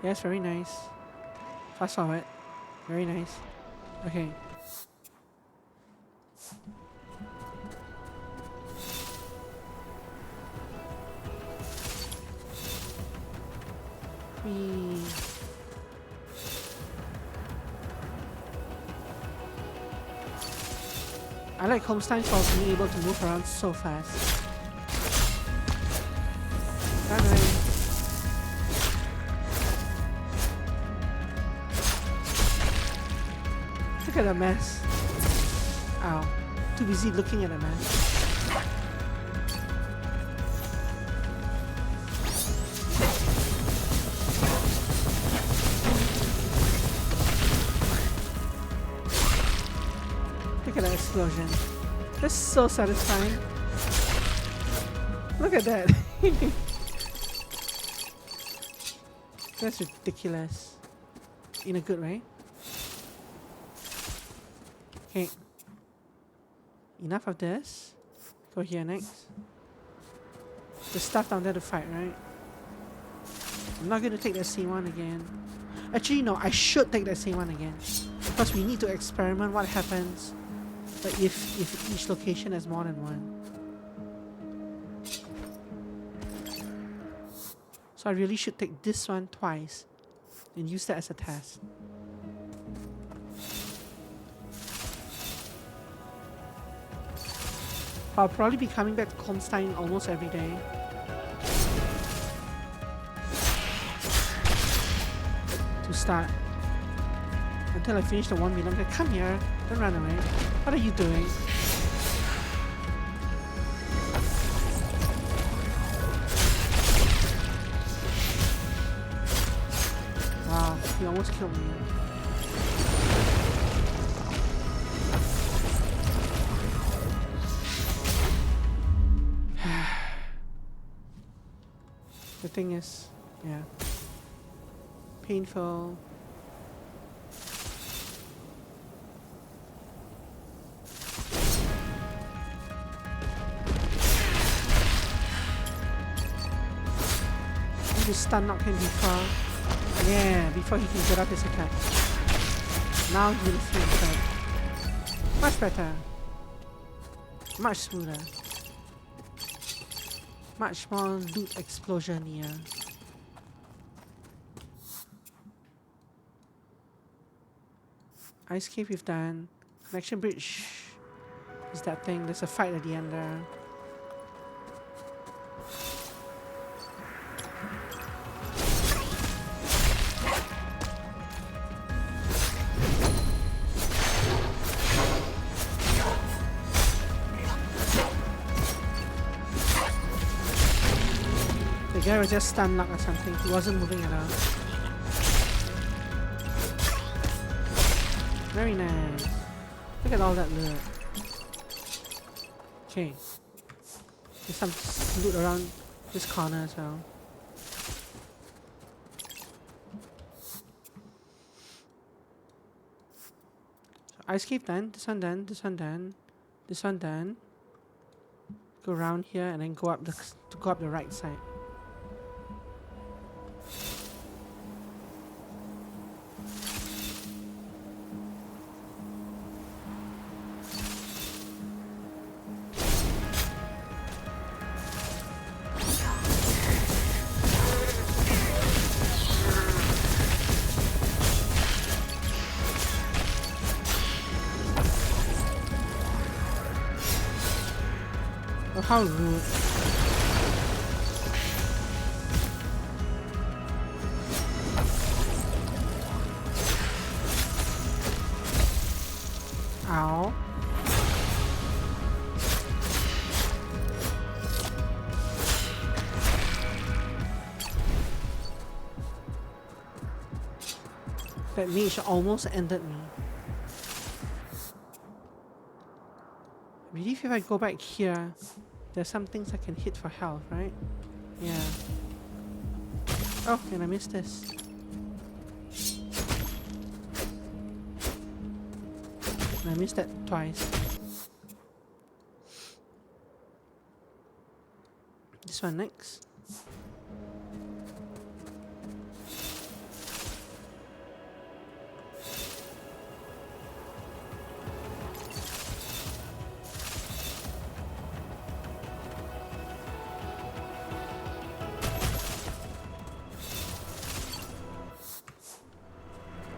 Yes, very nice. Fast forward. Very nice. Okay. I like Homestein for being able to move around so fast. Run away. Look at the mess. Ow. Too busy looking at the mess. Look at that explosion. That's so satisfying. Look at that. That's ridiculous. In a good way. Okay. Enough of this. Go here next. There's stuff down there to fight, right? I'm not going to take that same one again. Actually, no, I should take that same one again. Because we need to experiment what happens if each location has more than one. So I really should take this one twice and use that as a test. I'll probably be coming back to Comstein almost every day. To start. Until I finish the 1 million. I'm like, come here, don't run away. What are you doing? Wow, he almost killed me. The thing is, yeah, painful. You stun knock him before, yeah, before he can get up his attack. Now he will feel attack. Much better, much smoother. Much more loot explosion here. Ice cave we've done. Connection bridge is that thing. There's a fight at the end there. The guy was just stun locked or something. He wasn't moving at all. Very nice. Look at all that loot. Okay. There's some loot around this corner as well. So ice cave done. This one done. This one done. This one done. Go around here and then go up the right side. Oh, how rude. Ow. That mage almost ended me. I believe if I go back here, there's some things I can hit for health, right? Yeah. Oh, and I missed this. And I missed that twice. This one next.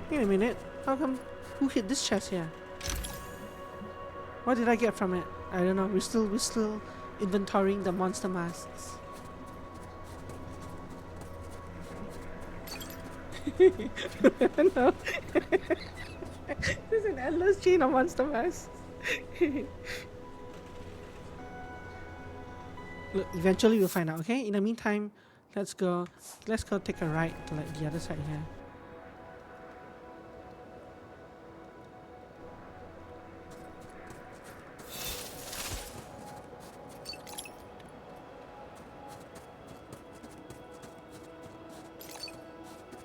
Wait a minute. How come? Who hit this chest here? What did I get from it? I don't know. We're still inventorying the monster masks. No. There's an endless chain of monster masks. Look, eventually we'll find out. Okay. In the meantime, let's go take a ride to like the other side here.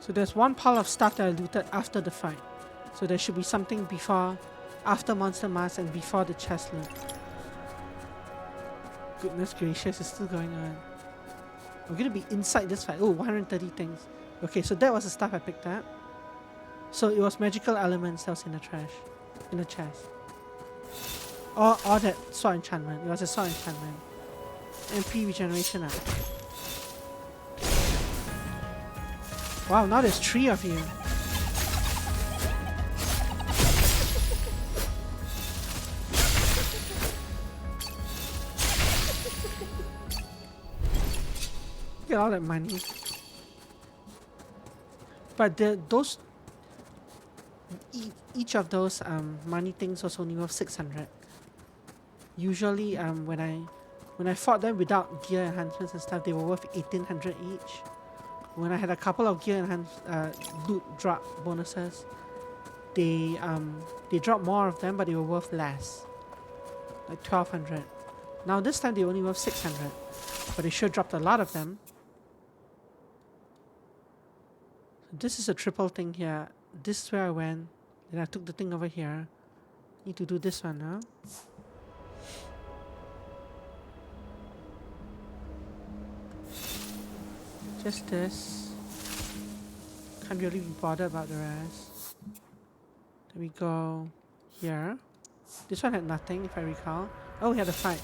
So there's one pile of stuff that I looted after the fight. So there should be something after monster mask and before the chest loot. Goodness gracious, it's still going on. I'm gonna be inside this fight. Oh, 130 things. Okay, so that was the stuff I picked up. So it was magical elements that was in the trash. In the chest. Or that sword enchantment. It was a sword enchantment. MP regeneration up. Wow, now there's 3 of you. Look at all that money. But each of those money things was only worth 600. Usually when I fought them without gear enhancements and stuff, they were worth 1800 each. When I had a couple of gear loot drop bonuses, they dropped more of them, but they were worth less, like 1200. Now this time they only worth 600, but they sure dropped a lot of them. This is a triple thing here. This is where I went. Then I took the thing over here. Need to do this one now. Just this. Can't really be bothered about the rest. Then we go here. This one had nothing, if I recall. Oh, we had a fight.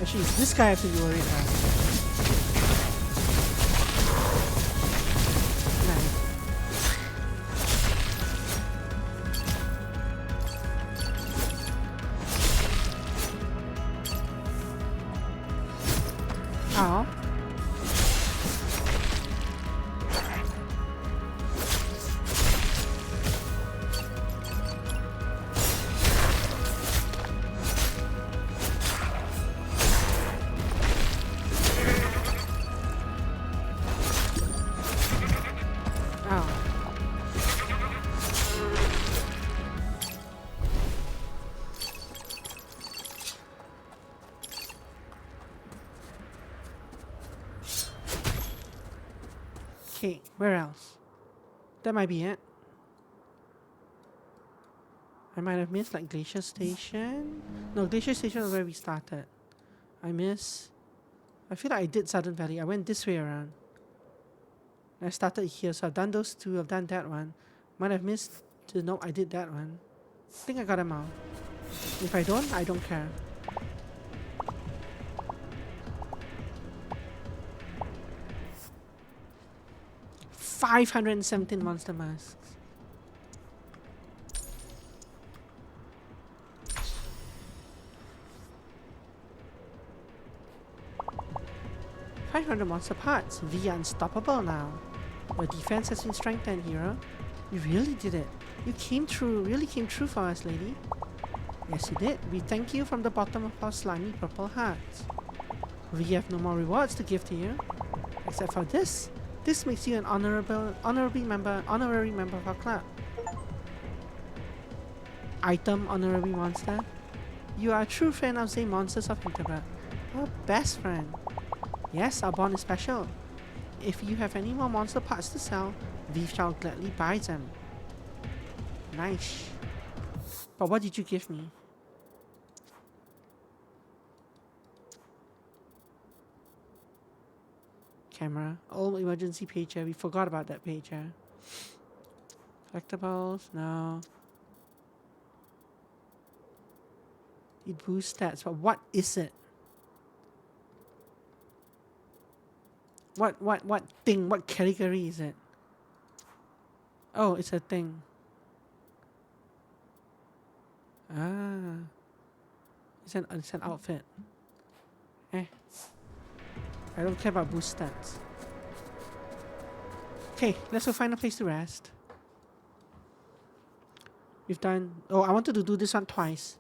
Actually, it's this guy I have to be worried about. Nice. Ow. Okay, where else? That might be it. I might have missed like Glacier Station. No, Glacier Station is where we started. I feel like I did Southern Valley. I went this way around. I started here, so I've done those two. I've done that one. Might have missed. No, I did that one. I think I got them all. If I don't care. $517 monster masks. 500 monster parts. We are unstoppable now. Your defense has been strengthened, hero. You really did it. You came through, really came through for us, lady. Yes, you did. We thank you from the bottom of our slimy purple hearts. We have no more rewards to give to you, except for this. This makes you an honorary member of our club. Item honorary monster. You are a true friend of the monsters of Hinterberg. Our best friend. Yes, our bond is special. If you have any more monster parts to sell, we shall gladly buy them. Nice. But what did you give me? Camera. Oh, emergency pager. We forgot about that pager. Collectibles? No. It boosts stats, but what is it? What thing? What category is it? Oh, it's a thing. Ah. It's an outfit. I don't care about boost stats. Okay, let's go find a place to rest. We've done... Oh, I wanted to do this one twice.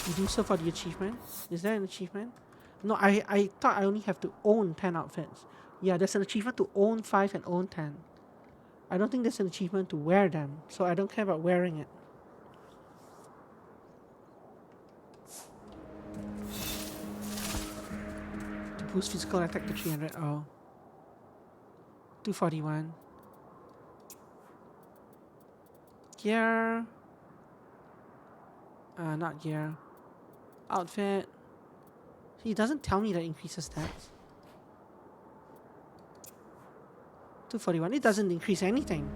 You do so for the achievement? Is there an achievement? No, I thought I only have to own 10 outfits. Yeah, there's an achievement to own 5 and own 10. I don't think there's an achievement to wear them, so I don't care about wearing it. To boost physical attack to 300. Oh. 241. Gear. Not gear. Outfit. See, it doesn't tell me that increases stats. 241. It doesn't increase anything.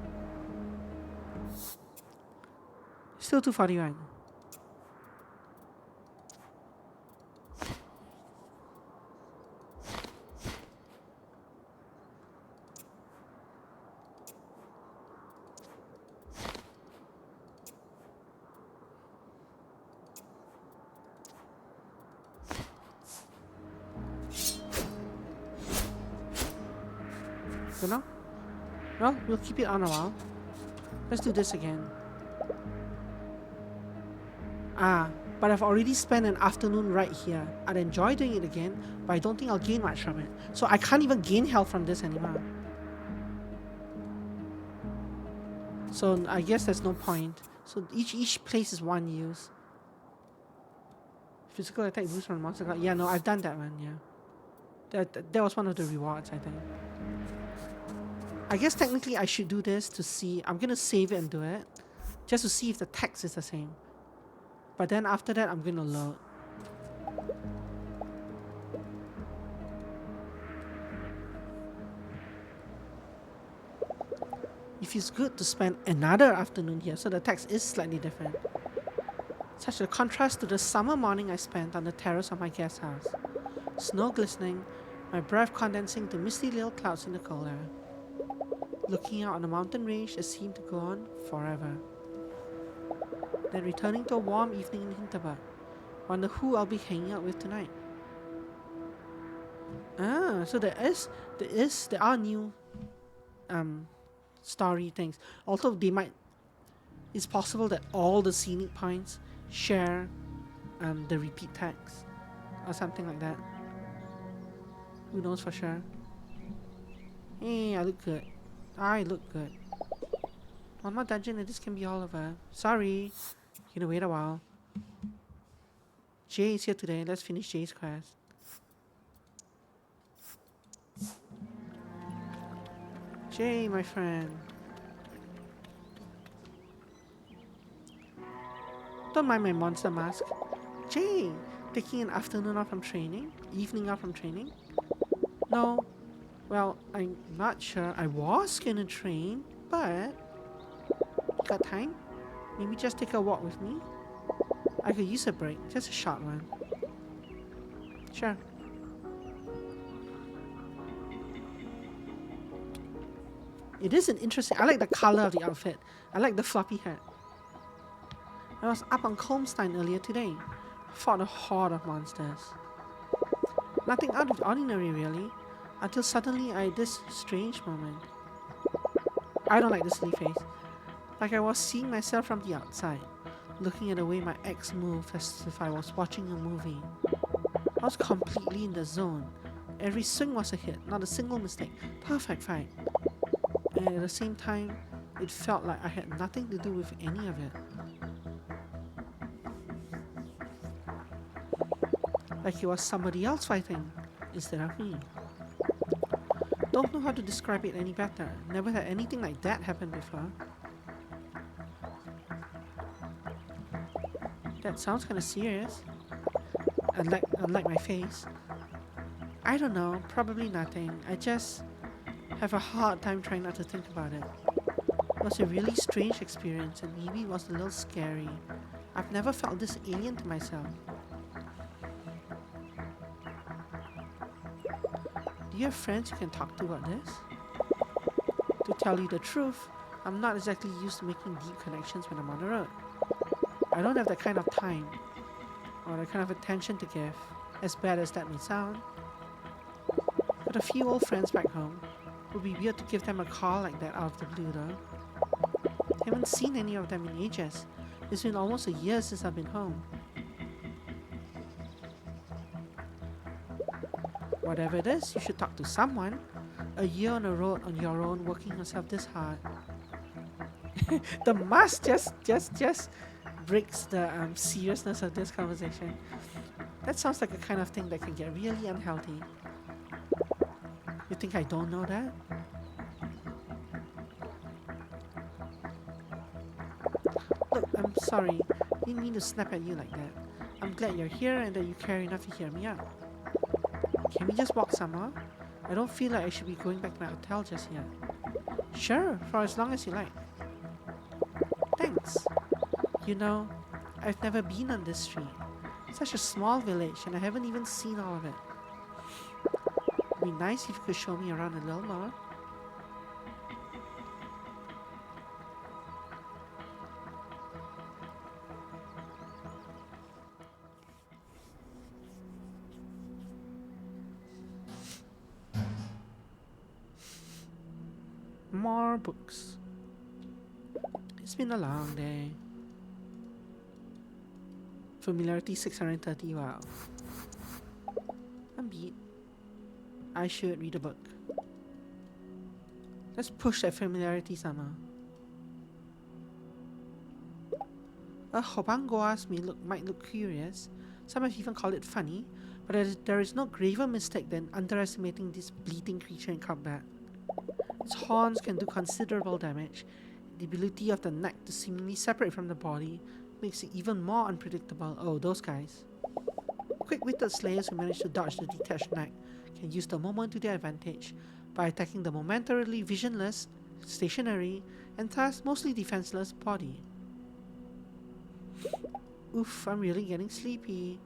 Still 241. Don't know? Well, we'll keep it on a while. Let's do this again. Ah, but I've already spent an afternoon right here. I'd enjoy doing it again, but I don't think I'll gain much from it. So I can't even gain health from this anymore. So I guess there's no point. So each place is one use. Physical attack boost from monster card. Yeah, no, I've done that one, yeah. That was one of the rewards, I think. I guess technically I should do this to see. I'm gonna save it and do it, just to see if the text is the same. But then after that, I'm gonna load. It feels good to spend another afternoon here, so the text is slightly different. Such a contrast to the summer morning I spent on the terrace of my guest house. Snow glistening, my breath condensing to misty little clouds in the cold air. Looking out on the mountain range that seemed to go on forever. Then returning to a warm evening in Hinterberg. Wonder who I'll be hanging out with tonight. Ah, so there are new story things. Although they might, it's possible that all the scenic points share the repeat text or something like that. Who knows for sure? Hey, I look good. I look good. One more dungeon and this can be all over. Sorry. You know, wait a while. Jay is here today. Let's finish Jay's quest. Jay, my friend. Don't mind my monster mask. Jay, taking an afternoon off from training? Evening off from training? No. Well, I'm not sure. I was gonna train, but... Got time? Maybe just take a walk with me? I could use a break. Just a short one. Sure. It is an interesting... I like the color of the outfit. I like the floppy hat. I was up on Colmstein earlier today. Fought a horde of monsters. Nothing out of the ordinary, really. Until suddenly I had this strange moment. I don't like the silly face. Like I was seeing myself from the outside, looking at the way my ex moved as if I was watching a movie. I was completely in the zone. Every swing was a hit, not a single mistake. Perfect fight. And at the same time, it felt like I had nothing to do with any of it. Like it was somebody else fighting instead of me. Don't know how to describe it any better. Never had anything like that happen before. That sounds kinda serious. Unlike my face. I don't know, probably nothing. I just have a hard time trying not to think about it. It was a really strange experience and maybe it was a little scary. I've never felt this alien to myself. Do you have friends you can talk to about this? To tell you the truth, I'm not exactly used to making deep connections when I'm on the road. I don't have that kind of time or the kind of attention to give, as bad as that may sound. But a few old friends back home, it would be weird to give them a call like that out of the blue though. Haven't seen any of them in ages. It's been almost a year since I've been home. Whatever it is, you should talk to someone. A year on the road on your own, working yourself this hard. The mask just breaks the seriousness of this conversation. That sounds like a kind of thing that can get really unhealthy. You think I don't know that? Look, I'm sorry. Didn't mean to snap at you like that. I'm glad you're here and that you care enough to hear me out. Can we just walk somewhere? I don't feel like I should be going back to my hotel just yet. Sure, for as long as you like. Thanks. You know, I've never been on this street. Such a small village and I haven't even seen all of it. It'd be nice if you could show me around a little more. More books. It's been a long day. Familiarity 630, wow. I'm beat. I should read a book. Let's push that familiarity somehow. Hobangoas might look curious. Some have even called it funny, but there is no graver mistake than underestimating this bleating creature in combat. Its horns can do considerable damage. The ability of the neck to seemingly separate from the body makes it even more unpredictable. Oh, those guys. Quick-witted slayers who manage to dodge the detached neck can use the moment to their advantage by attacking the momentarily visionless, stationary, and thus mostly defenseless body. Oof, I'm really getting sleepy.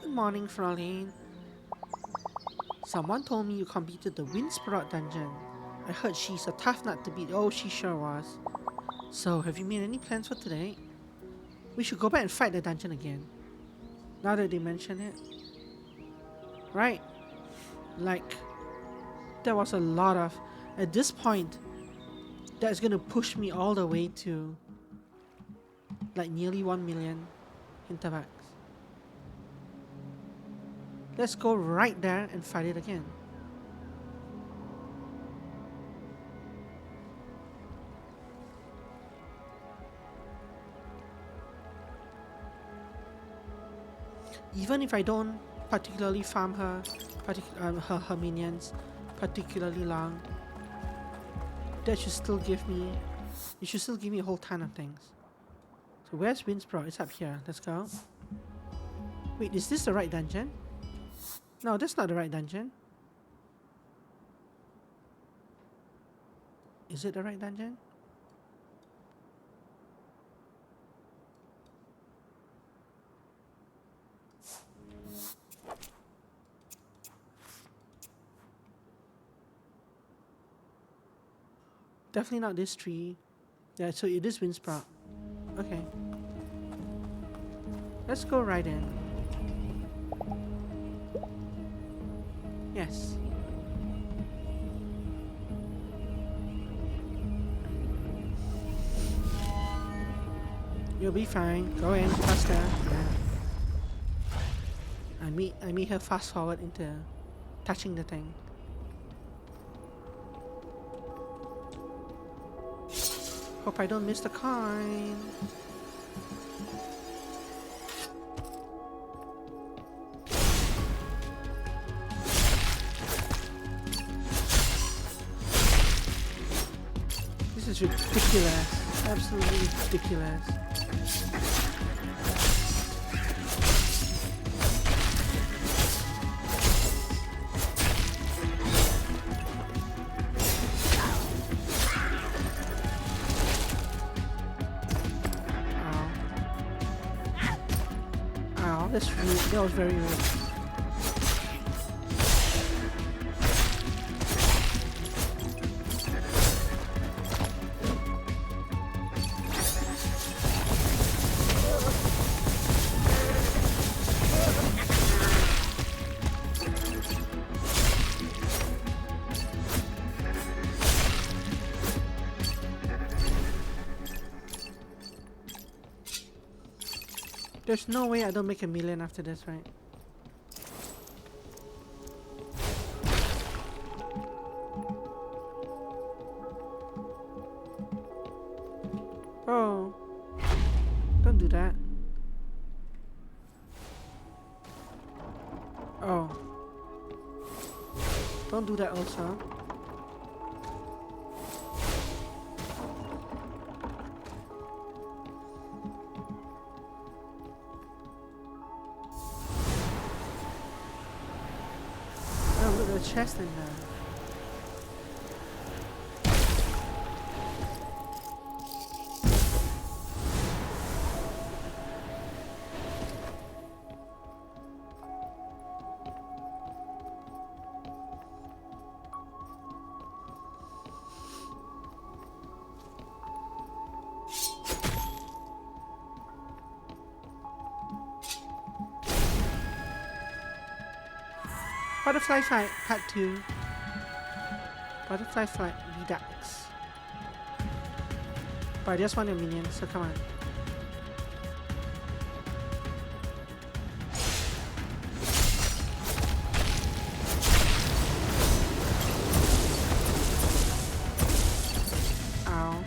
Good morning, Fraulein. Someone told me you completed the Windsprout dungeon. I heard she's a tough nut to beat. Oh, she sure was. So, have you made any plans for today? We should go back and fight the dungeon again. Now that they mention it. Right. Like, there was a lot of... At this point, that's gonna push me all the way to... like nearly 1 million Hinterbergs. Let's go right there and fight it again. Even if I don't particularly farm her, her minions particularly long, that should still give me, it should still give me a whole ton of things. So where's Windsprout? It's up here. Let's go. Wait, is this the right dungeon? No, that's not the right dungeon. Is it the right dungeon? Definitely not this tree. Yeah, so it is wind sprout. Okay. Let's go right in. Yes. You'll be fine. Go in faster. Yeah. I made her fast forward into touching the thing. Hope I don't miss the coin. This is ridiculous. Absolutely ridiculous. Ow, that's rude. That was very rude. There's no way I don't make $1 million after this, right? Oh. Don't do that. Oh. Don't do that also. Chest in there. Butterfly Flight Part 2. Butterfly Flight Redux. But I just want $1 million, so come on. Ow.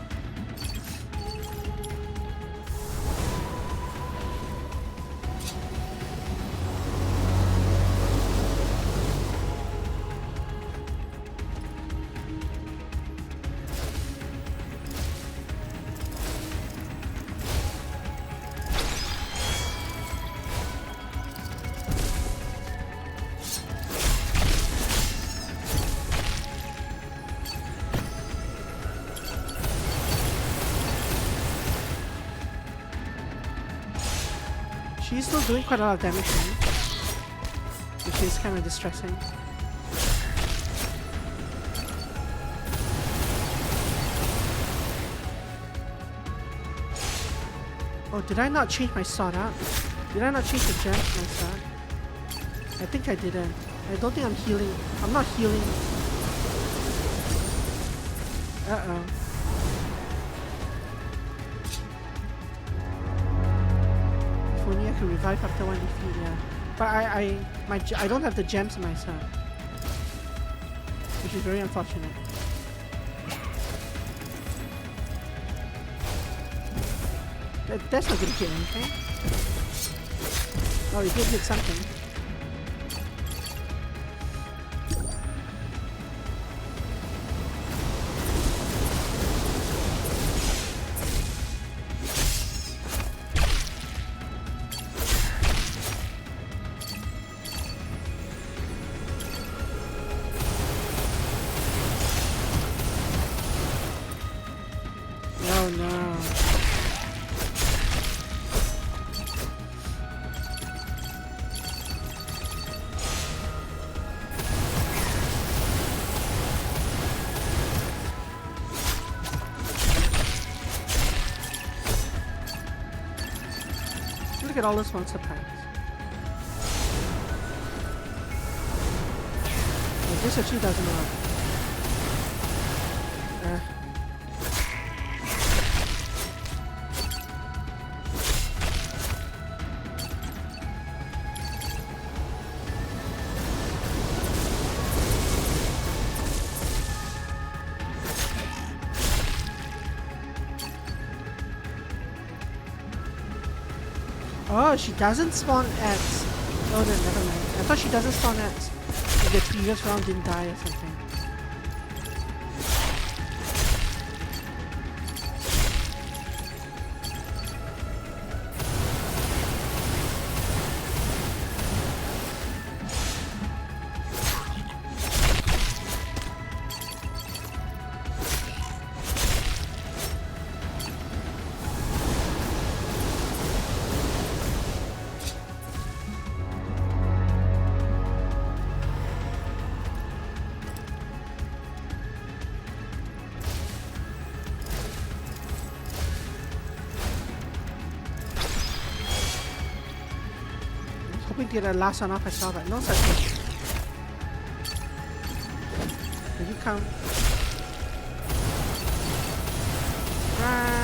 She's still doing quite a lot of damage to me, which is kind of distressing. Oh, did I not change my sword out? Did I not change the gem to my sword? I think I didn't. I don't think I'm healing. I'm not healing. Uh-oh. If only I could revive after one defeat, yeah. But I don't have the gems in my sword, which is very unfortunate. That's not gonna hit anything. Oh, it did hit something. Oh no. Look at all those monster packs. Oh, this actually doesn't work. Oh, she doesn't spawn ads. Oh, no, never mind. I thought she doesn't spawn ads. If the previous round didn't die or something. Hoping to get a last one off as well, but no such thing. Will you come? Right.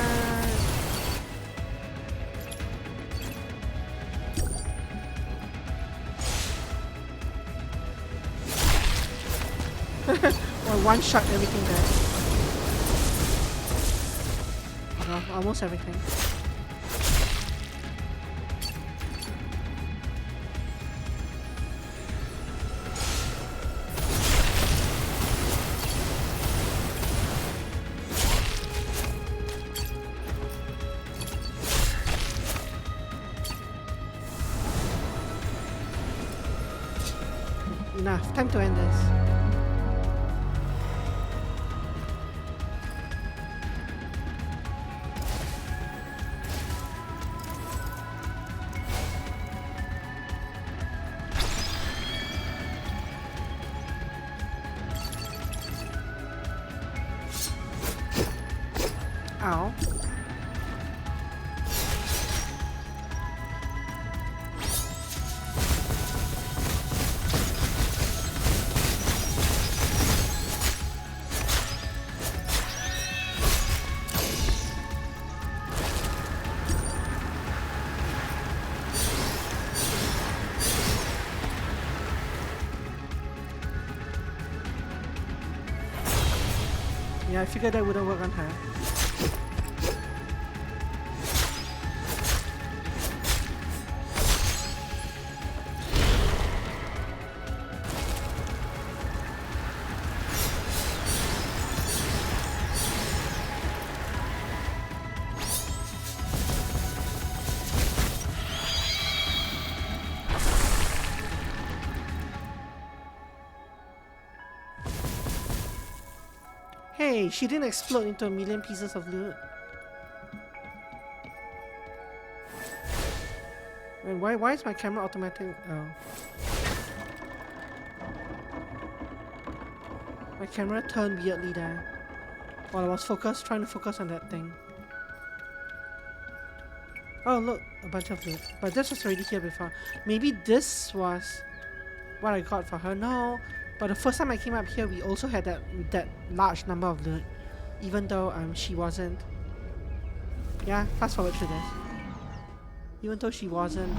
Well, one shot everything there. Well, almost everything. Enough. Time to end this. Ow. Yeah, I figured that wouldn't work on her. Hey, she didn't explode into a million pieces of loot. And why is my camera automatic? Oh. My camera turned weirdly there. While I was trying to focus on that thing. Oh look, a bunch of loot. But this was already here before. Maybe this was what I got for her. No. But the first time I came up here, we also had that large number of loot, even though she wasn't. Yeah, fast forward through this. Even though she wasn't,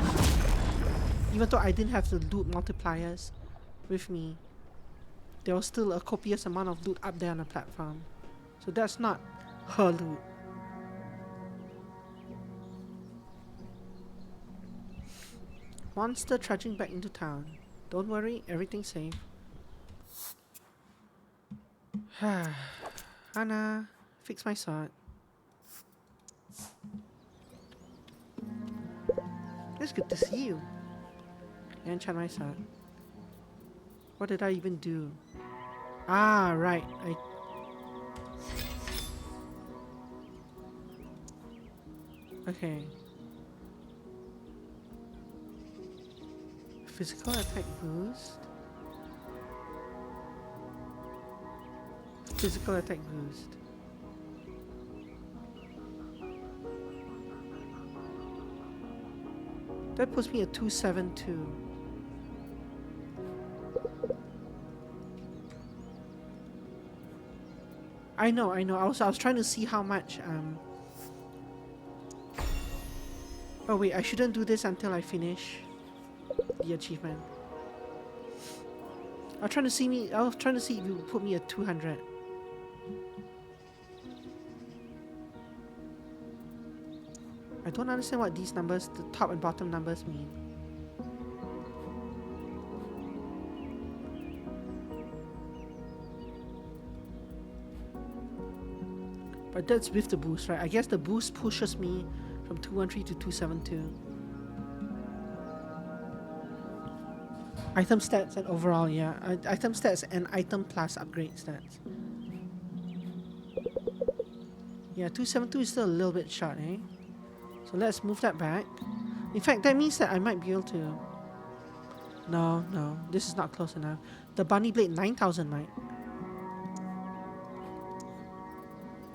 even though I didn't have the loot multipliers with me, there was still a copious amount of loot up there on the platform. So that's not her loot. Monster trudging back into town. Don't worry, everything's safe. Hannah, fix my sword. It's good to see you. Enchant my sword. What did I even do? Ah, right. Okay. Physical attack boost. Physical attack boost. That puts me at 272. I know. I was trying to see how much. Oh wait, I shouldn't do this until I finish the achievement. I was trying to see if you would put me at 200. I don't understand what these numbers, the top and bottom numbers, mean. But that's with the boost, right? I guess the boost pushes me from 213 to 272. Item stats and overall, yeah. Item stats and item plus upgrade stats. Yeah, 272 is still a little bit short, eh? So let's move that back. In fact, that means that I might be able to... No, this is not close enough. The Bunny Blade 9000 might.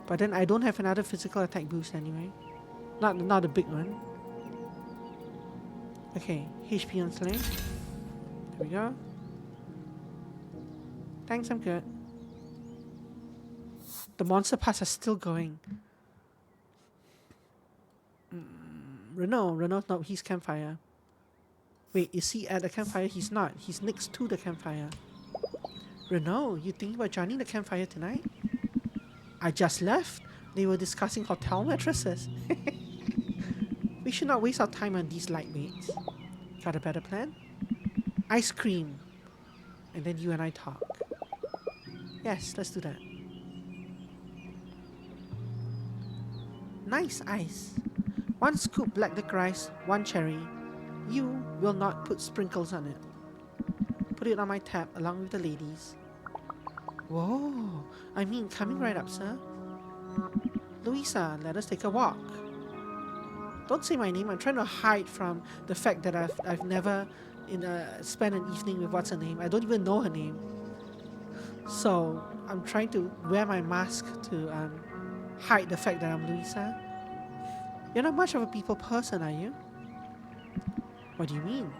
But then I don't have another physical attack boost anyway. Not a big one. Okay, HP on Slay. There we go. Thanks, I'm good. The monster parts are still going. Renault's not, he's campfire. Wait, is he at the campfire? He's not. He's next to the campfire. Renault, you thinking about joining the campfire tonight? I just left. They were discussing hotel mattresses. We should not waste our time on these lightweights. Got a better plan? Ice cream. And then you and I talk. Yes, let's do that. Nice ice. 1 scoop black licorice, 1 cherry. You will not put sprinkles on it. Put it on my tab along with the ladies. Whoa, I mean coming right up, sir. Louisa, let us take a walk. Don't say my name. I'm trying to hide from the fact that I've never spent an evening with what's her name. I don't even know her name. So I'm trying to wear my mask to hide the fact that I'm Louisa. You're not much of a people person, are you? What do you mean?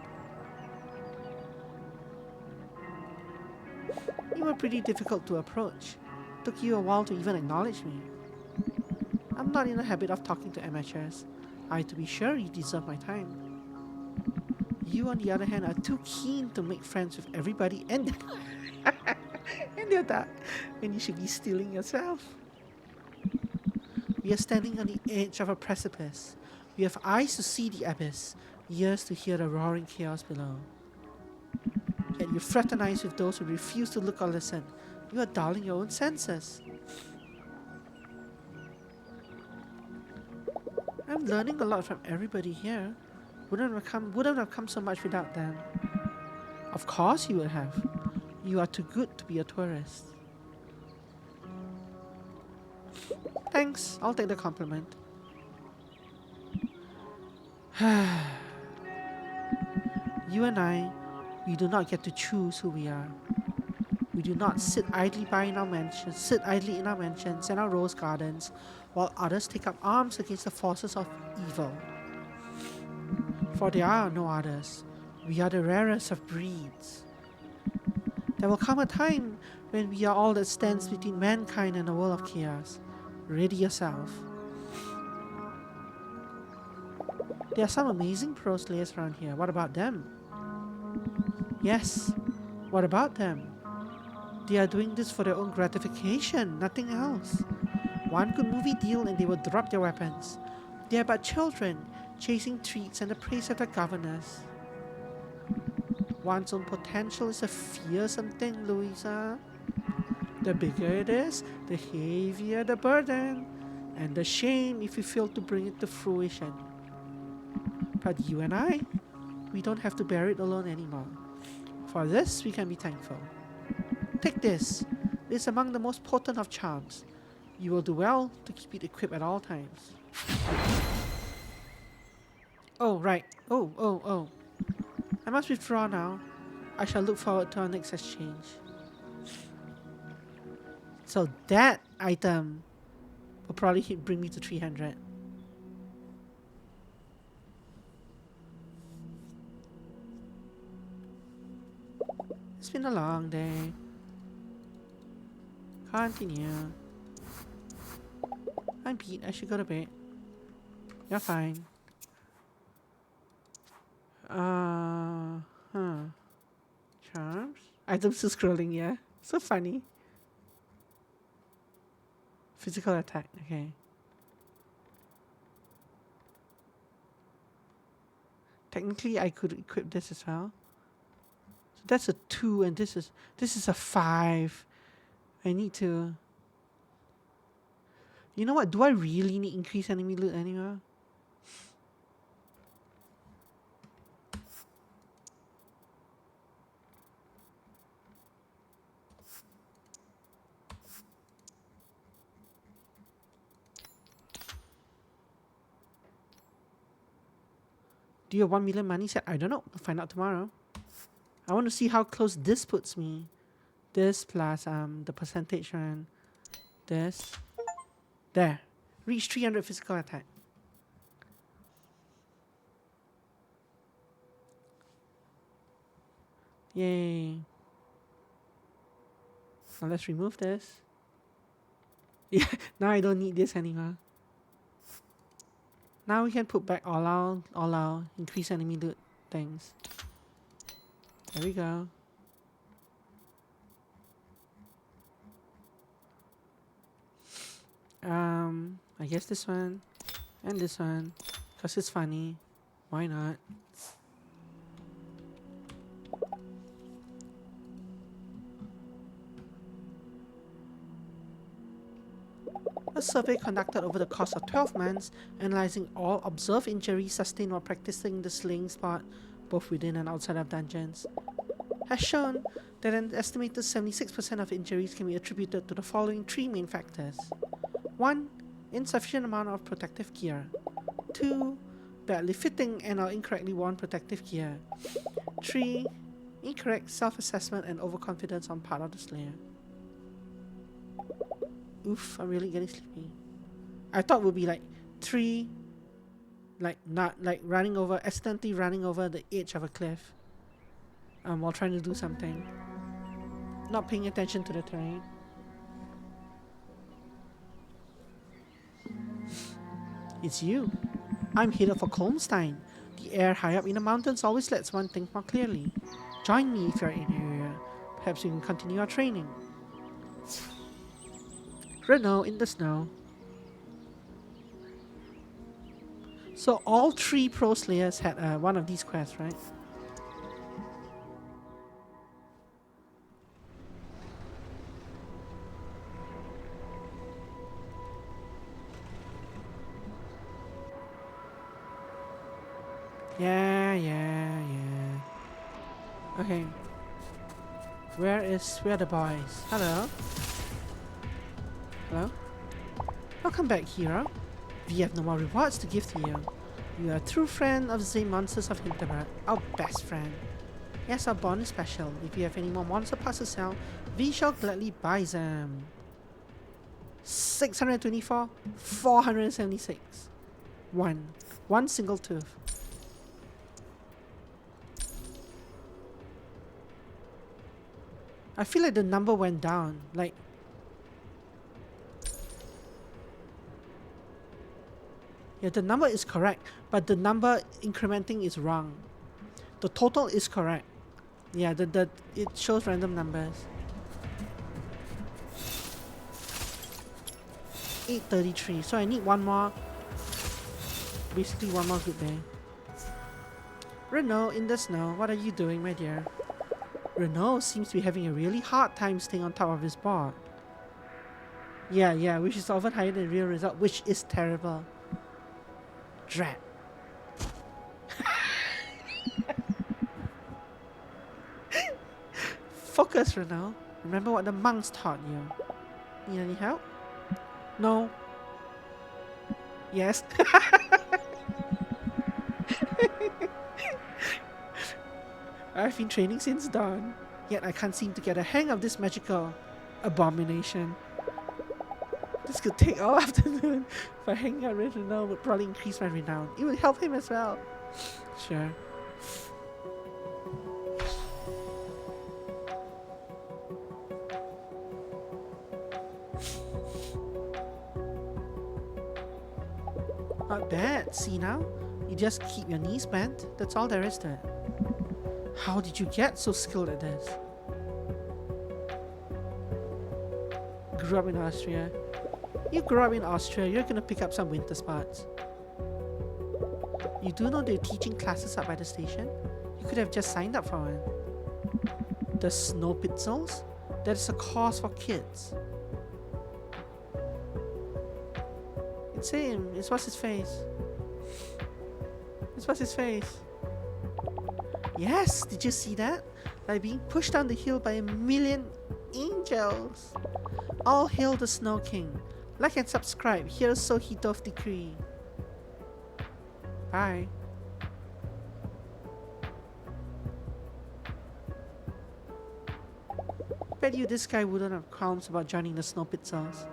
You were pretty difficult to approach. Took you a while to even acknowledge me. I'm not in the habit of talking to amateurs. To be sure, you deserve my time. You, on the other hand, are too keen to make friends with everybody and their dog, when you should be stealing yourself. We are standing on the edge of a precipice. We have eyes to see the abyss, ears to hear the roaring chaos below. Yet you fraternize with those who refuse to look or listen. You are dulling your own senses. I'm learning a lot from everybody here. Wouldn't have come so much without them. Of course you would have. You are too good to be a tourist. Thanks, I'll take the compliment. You and I, we do not get to choose who we are. We do not sit idly in our mansions and our rose gardens, while others take up arms against the forces of evil. For there are no others. We are the rarest of breeds. There will come a time when we are all that stands between mankind and a world of chaos. Ready yourself. There are some amazing pro slayers around here. What about them? Yes, what about them? They are doing this for their own gratification, nothing else. One good movie deal and they will drop their weapons. They are but children, chasing treats and the praise of their governors. One's own potential is a fearsome thing, Louisa. The bigger it is, the heavier the burden, and the shame if you fail to bring it to fruition. But you and I, we don't have to bear it alone anymore. For this, we can be thankful. Take this. It's among the most potent of charms. You will do well to keep it equipped at all times. Oh, right. Oh. I must withdraw now. I shall look forward to our next exchange. So that item will probably bring me to 300. It's been a long day. Continue. I'm beat. I should go to bed. You're fine. Charms? Items still scrolling, yeah. So funny. Physical attack, okay. Technically, I could equip this as well. So that's a 2, and this is a 5. I need to... You know what? Do I really need increased enemy loot anymore? Do you have 1 million money set? I don't know. We'll find out tomorrow. I want to see how close this puts me. This plus the percentage one. This. There. Reach 300 physical attack. Yay. Now let's remove this. Yeah, now I don't need this anymore. Now we can put back all our increase enemy loot things. There we go. I guess this one and this one, cause it's funny. Why not? A survey conducted over the course of 12 months, analyzing all observed injuries sustained while practicing the slaying sport, both within and outside of dungeons, has shown that an estimated 76% of injuries can be attributed to the following 3 main factors. 1. Insufficient amount of protective gear. 2. Badly fitting and or incorrectly worn protective gear. 3. Incorrect self-assessment and overconfidence on part of the slayer. Oof, I'm really getting sleepy. I thought it would be like 3, not accidentally running over the edge of a cliff while trying to do something. Not paying attention to the terrain. It's you. I'm headed for Kolmstein. The air high up in the mountains always lets one think more clearly. Join me if you're in the area. Perhaps we can continue our training. Renault in the snow. So all 3 pro slayers had one of these quests, right? Yeah. Okay. Where are the boys? Hello? Hello? Welcome back, hero. We have no more rewards to give to you. You are a true friend of the monsters of Hinterberg, our best friend. Yes, our bond is special. If you have any more monster parts to sell, we shall gladly buy them. 624, 476. One single tooth. I feel like the number went down. Like, yeah, the number is correct, but the number incrementing is wrong. The total is correct. Yeah, it shows random numbers. 833. So I need one more. Basically, one more good day. Renault in the snow. What are you doing, my dear? Renault seems to be having a really hard time staying on top of his board. Yeah, which is often higher than the real result, which is terrible. Drat. Focus, Renault. Remember what the monks taught you. Need any help? No. Yes. I've been training since dawn, yet I can't seem to get a hang of this magical abomination. This could take all afternoon. If I hang out with Renault, would probably increase my renown. It would help him as well. Sure. not bad. See now? You just keep your knees bent. That's all there is to it. How did you get so skilled at this? Grew up in Austria. You grew up in Austria, you're gonna pick up some winter spots. You do know they're teaching classes up by the station? You could have just signed up for one. The Snow Pitzels? That is a course for kids. It's him. It's what's his face. It's what's his face. Yes, did you see that? Like being pushed down the hill by a million angels. All hail the Snow King. Like and subscribe. Here's Sohitov decree. Bye. Bet you this guy wouldn't have qualms about joining the Snow Pitzels.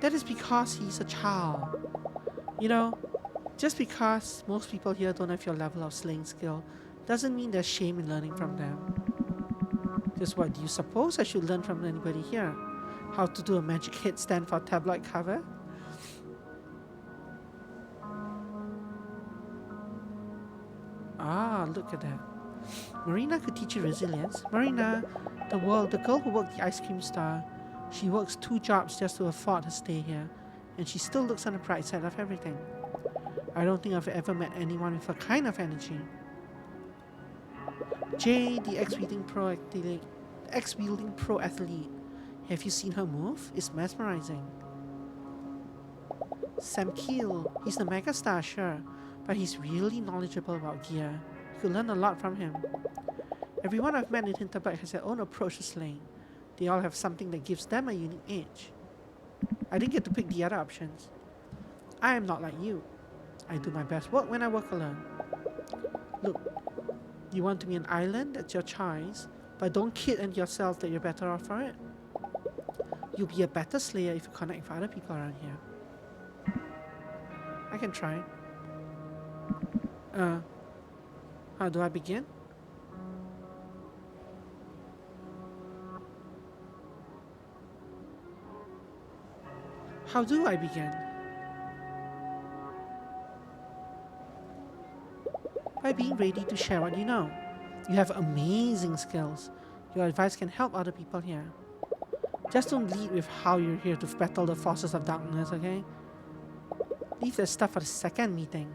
That is because he's a child. You know, just because most people here don't have your level of slaying skill doesn't mean there's shame in learning from them. Just what do you suppose I should learn from anybody here? How to do a magic headstand for a tabloid cover? Ah, look at that. Marina could teach you resilience. Marina, the girl who worked the ice cream store, she works 2 jobs just to afford her stay here, and she still looks on the bright side of everything. I don't think I've ever met anyone with her kind of energy. Jay, the ex-wielding pro athlete. Have you seen her move? It's mesmerizing. Sam Keel, he's the megastar, sure, but he's really knowledgeable about gear. You could learn a lot from him. Everyone I've met in Hinterberg has their own approach to slaying. They all have something that gives them a unique edge. I didn't get to pick the other options. I am not like you. I do my best work when I work alone. Look, you want to be an island? That's your choice. But don't kid yourself that you're better off for it. You'll be a better slayer if you connect with other people around here. I can try. How do I begin? How do I begin? By being ready to share what you know. You have amazing skills. Your advice can help other people here. Just don't lead with how you're here to battle the forces of darkness, okay? Leave that stuff for the second meeting.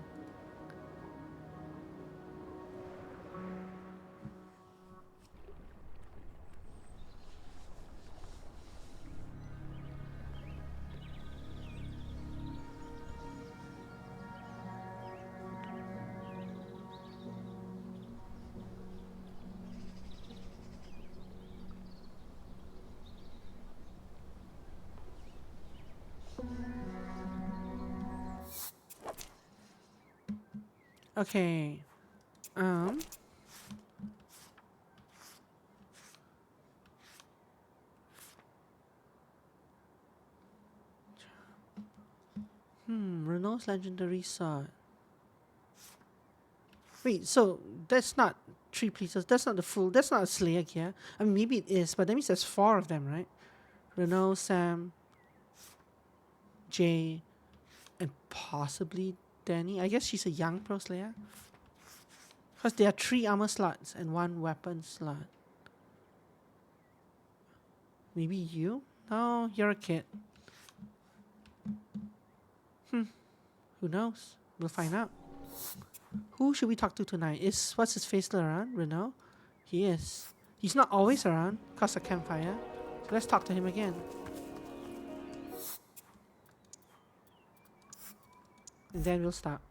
Okay. Renault's legendary sword. Wait, so that's not 3 pieces. That's not a Slayer gear. I mean, maybe it is, but that means there's 4 of them, right? Renault, Sam, Jay, and possibly Danny. I guess she's a young pro Slayer. Because there are 3 armor slots and 1 weapon slot. Maybe you? No, you're a kid. Who knows? We'll find out. Who should we talk to tonight? What's his face still around? Renault? He is. He's not always around, cause a campfire. So let's talk to him again. And then we'll stop.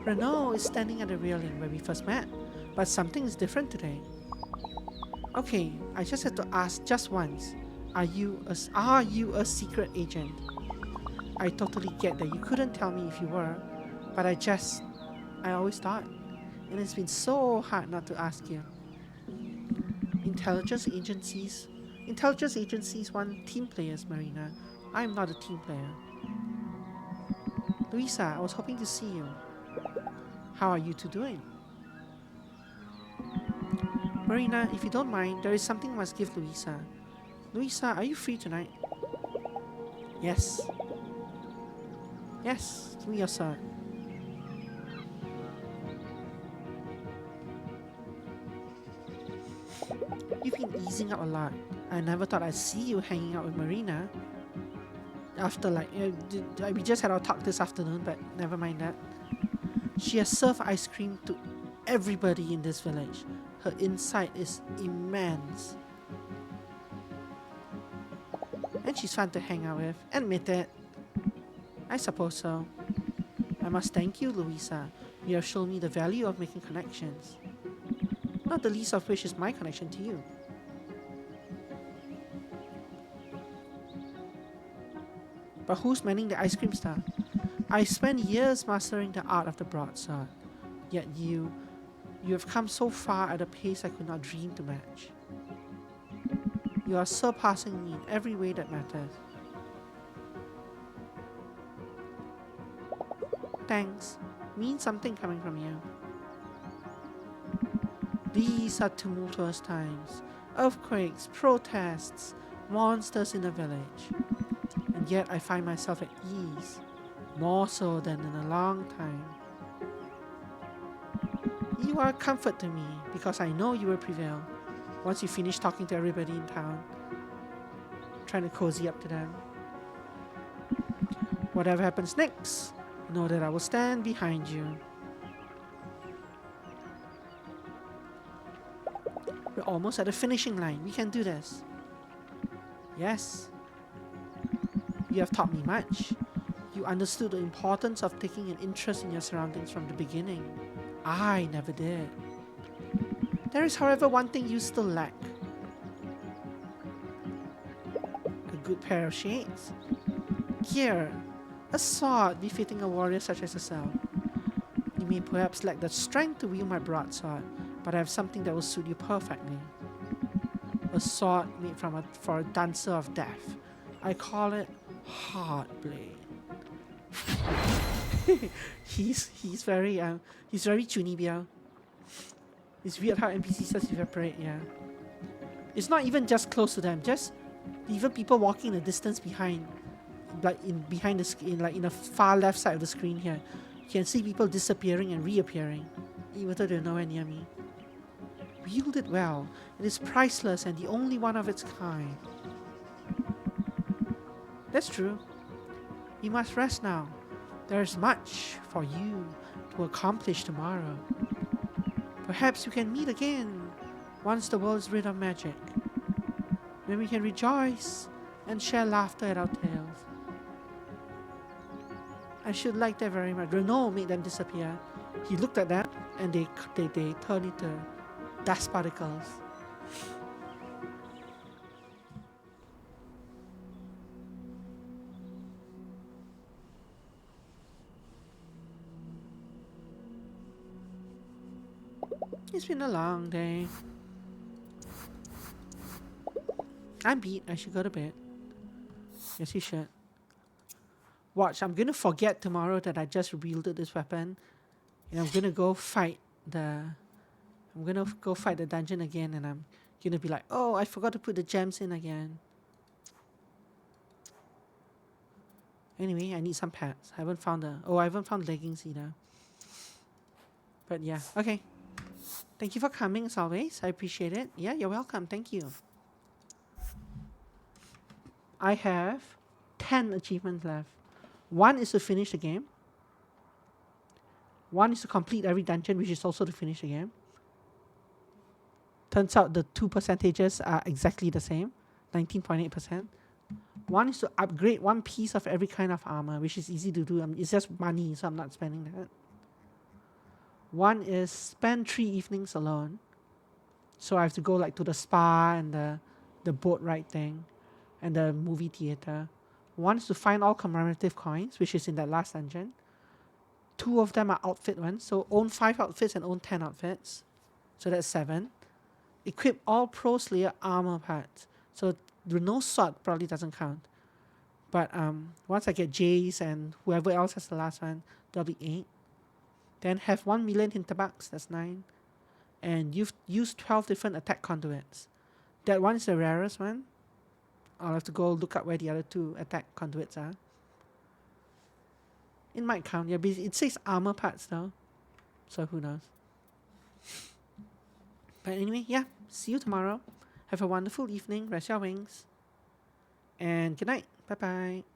Renault is standing at the railing where we first met, but something is different today. Okay, I just had to ask just once. Are you a secret agent? I totally get that you couldn't tell me if you were, but I always thought. And it's been so hard not to ask you. Intelligence agencies want team players, Marina. I'm not a team player. Luisa, I was hoping to see you. How are you two doing? Marina, if you don't mind, there is something I must give Louisa. Louisa, are you free tonight? Yes. Yes, give me your sword. You've been easing up a lot. I never thought I'd see you hanging out with Marina. After we just had our talk this afternoon, but never mind that. She has served ice cream to everybody in this village. Her insight is immense. And she's fun to hang out with. Admit it. I suppose so. I must thank you, Louisa. You have shown me the value of making connections. Not the least of which is my connection to you. But who's manning the ice cream star? I spent years mastering the art of the broadsword. Yet you have come so far at a pace I could not dream to match. You are surpassing me in every way that matters. Thanks. Means something coming from you. These are tumultuous times. Earthquakes, protests, monsters in the village. And yet I find myself at ease. More so than in a long time. You are a comfort to me because I know you will prevail. Once you finish talking to everybody in town, trying to cozy up to them. Whatever happens next, know that I will stand behind you. We're almost at the finishing line. We can do this. Yes. You have taught me much. You understood the importance of taking an interest in your surroundings from the beginning. I never did. There is, however, one thing you still lack. A good pair of shades. Gear. A sword befitting a warrior such as yourself. You may perhaps lack the strength to wield my broadsword, but I have something that will suit you perfectly. A sword made for a dancer of death. I call it Heartblade. he's very Chunibyo. It's weird how NPCs just evaporate, yeah. It's not even just close to them, just even people walking in the distance behind, behind the screen, like in the far left side of the screen here. You can see people disappearing and reappearing, even though they're nowhere near me. Wield it well. It is priceless and the only one of its kind. That's true. You must rest now. There is much for you to accomplish tomorrow. Perhaps we can meet again once the world is rid of magic. When we can rejoice and share laughter at our tales. I should like that very much. Renault made them disappear. He looked at them and they turned into dust particles. It's been a long day. I'm beat. I should go to bed. Yes, you should. Watch, I'm gonna forget tomorrow that I just wielded this weapon. And I'm gonna go fight the dungeon again, and I'm gonna be like, oh, I forgot to put the gems in again. Anyway, I need some pants. I haven't found leggings either. But yeah, okay. Thank you for coming as always. I appreciate it. Yeah, you're welcome. Thank you. I have 10 achievements left. One is to finish the game. One is to complete every dungeon, which is also to finish the game. Turns out the two percentages are exactly the same, 19.8%. One is to upgrade one piece of every kind of armor, which is easy to do. It's just money, so I'm not spending that. One is spend 3 evenings alone. So I have to go like to the spa and the boat ride thing and the movie theater. One is to find all commemorative coins, which is in that last dungeon. 2 of them are outfit ones, so own 5 outfits and own 10 outfits. So that's 7. Equip all Pro Slayer armor parts. So no sword probably doesn't count. But once I get Jace and whoever else has the last one, that'll be 8. Then have 1 million Hinterbugs, that's 9. and you've used 12 different attack conduits. That one is the rarest one. I'll have to go look up where the other 2 attack conduits are. It might count. Yeah, it says armor parts though. So who knows. But anyway, yeah. See you tomorrow. Have a wonderful evening. Rest your wings. And good night. Bye bye.